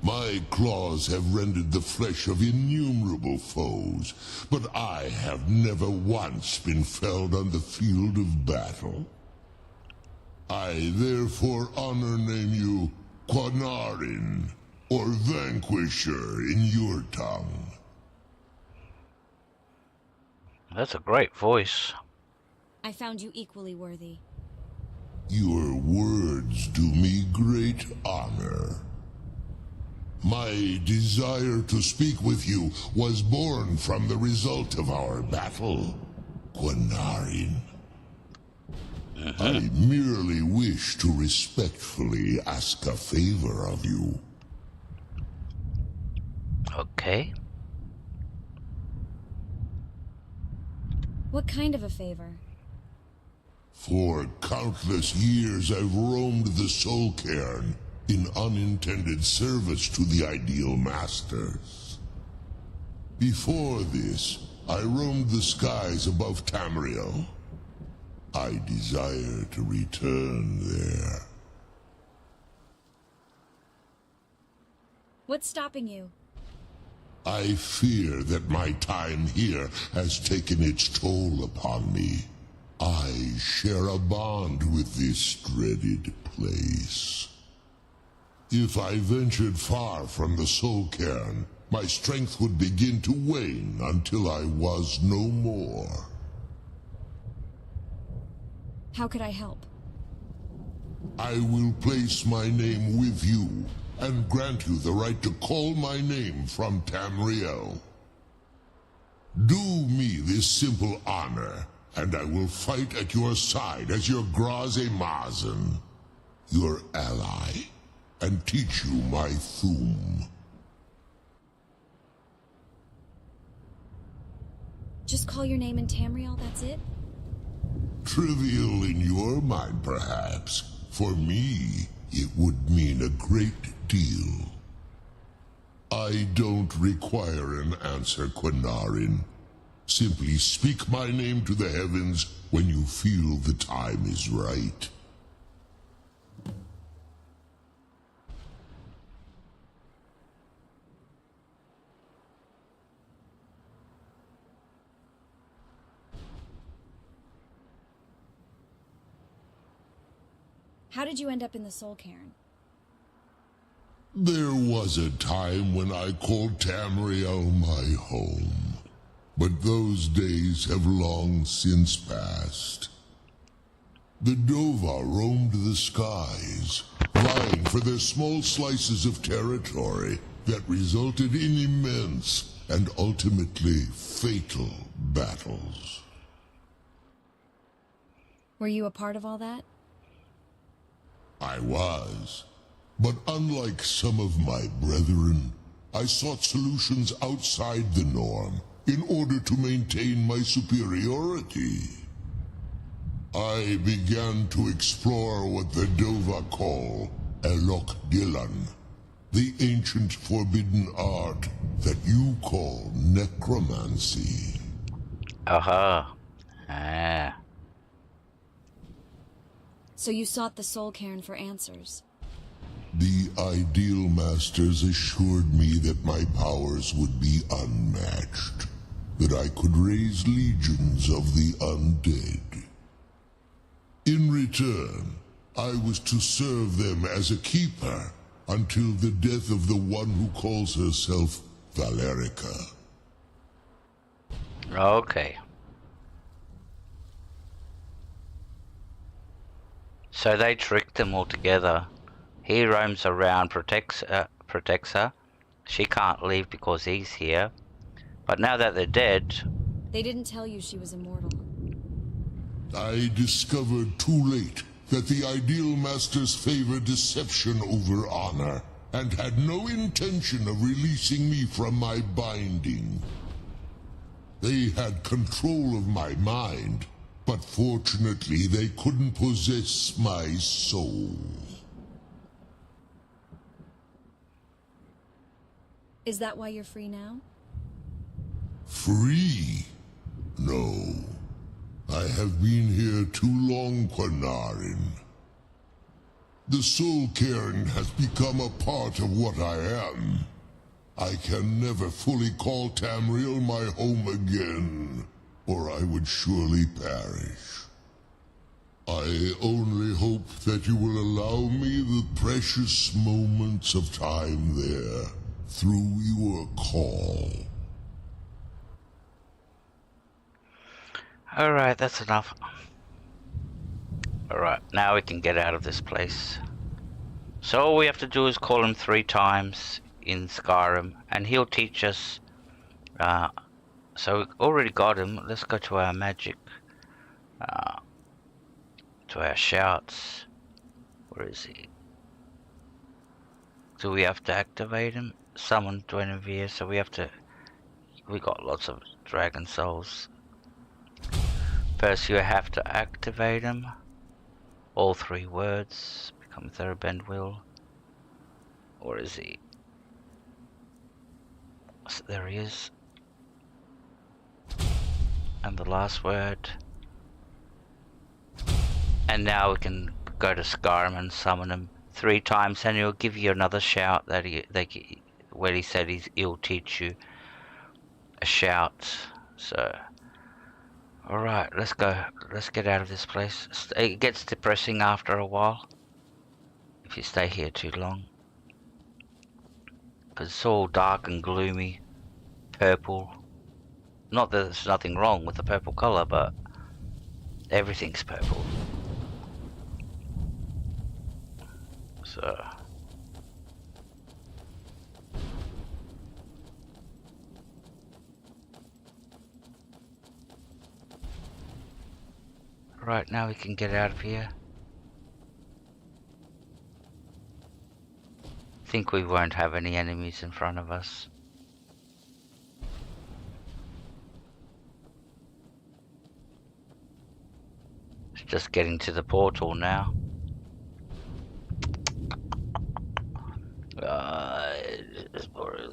My claws have rended the flesh of innumerable foes, but I have never once been felled on the field of battle. I therefore name you Quinarin, or Vanquisher in your tongue. That's a great voice. I found you equally worthy. Your words do me great honor. My desire to speak with you was born from the result of our battle, Quinarin. I merely wish to respectfully ask a favor of you. Okay. What kind of a favor? For countless years I've roamed the Soul Cairn in unintended service to the Ideal Masters. Before this, I roamed the skies above Tamriel. I desire to return there. What's stopping you? I fear that my time here has taken its toll upon me. I share a bond with this dreaded place. If I ventured far from the Soul Cairn, my strength would begin to wane until I was no more. How could I help? I will place my name with you, and grant you the right to call my name from Tamriel. Do me this simple honor, and I will fight at your side as your Graze Mazen, your ally, and teach you my Thum. Just call your name in Tamriel, that's it? Trivial in your mind, perhaps. For me, it would mean a great deal. I don't require an answer, Quinarin. Simply speak my name to the heavens when you feel the time is right. How did you end up in the Soul Cairn? There was a time when I called Tamriel my home, but those days have long since passed. The Dova roamed the skies, vying for their small slices of territory that resulted in immense and ultimately fatal battles. Were you a part of all that? I was. But unlike some of my brethren, I sought solutions outside the norm in order to maintain my superiority. I began to explore what the Dova call Elok Dylan, the ancient forbidden art that you call necromancy. Aha. Ah. So you sought the Soul Cairn for answers. The Ideal Masters assured me that my powers would be unmatched, that I could raise legions of the undead. In return, I was to serve them as a keeper until the death of the one who calls herself Valerica. Okay. So they tricked them all together. He roams around, protects her. She can't leave because he's here. But now that they're dead... They didn't tell you she was immortal. I discovered too late that the Ideal Masters favor deception over honor, and had no intention of releasing me from my binding. They had control of my mind, but fortunately they couldn't possess my soul. Is that why you're free now? Free? No. I have been here too long, Quanarin. The Soul Cairn has become a part of what I am. I can never fully call Tamriel my home again, or I would surely perish. I only hope that you will allow me the precious moments of time there, through your call. Alright, that's enough. Alright, now we can get out of this place. So all we have to do is call him 3 times in Skyrim, and he'll teach us. So we already got him. Let's go to our magic. To our shouts. Where is he? Do we have to activate him? Summon Dwenevier, so we have to... We got lots of dragon souls. First you have to activate him. All 3 words. Become Thoroughbend Will. Or is he? So there he is. And the last word. And now we can go to Skyrim and summon him 3 times, and he'll give you another shout that where he said he'll teach you a shout. So, alright, let's go. Let's get out of this place. It gets depressing after a while if you stay here too long, because it's all dark and gloomy, purple. Not that there's nothing wrong with the purple color, but everything's purple. So right, now we can get out of here. Think we won't have any enemies in front of us. It's just getting to the portal now. It's boring.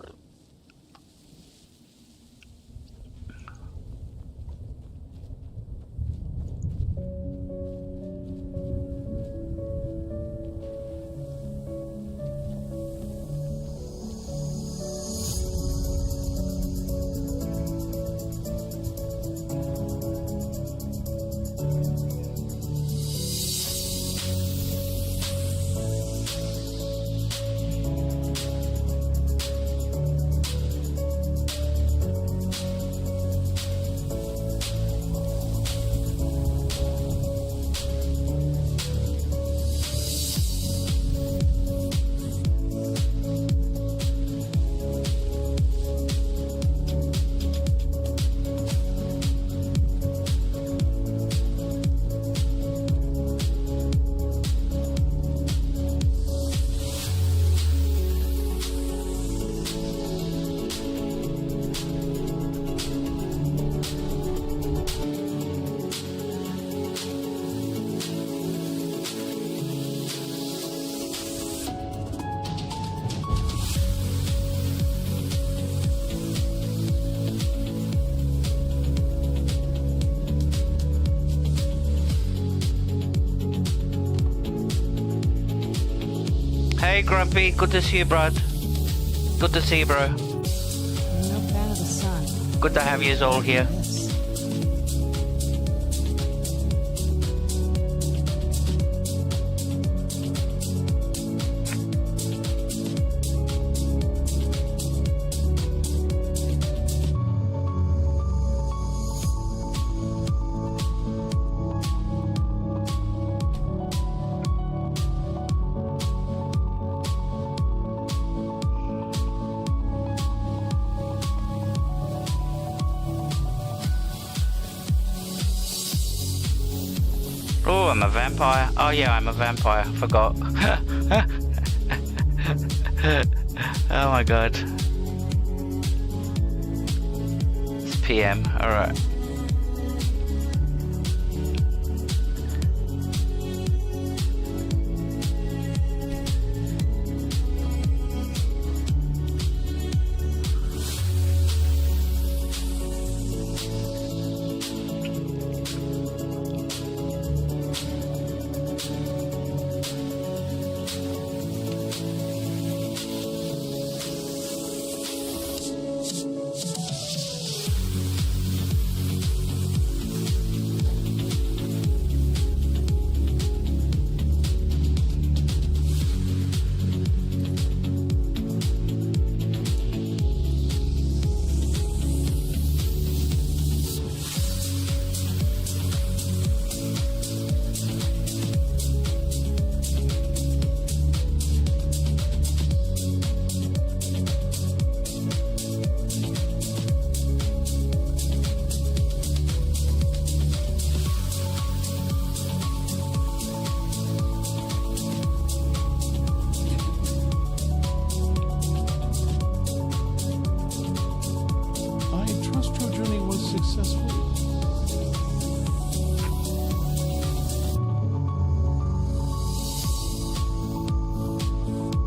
Hey, Grumpy. Good to see you, bro. Good to see you, bro. I'm no fan of the sun. Good to have you all here. Yes. Oh, I'm a vampire. Oh yeah, I'm a vampire. Forgot. Oh my god. It's PM. Alright.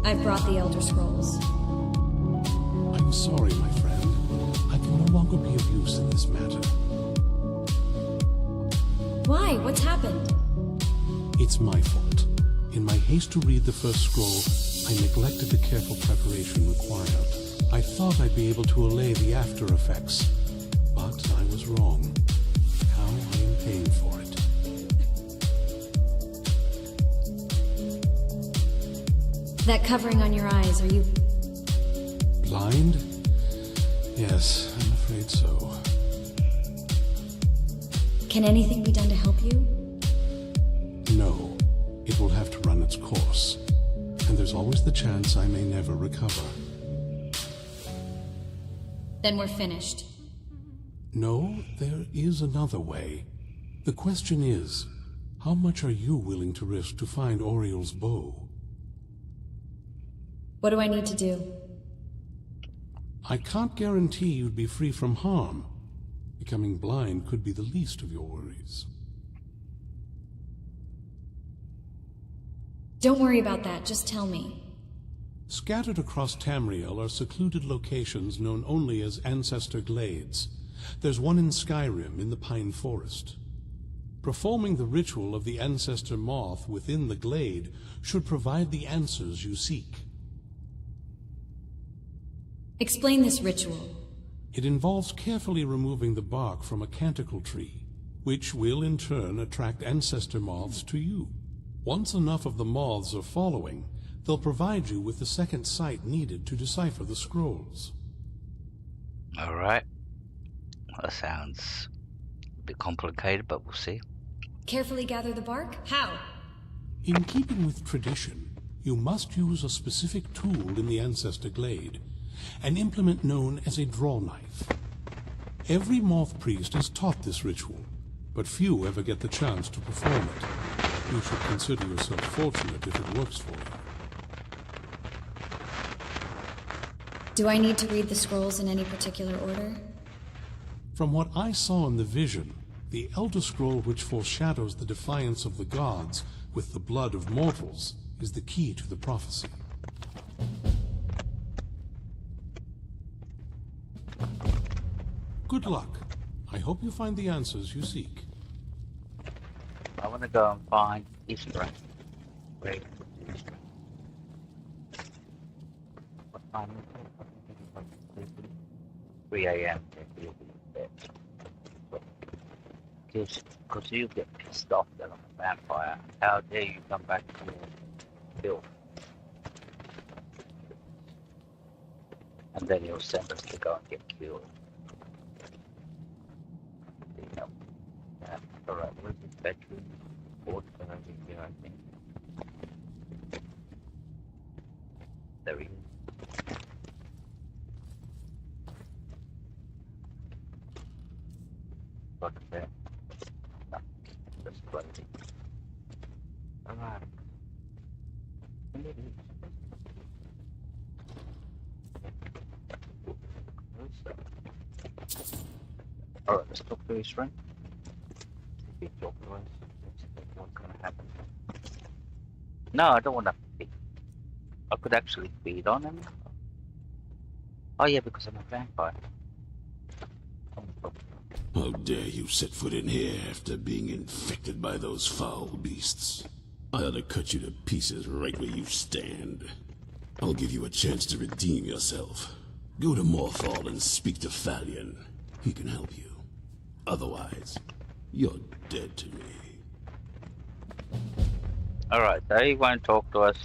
I've brought the Elder Scrolls. I'm sorry, my friend. I can no longer be of use in this matter. Why? What's happened? It's my fault. In my haste to read the first scroll, I neglected the careful preparation required. I thought I'd be able to allay the after effects, but I was wrong. Now I am paying for it. That covering on your eyes, are you... Blind? Yes, I'm afraid so. Can anything be done to help you? No. It will have to run its course. And there's always the chance I may never recover. Then we're finished. No, there is another way. The question is, how much are you willing to risk to find Oriel's bow? What do I need to do? I can't guarantee you'd be free from harm. Becoming blind could be the least of your worries. Don't worry about that, just tell me. Scattered across Tamriel are secluded locations known only as Ancestor Glades. There's one in Skyrim, in the Pine Forest. Performing the ritual of the Ancestor Moth within the glade should provide the answers you seek. Explain this ritual. It involves carefully removing the bark from a canticle tree, which will in turn attract ancestor moths to you. Once enough of the moths are following, they'll provide you with the second sight needed to decipher the scrolls. Alright. That sounds a bit complicated, but we'll see. Carefully gather the bark? How? In keeping with tradition, you must use a specific tool in the Ancestor Glade, an implement known as a draw knife. Every moth priest is taught this ritual, but few ever get the chance to perform it. You should consider yourself fortunate if it works for you. Do I need to read the scrolls in any particular order? From what I saw in the vision, the Elder Scroll which foreshadows the defiance of the gods with the blood of mortals is the key to the prophecy. Good luck. I hope you find the answers you seek. I want to go and find Easter egg. Wait. 3 a.m. Because you get pissed off that I'm a vampire. How dare you come back to your kill? And then he'll send us to go and get killed. Yep. Yeah. Alright, where's his bedroom? Water over here, I think. There he is. Look there. No, that's plenty. Alright. Alright, let's talk to his friend. If he talks to us, let's see what's gonna happen. No, I don't want to feed. I could actually feed on him. Oh yeah, because I'm a vampire. How dare you set foot in here after being infected by those foul beasts? I ought to cut you to pieces right where you stand. I'll give you a chance to redeem yourself. Go to Morthal and speak to Falion. He can help you. Otherwise, you're dead to me. Alright, so he won't talk to us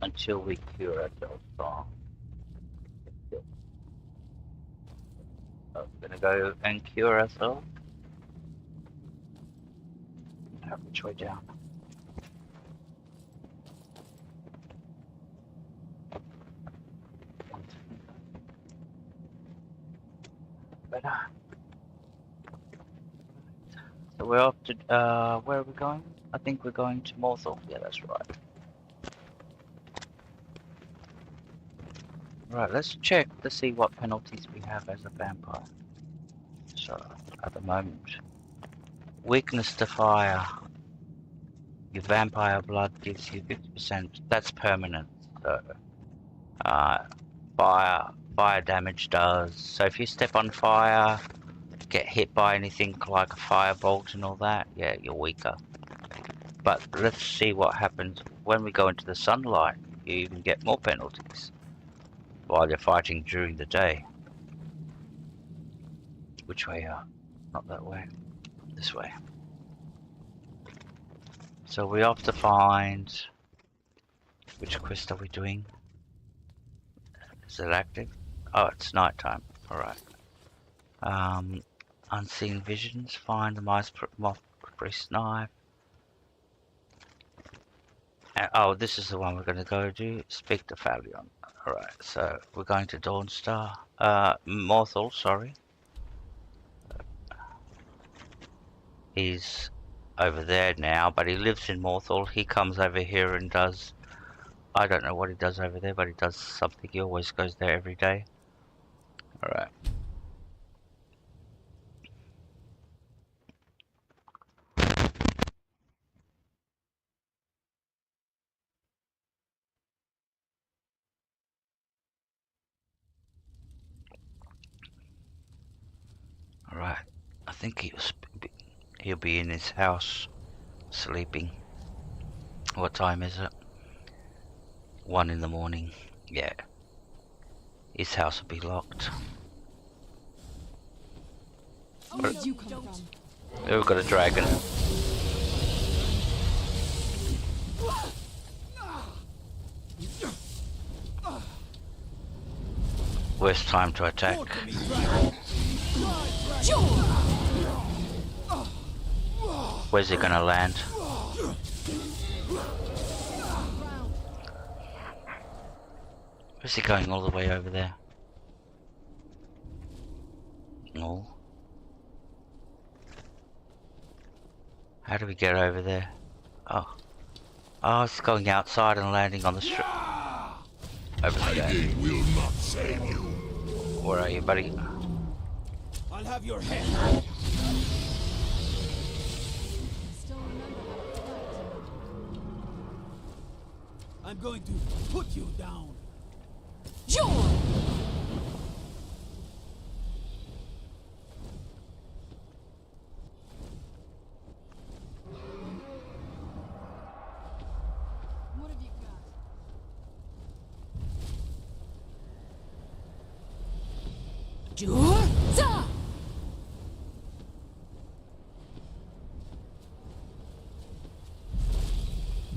until we cure ourselves strong. So we're gonna go and cure ourselves. Have which way down? Better. So we're off to, where are we going? I think we're going to Morthal. Yeah, that's right. Right, let's check to see what penalties we have as a vampire. So, at the moment, weakness to fire. Your vampire blood gives you 50%. That's permanent. So, fire damage does. So if you step on fire, get hit by anything like a firebolt and all that, yeah, you're weaker. But let's see what happens when we go into the sunlight. You even get more penalties while you're fighting during the day. Which way are? Not that way. This way. So we have to find... Which quest are we doing? Is it active? Oh, it's nighttime. Alright. Unseen visions. Find the moth priest knife. Oh, this is the one we're going to go do. Speak to Falion. Alright, so we're going to Dawnstar. Morthal, sorry. He's over there now, but he lives in Morthal. He comes over here and does... I don't know what he does over there, but he does something. He always goes there every day. Alright. Alright. I think he'll be in his house sleeping. What time is it? 1 in the morning. Yeah. His house will be locked. Where did you come from? Oh, we've got a dragon. Worst time to attack. Where's he gonna land? Where's he going all the way over there? No. How do we get over there? Oh. Oh, it's going outside and landing on the street. Over there. Hiding will not save you. Where are you, buddy? I'll have your head. I still remember how it felt. I'm going to put you down. What have you got?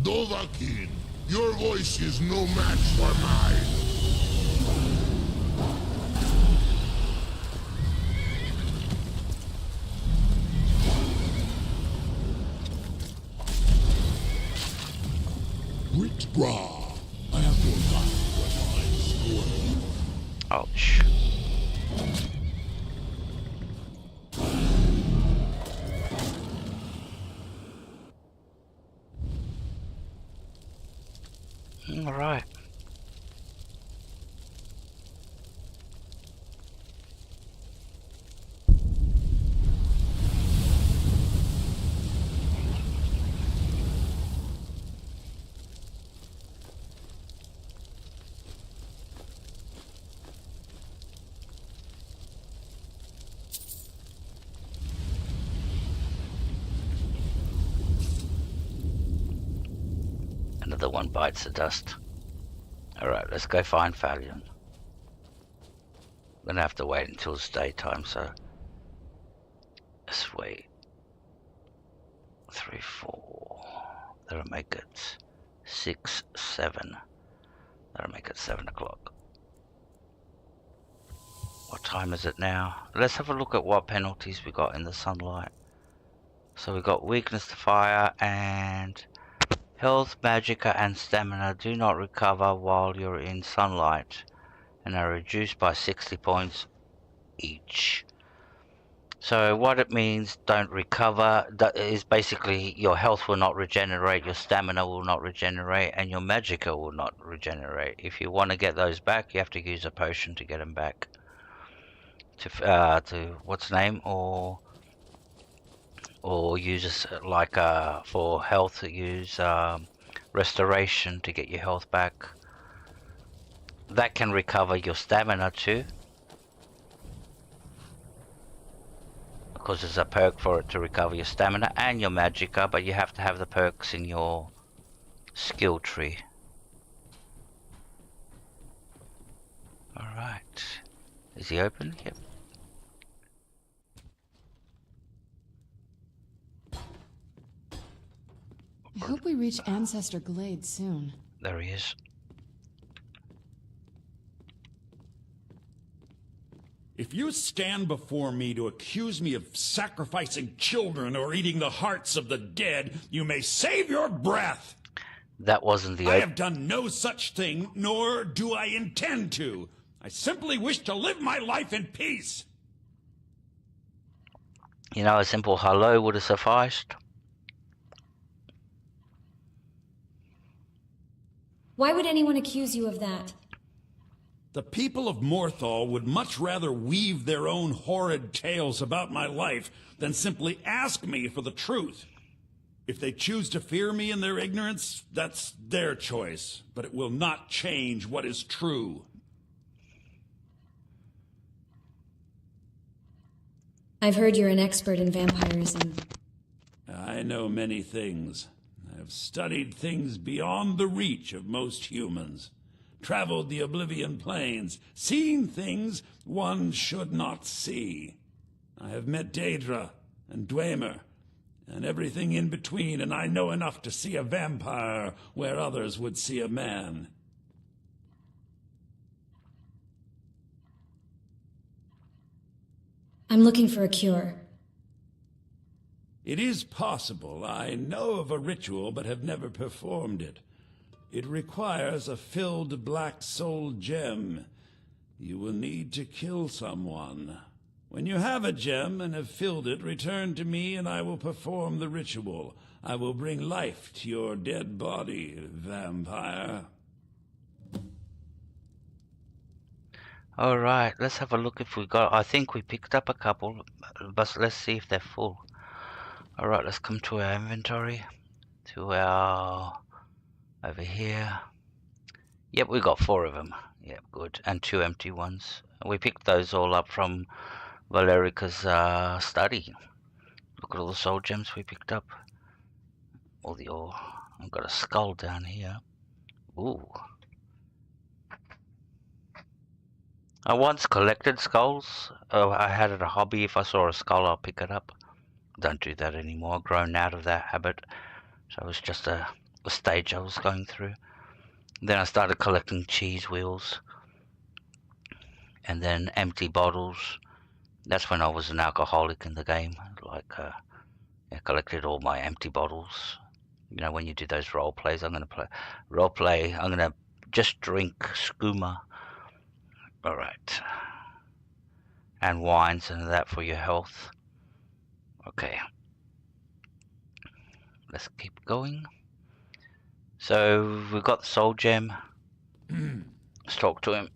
Dovahkiin, your voice is no match for mine. Witchbra, I have forgotten what I swore. Ouch. All right. Another one bites the dust. Alright, let's go find Falion. I'm gonna have to wait until it's daytime, so let's wait. 3, 4. That'll make it 6, 7. That'll make it 7 o'clock. What time is it now? Let's have a look at what penalties we got in the sunlight. So we got weakness to fire and health, magicka and stamina do not recover while you're in sunlight and are reduced by 60 points each. So what it means, don't recover, that is basically your health will not regenerate, your stamina will not regenerate, and your magicka will not regenerate. If you want to get those back, you have to use a potion to get them back. To what's the name, or use like for health, use restoration to get your health back. That can recover your stamina too, because there's a perk for it to recover your stamina and your magicka, but you have to have the perks in your skill tree. Alright, is he open? Yep. I hope we reach Ancestor Glade soon. There he is. If you stand before me to accuse me of sacrificing children or eating the hearts of the dead, you may save your breath. That wasn't the... I have done no such thing, nor do I intend to. I simply wish to live my life in peace. You know, a simple hello would have sufficed. Why would anyone accuse you of that? The people of Morthal would much rather weave their own horrid tales about my life than simply ask me for the truth. If they choose to fear me in their ignorance, that's their choice, but it will not change what is true. I've heard you're an expert in vampirism. I know many things. I've studied things beyond the reach of most humans. Traveled the Oblivion Plains, seen things one should not see. I have met Daedra and Dwemer, and everything in between, and I know enough to see a vampire where others would see a man. I'm looking for a cure. It is possible. I know of a ritual, but have never performed it. It requires a filled black soul gem. You will need to kill someone. When you have a gem and have filled it, return to me and I will perform the ritual. I will bring life to your dead body, vampire. Alright, let's have a look if we got... I think we picked up a couple, but let's see if they're full. Alright, let's come to our inventory. To our... over here. Yep, we got 4 of them. Yep, good. And 2 empty ones. We picked those all up from Valerica's study. Look at all the soul gems we picked up. All the ore. I've got a skull down here. Ooh. I once collected skulls. I had it a hobby. If I saw a skull, I'll pick it up. Don't do that anymore. I've grown out of that habit. So it's just a stage I was going through. Then I started collecting cheese wheels, and then empty bottles. That's when I was an alcoholic in the game. Like, I collected all my empty bottles. You know, when you do those role plays, I'm gonna play. I'm gonna just drink skooma. All right, and wines and that for your health. Okay, let's keep going. So we've got the soul gem. Let's talk to him.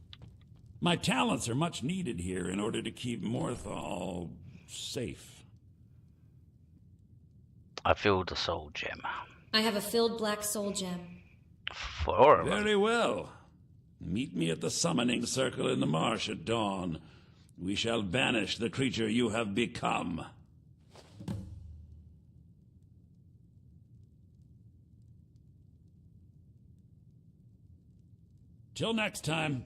My talents are much needed here in order to keep Morthal safe. I filled the soul gem. I have a filled black soul gem. Very well. Meet me at the summoning circle in the marsh at dawn. We shall banish the creature you have become. Till next time.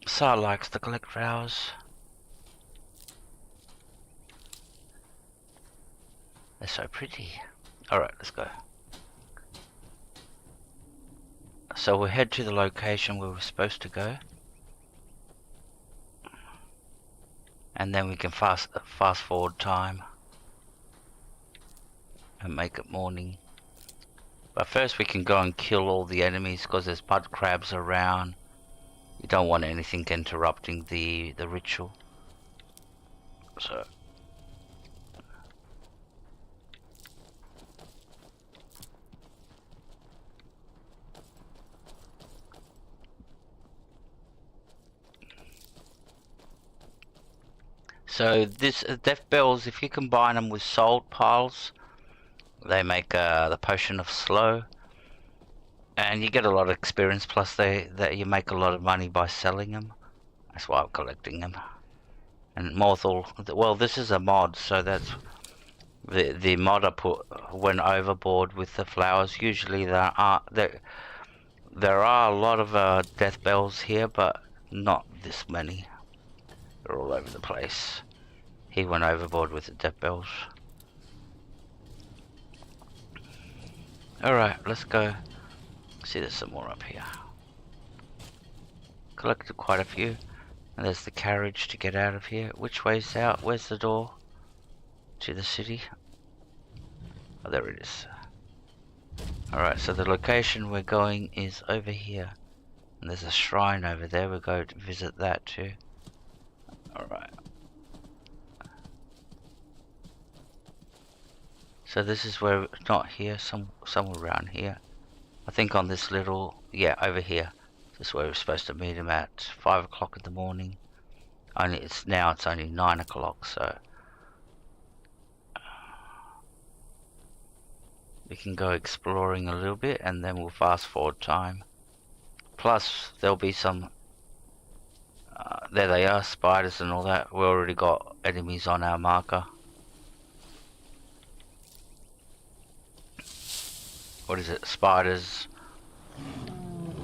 Sar likes to collect flowers. They're so pretty. Alright, let's go. So we'll head to the location where we're supposed to go. And then we can fast forward time. And make it morning. But first we can go and kill all the enemies because there's mud crabs around. You don't want anything interrupting the ritual. So this death bells, if you combine them with salt piles, they make the potion of slow. And you get a lot of experience, plus you make a lot of money by selling them. That's why I'm collecting them. And Morthal, well, this is a mod, so that's the mod I went overboard with the flowers. Usually there are a lot of death bells here, but not this many. They're all over the place. He went overboard with the death bells. Alright, let's go. See, there's some more up here. Collected quite a few. And there's the carriage to get out of here. Which way's out? Where's the door to the city? Oh, there it is. Alright, so the location we're going is over here. And there's a shrine over there. We'll go to visit that too. Alright. So this is where, not here, somewhere around here. I think on this little, yeah, over here. This is where we're supposed to meet him at 5 o'clock in the morning. It's only 9 o'clock, so we can go exploring a little bit and then we'll fast forward time. Plus there'll be some, there they are, spiders and all that. We already got enemies on our marker. What is it? Spiders,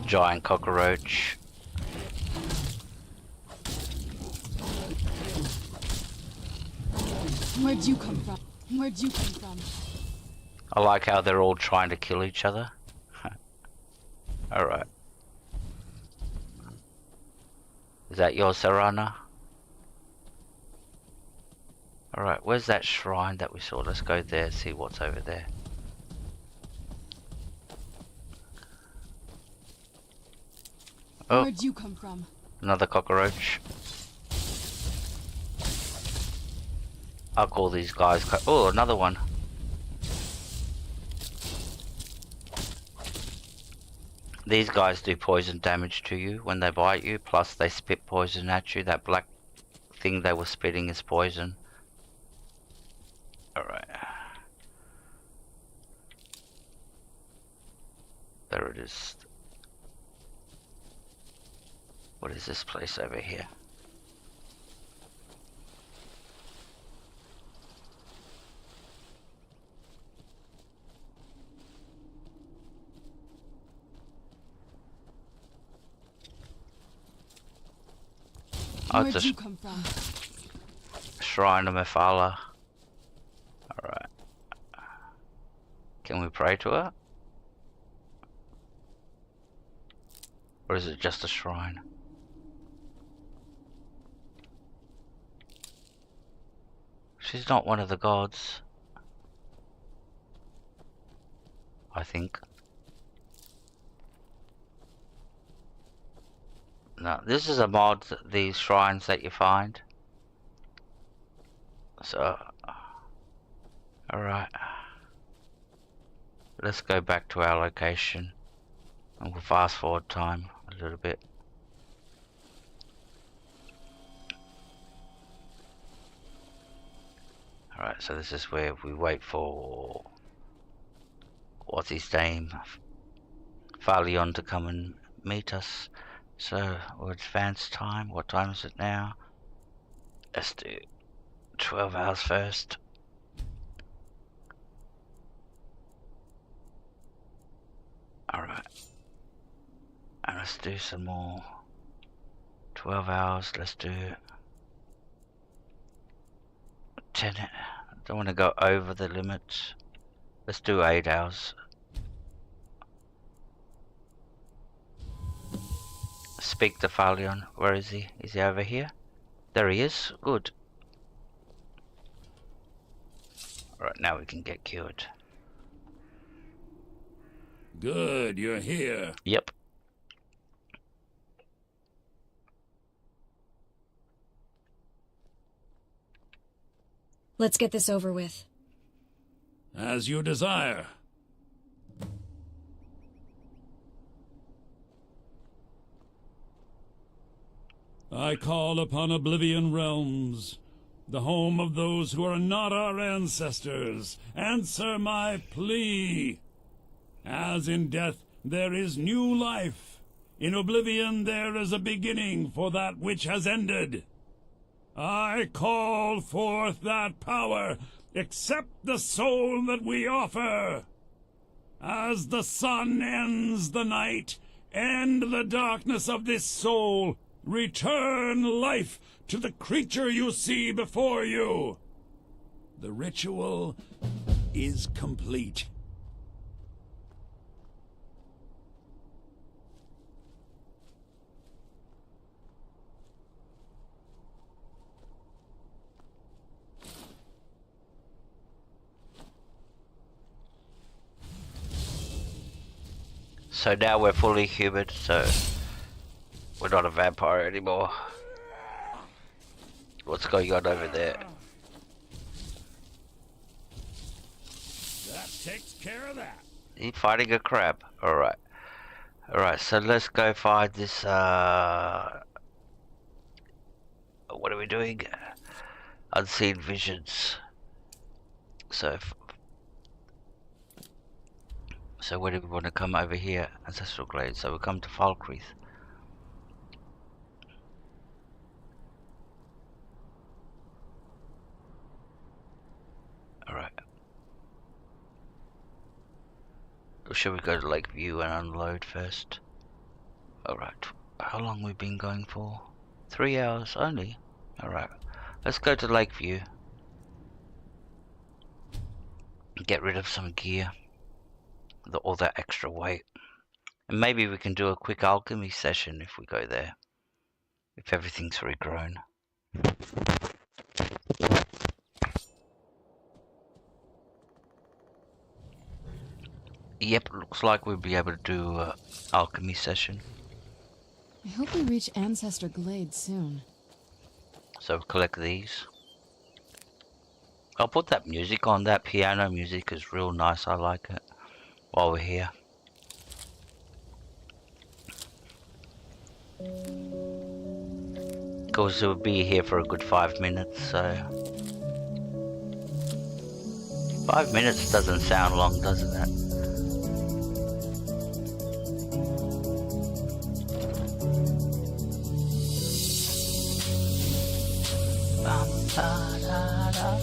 giant cockroach. Where'd you come from? Where'd you come from? I like how they're all trying to kill each other. Alright. Is that your Sarana? Alright, where's that shrine that we saw? Let's go there, see what's over there. Oh, where'd you come from? Another cockroach. I'll call these guys. Oh, another one. These guys do poison damage to you when they bite you, plus they spit poison at you. That black thing they were spitting is poison. Alright. There it is. What is this place over here? Oh, Where'd it's you come from? a shrine of Mephala. Alright. Can we pray to her? Or is it just a shrine? She's not one of the gods. I think. No, this is a mod, these shrines that you find. So, alright. Let's go back to our location. And we'll fast forward time a little bit. Alright, so this is where we wait for... what's his name? Falion to come and meet us. So, we'll advance time. What time is it now? Let's do 12 hours first. Alright. And let's do some more. 12 hours, let's do 10. I don't want to go over the limit. Let's do 8 hours. Speak to Falion. Where is he? Is he over here? There he is. Good. Alright, now we can get cured. Good, you're here. Yep. Let's get this over with. As you desire. I call upon Oblivion Realms, the home of those who are not our ancestors. Answer my plea. As in death there is new life, in Oblivion there is a beginning for that which has ended. I call forth that power. Accept the soul that we offer. As the sun ends the night, end the darkness of this soul. Return life to the creature you see before you. The ritual is complete. So now we're fully human, so we're not a vampire anymore. What's going on over there? That takes care of that. He's fighting a crab. Alright. Alright, so let's go find this, what are we doing? Unseen visions. So where do we want to come over here? Ancestral Glade. So we'll come to Falkreath. Alright. Or should we go to Lakeview and unload first? Alright. How long we been going for? 3 hours only? Alright. Let's go to Lakeview. Get rid of some gear. All that extra weight. And maybe we can do a quick alchemy session if we go there. If everything's regrown. Yep, looks like we'll be able to do an alchemy session. I hope we reach Ancestor Glade soon. So collect these. I'll put that music on. That piano music is real nice. I like it. While we're here. Of course, we'll be here for a good 5 minutes, so... 5 minutes doesn't sound long, doesn't it? Bum, ba, da, da.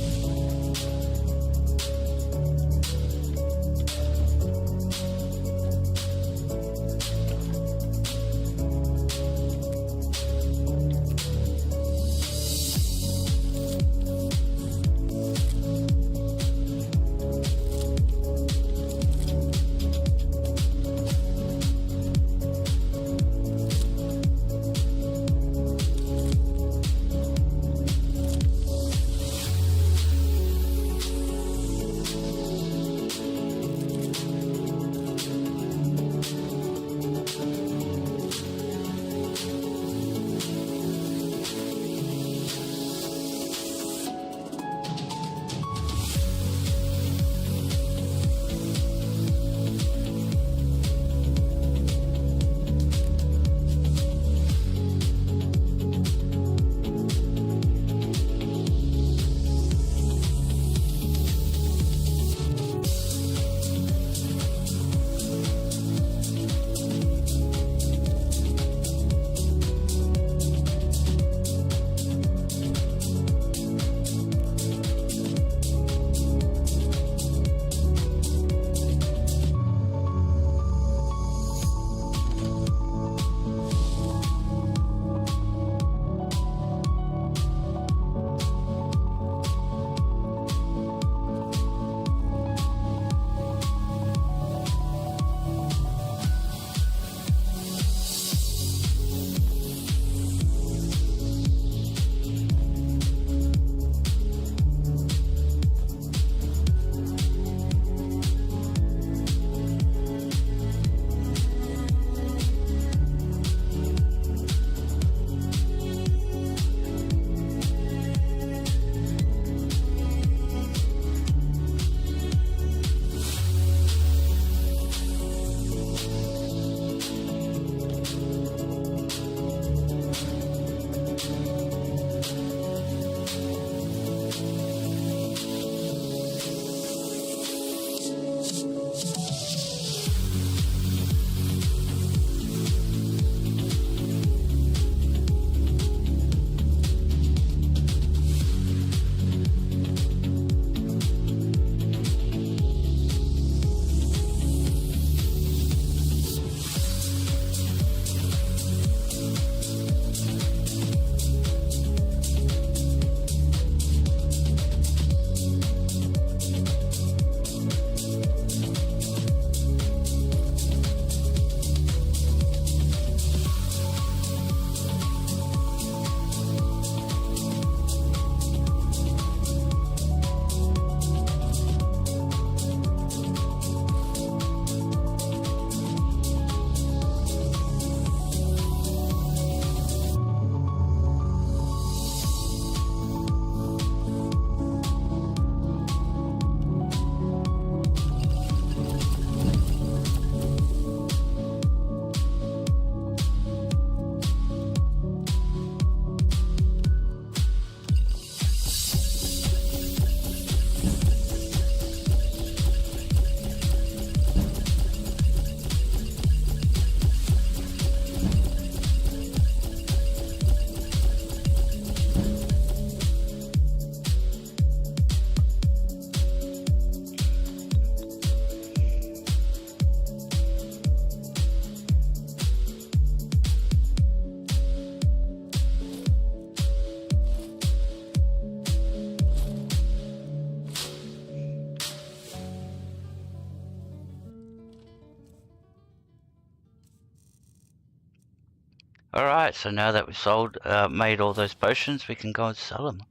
Alright, so now that we've made all those potions, we can go and sell them.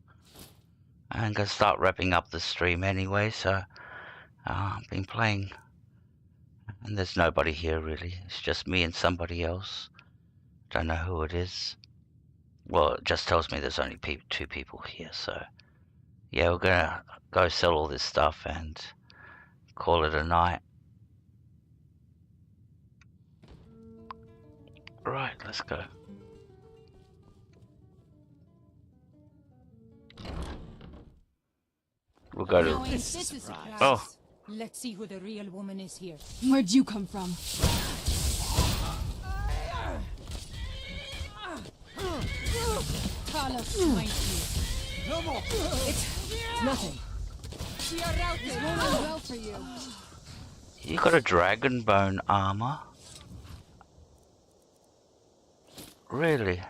I'm going to start wrapping up the stream anyway, so I've been playing, and there's nobody here really. It's just me and somebody else. Don't know who it is. Well, it just tells me there's only two people here, so yeah, we're going to go sell all this stuff and call it a night. Right, let's go. We'll go to... This is a surprise. Oh. Let's see who the real woman is here. Where'd you come from? Tell us, might you. No more. It's nothing. We are routed. It's going on well for you. You got a dragon bone armor? Really?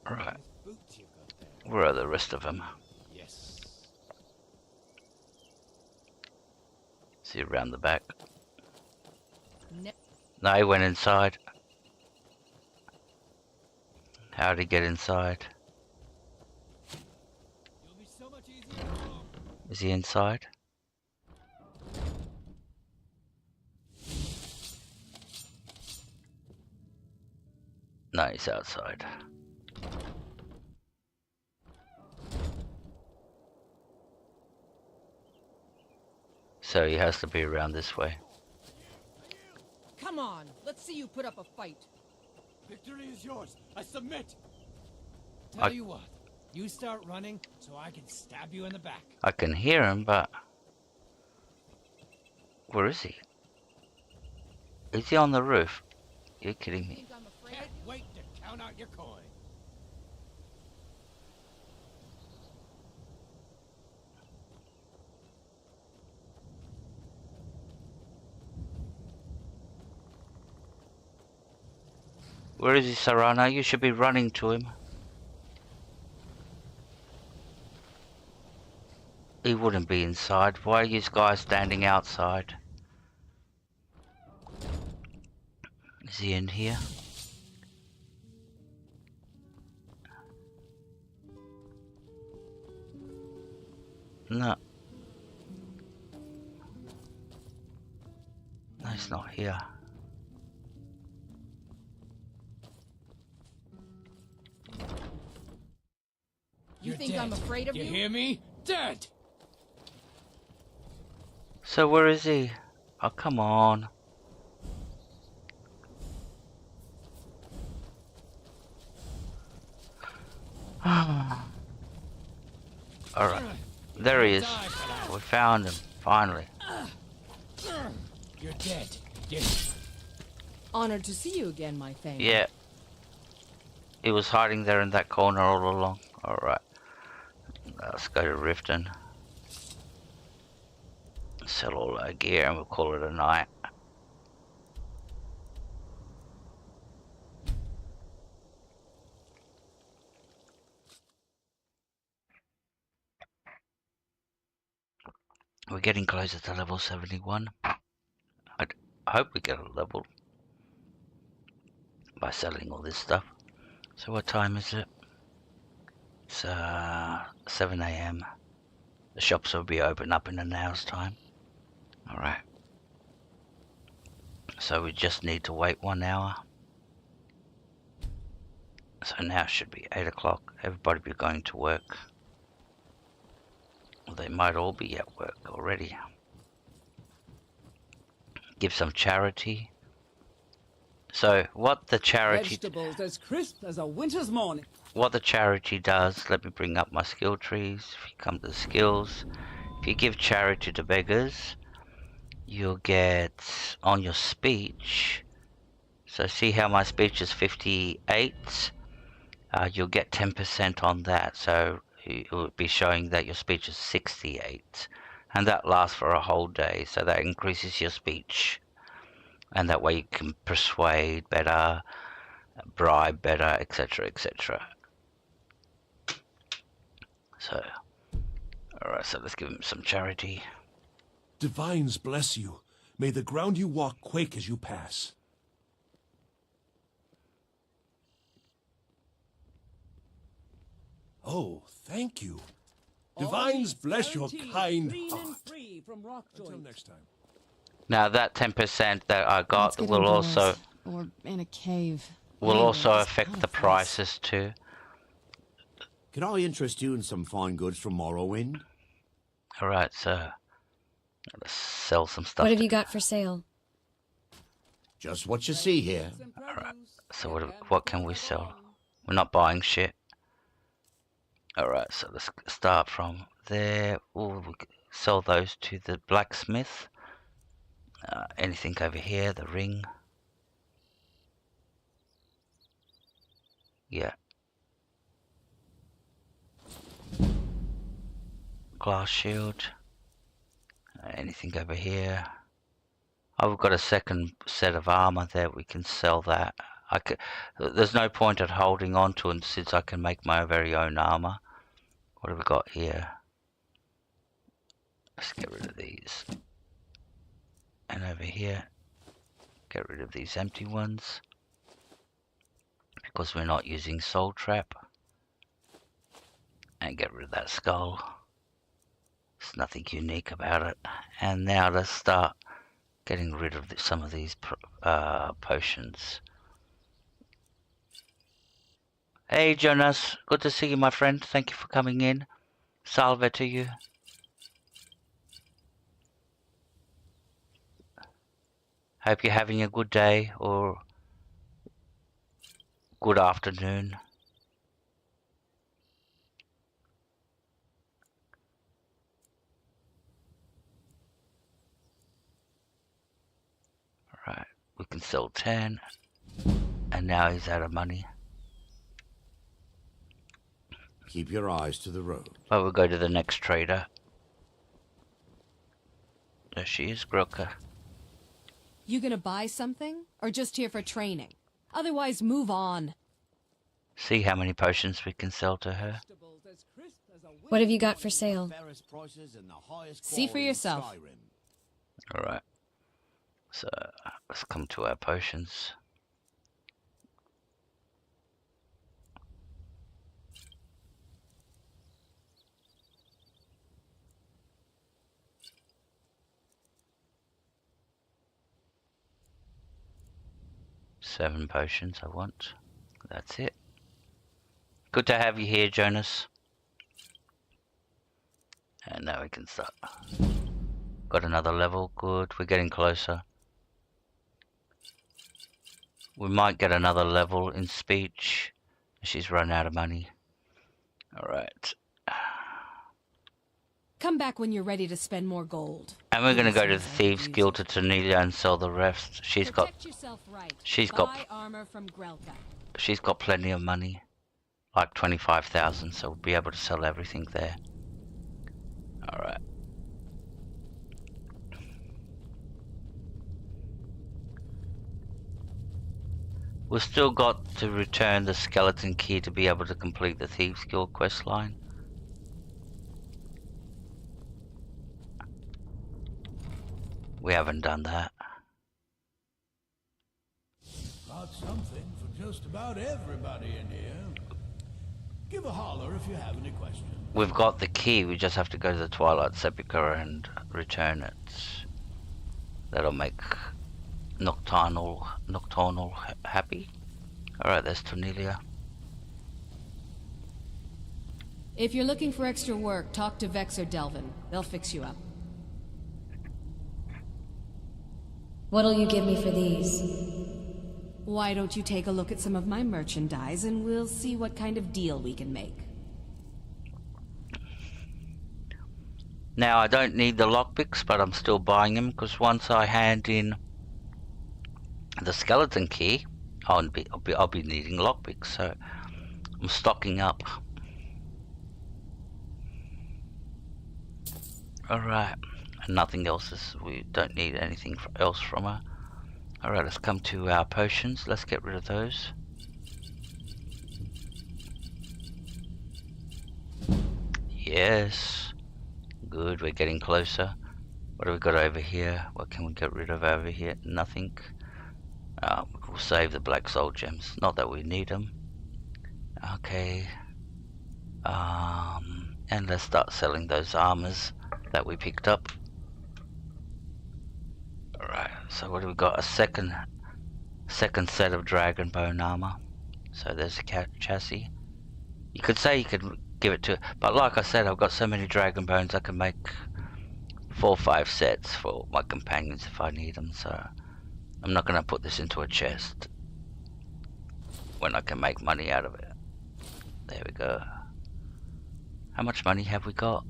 Right. Where are the rest of them? Yes. See around the back. No, he went inside. How'd he get inside? Is he inside? No, he's outside. So he has to be around this way. Come on, let's see you put up a fight. Victory is yours. I submit. I- Tell you what, you start running so I can stab you in the back. I can hear him, but where is he? Is he on the roof? You're kidding me. Can't wait to count out your coin. Where is he, Sarana? You should be running to him. He wouldn't be inside. Why are you guys standing outside? Is he in here? No. No, he's not here. You You're think dead. I'm afraid of You you? hear me? Dead. So where is he? Oh, come on. Alright. There he is. We found him, finally. You're dead. Yes. Honored to see you again, my fang. Yeah. He was hiding there in that corner all along. Alright. Let's go to Riften. Sell all our gear and we'll call it a night. We're getting closer to level 71. I hope we get a level by selling all this stuff. So what time is it? It's 7 AM. The shops will be open up in an hour's time. Alright. So we just need to wait 1 hour. So now it should be 8 o'clock. Everybody be going to work. Well, they might all be at work already. Give some charity. So what the charity Vegetables as crisp as a winter's morning. What the charity does, let me bring up my skill trees. If you come to the skills, if you give charity to beggars, you'll get on your speech. So see how my speech is 58? You'll get 10% on that. So it will be showing that your speech is 68. And that lasts for a whole day. So that increases your speech. And that way you can persuade better, bribe better, etc., etc. So, alright, so let's give him some charity. Divines bless you. May the ground you walk quake as you pass. Oh, thank you. Divines bless your kind heart. Until next time. Now that 10% that I got will also Or in a cave. will Anywhere, also this affect kind the of place. prices too. Can I interest you in some fine goods from Morrowind? Alright, so let's sell some stuff. What have you got for sale? Just what you see here. Alright, so what can we sell? We're not buying shit. Alright, so let's start from there. Ooh, we could sell those to the blacksmith. Anything over here, the ring. Yeah. Glass shield. Anything over here? Oh, we've got a second set of armor there. We can sell that. There's no point at holding on to it since I can make my very own armor. What have we got here? Let's get rid of these. And over here, get rid of these empty ones. Because we're not using soul trap. And get rid of that skull. There's nothing unique about it. And now let's start getting rid of some of these potions. Hey Jonas, good to see you, my friend. Thank you for coming in. Salve to you. Hope you're having a good day or good afternoon. Right, we can sell 10. And now he's out of money. Keep your eyes to the road. Well, we'll go to the next trader. There she is, Grilka. You gonna buy something? Or just here for training? Otherwise, move on. See how many potions we can sell to her. What have you got for sale? See for yourself. Alright. So, let's come to our potions. Seven potions I want. That's it. Good to have you here, Jonas. And now we can start. Got another level. Good. We're getting closer. We might get another level in speech. She's run out of money. Alright. Come back when you're ready to spend more gold. And we're gonna go to the Thieves Guild to Tornelia and sell the rest. She's got armor from Grelka. She's got plenty of money. Like 25,000, so we'll be able to sell everything there. Alright. We've still got to return the skeleton key to be able to complete the Thieves Guild quest line. We haven't done that. Got something for just about everybody in here. Give a holler if you have any questions. We've got the key, we just have to go to the Twilight Sepulchre and return it. That'll make Nocturnal happy. Alright, there's Tornelia. If you're looking for extra work, talk to Vex or Delvin. They'll fix you up. What'll you give me for these? Why don't you take a look at some of my merchandise and we'll see what kind of deal we can make. Now, I don't need the lockpicks, but I'm still buying them because once I hand in the skeleton key, I'll be needing lockpicks, so I'm stocking up. Alright, and nothing else is, we don't need anything else from her. Alright, let's come to our potions, let's get rid of those. Yes, good, we're getting closer. What have we got over here? What can we get rid of over here? Nothing. We'll save the black soul gems, not that we need them. Okay. And let's start selling those armors that we picked up. Alright, so what do we got? A second set of dragon bone armor. So there's a chassis. You could say you could give it to, but like I said, I've got so many dragon bones I can make 4 or 5 sets for my companions if I need them, so I'm not going to put this into a chest when I can make money out of it. There we go. How much money have we got?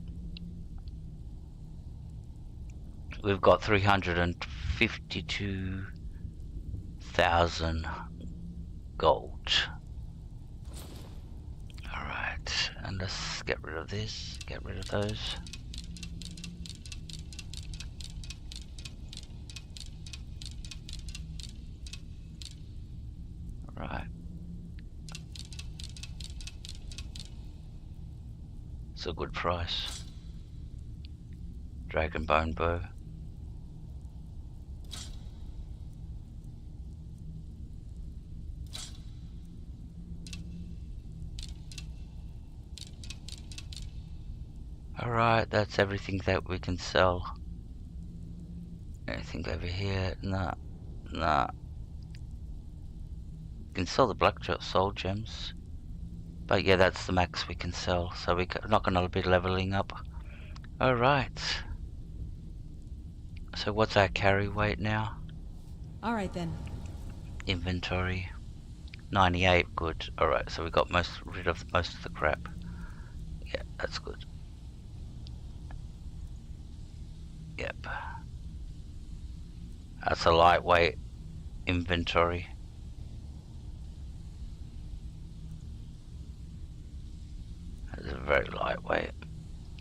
We've got 352,000 gold. And let's get rid of this, get rid of those. Right. It's a good price. Dragon bone bow. Alright, that's everything that we can sell. Anything over here? Nah. Nah. We can sell the black soul gems. But yeah, that's the max we can sell. So we're not going to be leveling up. Alright. So what's our carry weight now? Alright then. Inventory. 98, good. Alright, so we got rid of most of the crap. Yeah, that's good. Yep. That's a lightweight inventory. That's a very lightweight.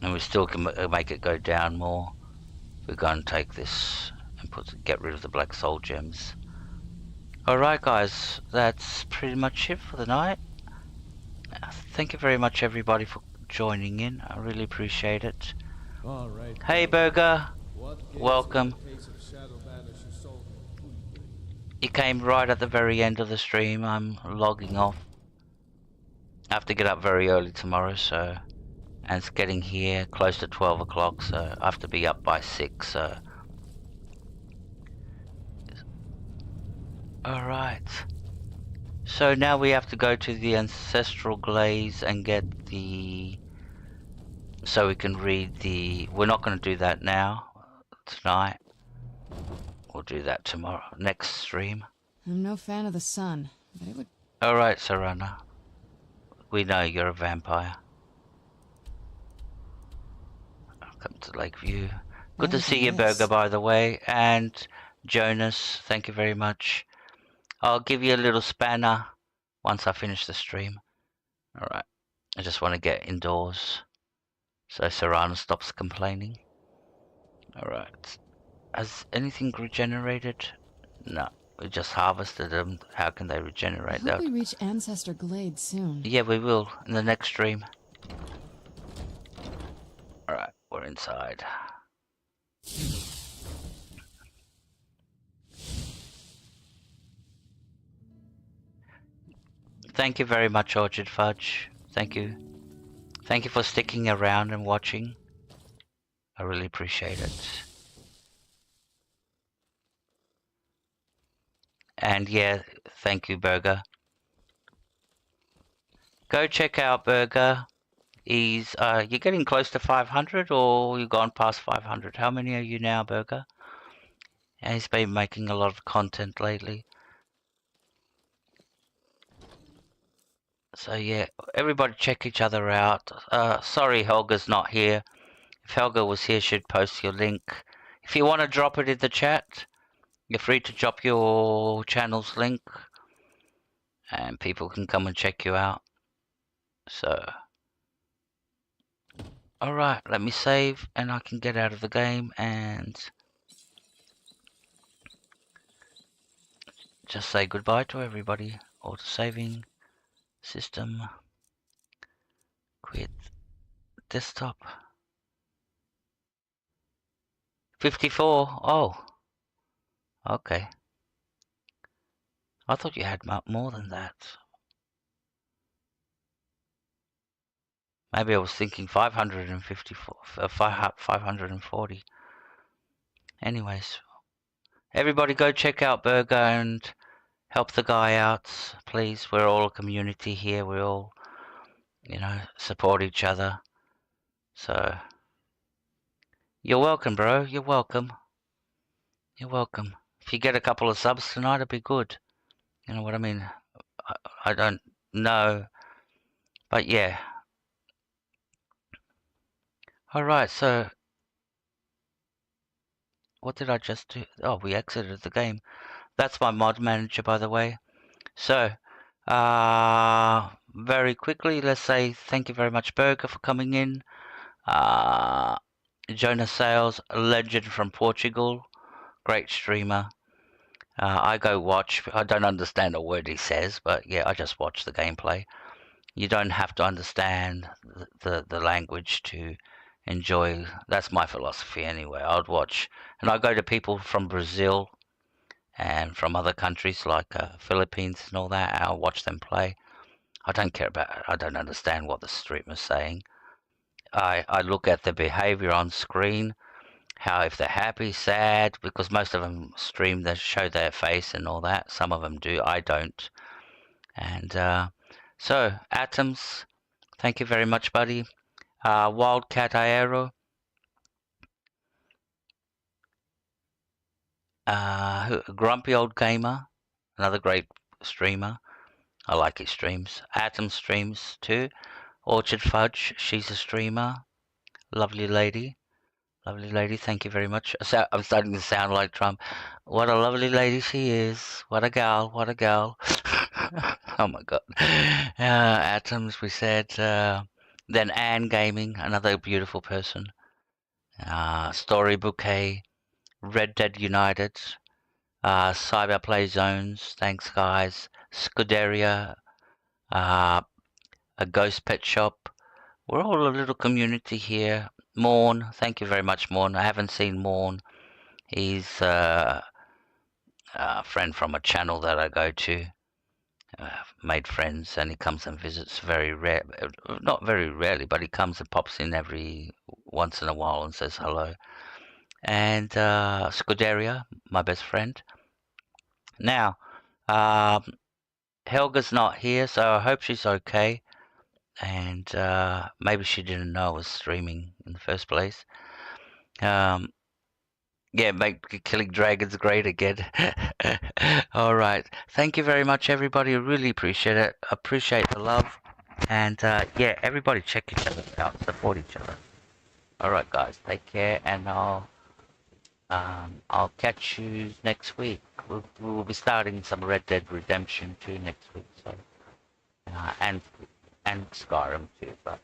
And we still can make it go down more. We're going to take this and get rid of the black soul gems. Alright guys, that's pretty much it for the night. Thank you very much everybody for joining in. I really appreciate it. All right. Hey Burger, welcome. You came right at the very end of the stream. I'm logging off. I have to get up very early tomorrow, so, and it's getting here close to 12 o'clock, so I have to be up by 6, so. Alright. So now we have to go to the Ancestral Glades and get the, so we can read the, we're not going to do that now, tonight. We'll do that tomorrow, next stream. I'm no fan of the sun, but it would... Alright, Serana. We know you're a vampire. Welcome to Lakeview. Good to see you, Burger, by the way. And Jonas, thank you very much. I'll give you a little spanner once I finish the stream. Alright. I just want to get indoors so Serana stops complaining. Alright. Has anything regenerated? No. We just harvested them. How can they regenerate? I hope we reach Ancestor Glade soon. Yeah, we will in the next stream. Alright, we're inside. Thank you very much, Orchard Fudge. Thank you. Thank you for sticking around and watching. I really appreciate it. And yeah, thank you, Burger. Go check out Burger. He's you're getting close to 500, or you've gone past 500. How many are you now, Burger? And he's been making a lot of content lately. So yeah, everybody check each other out. Sorry Helga's not here. If Helga was here, she'd post your link. If you want to drop it in the chat, you're free to drop your channel's link. And people can come and check you out. So... Alright, let me save and I can get out of the game and... just say goodbye to everybody. Auto saving. System. Quit. Desktop. 54. Oh. Okay. I thought you had more than that. Maybe I was thinking 554, 540. Anyways. Everybody go check out Burger and help the guy out, please. We're all a community here. We all, you know, support each other. So, you're welcome, bro. You're welcome. You're welcome. If you get a couple of subs tonight, it'd be good. You know what I mean? I don't know. But yeah. Alright, so... what did I just do? Oh, we exited the game. That's my mod manager, by the way. So, very quickly, let's say thank you very much, Burger, for coming in. Jonas Sales, a legend from Portugal, great streamer. I go watch. I don't understand a word he says, but yeah, I just watch the gameplay. You don't have to understand the language to enjoy. That's my philosophy anyway. I'd watch, and I go to people from Brazil and from other countries like Philippines and all that. I'll watch them play. I don't care about. I don't understand what the streamer's saying. I look at the behavior on screen, how if they're happy, sad, because most of them stream, they show their face and all that. Some of them do, I don't. And so, Atoms, thank you very much, buddy. Wildcat Aero. Grumpy Old Gamer, another great streamer. I like his streams. Atom streams too. Orchard Fudge, she's a streamer. Lovely lady. Lovely lady, thank you very much. So I'm starting to sound like Trump. What a lovely lady she is. What a gal, what a gal. Oh my god. Atoms, we said. Then Anne Gaming, another beautiful person. Story Bouquet. Red Dead United. Cyberplay Zones, thanks guys. Scuderia. A Ghost Pet Shop. We're all a little community here. Morn, thank you very much, Morn. I haven't seen Morn. He's a friend from a channel that I go to. Made friends, and he comes and visits very rare, not very rarely, but he comes and pops in every once in a while and says hello. And Scuderia, my best friend. Now, Helga's not here, so I hope she's okay. And maybe she didn't know I was streaming in the first place. Yeah, make killing dragons great again. All right. Thank you very much, everybody. I really appreciate it. Appreciate the love. And yeah, everybody check each other out. Support each other. All right, guys. Take care, and I'll catch you next week. We'll be starting some Red Dead Redemption 2 next week. So and Skyrim too, but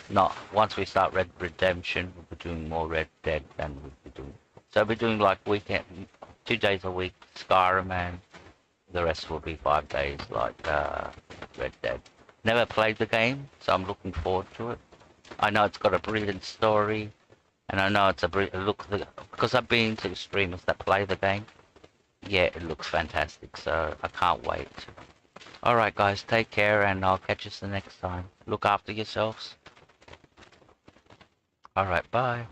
not once we start Red Redemption, we'll be doing more Red Dead than we'll be doing. So we'll be doing like weekend, 2 days a week Skyrim, and the rest will be 5 days like Red Dead. Never played the game, so I'm looking forward to it. I know it's got a brilliant story, and I know it's a look because I've been to the streamers that play the game. Yeah, it looks fantastic, so I can't wait. Alright guys, take care, and I'll catch you the next time. Look after yourselves. Alright, bye.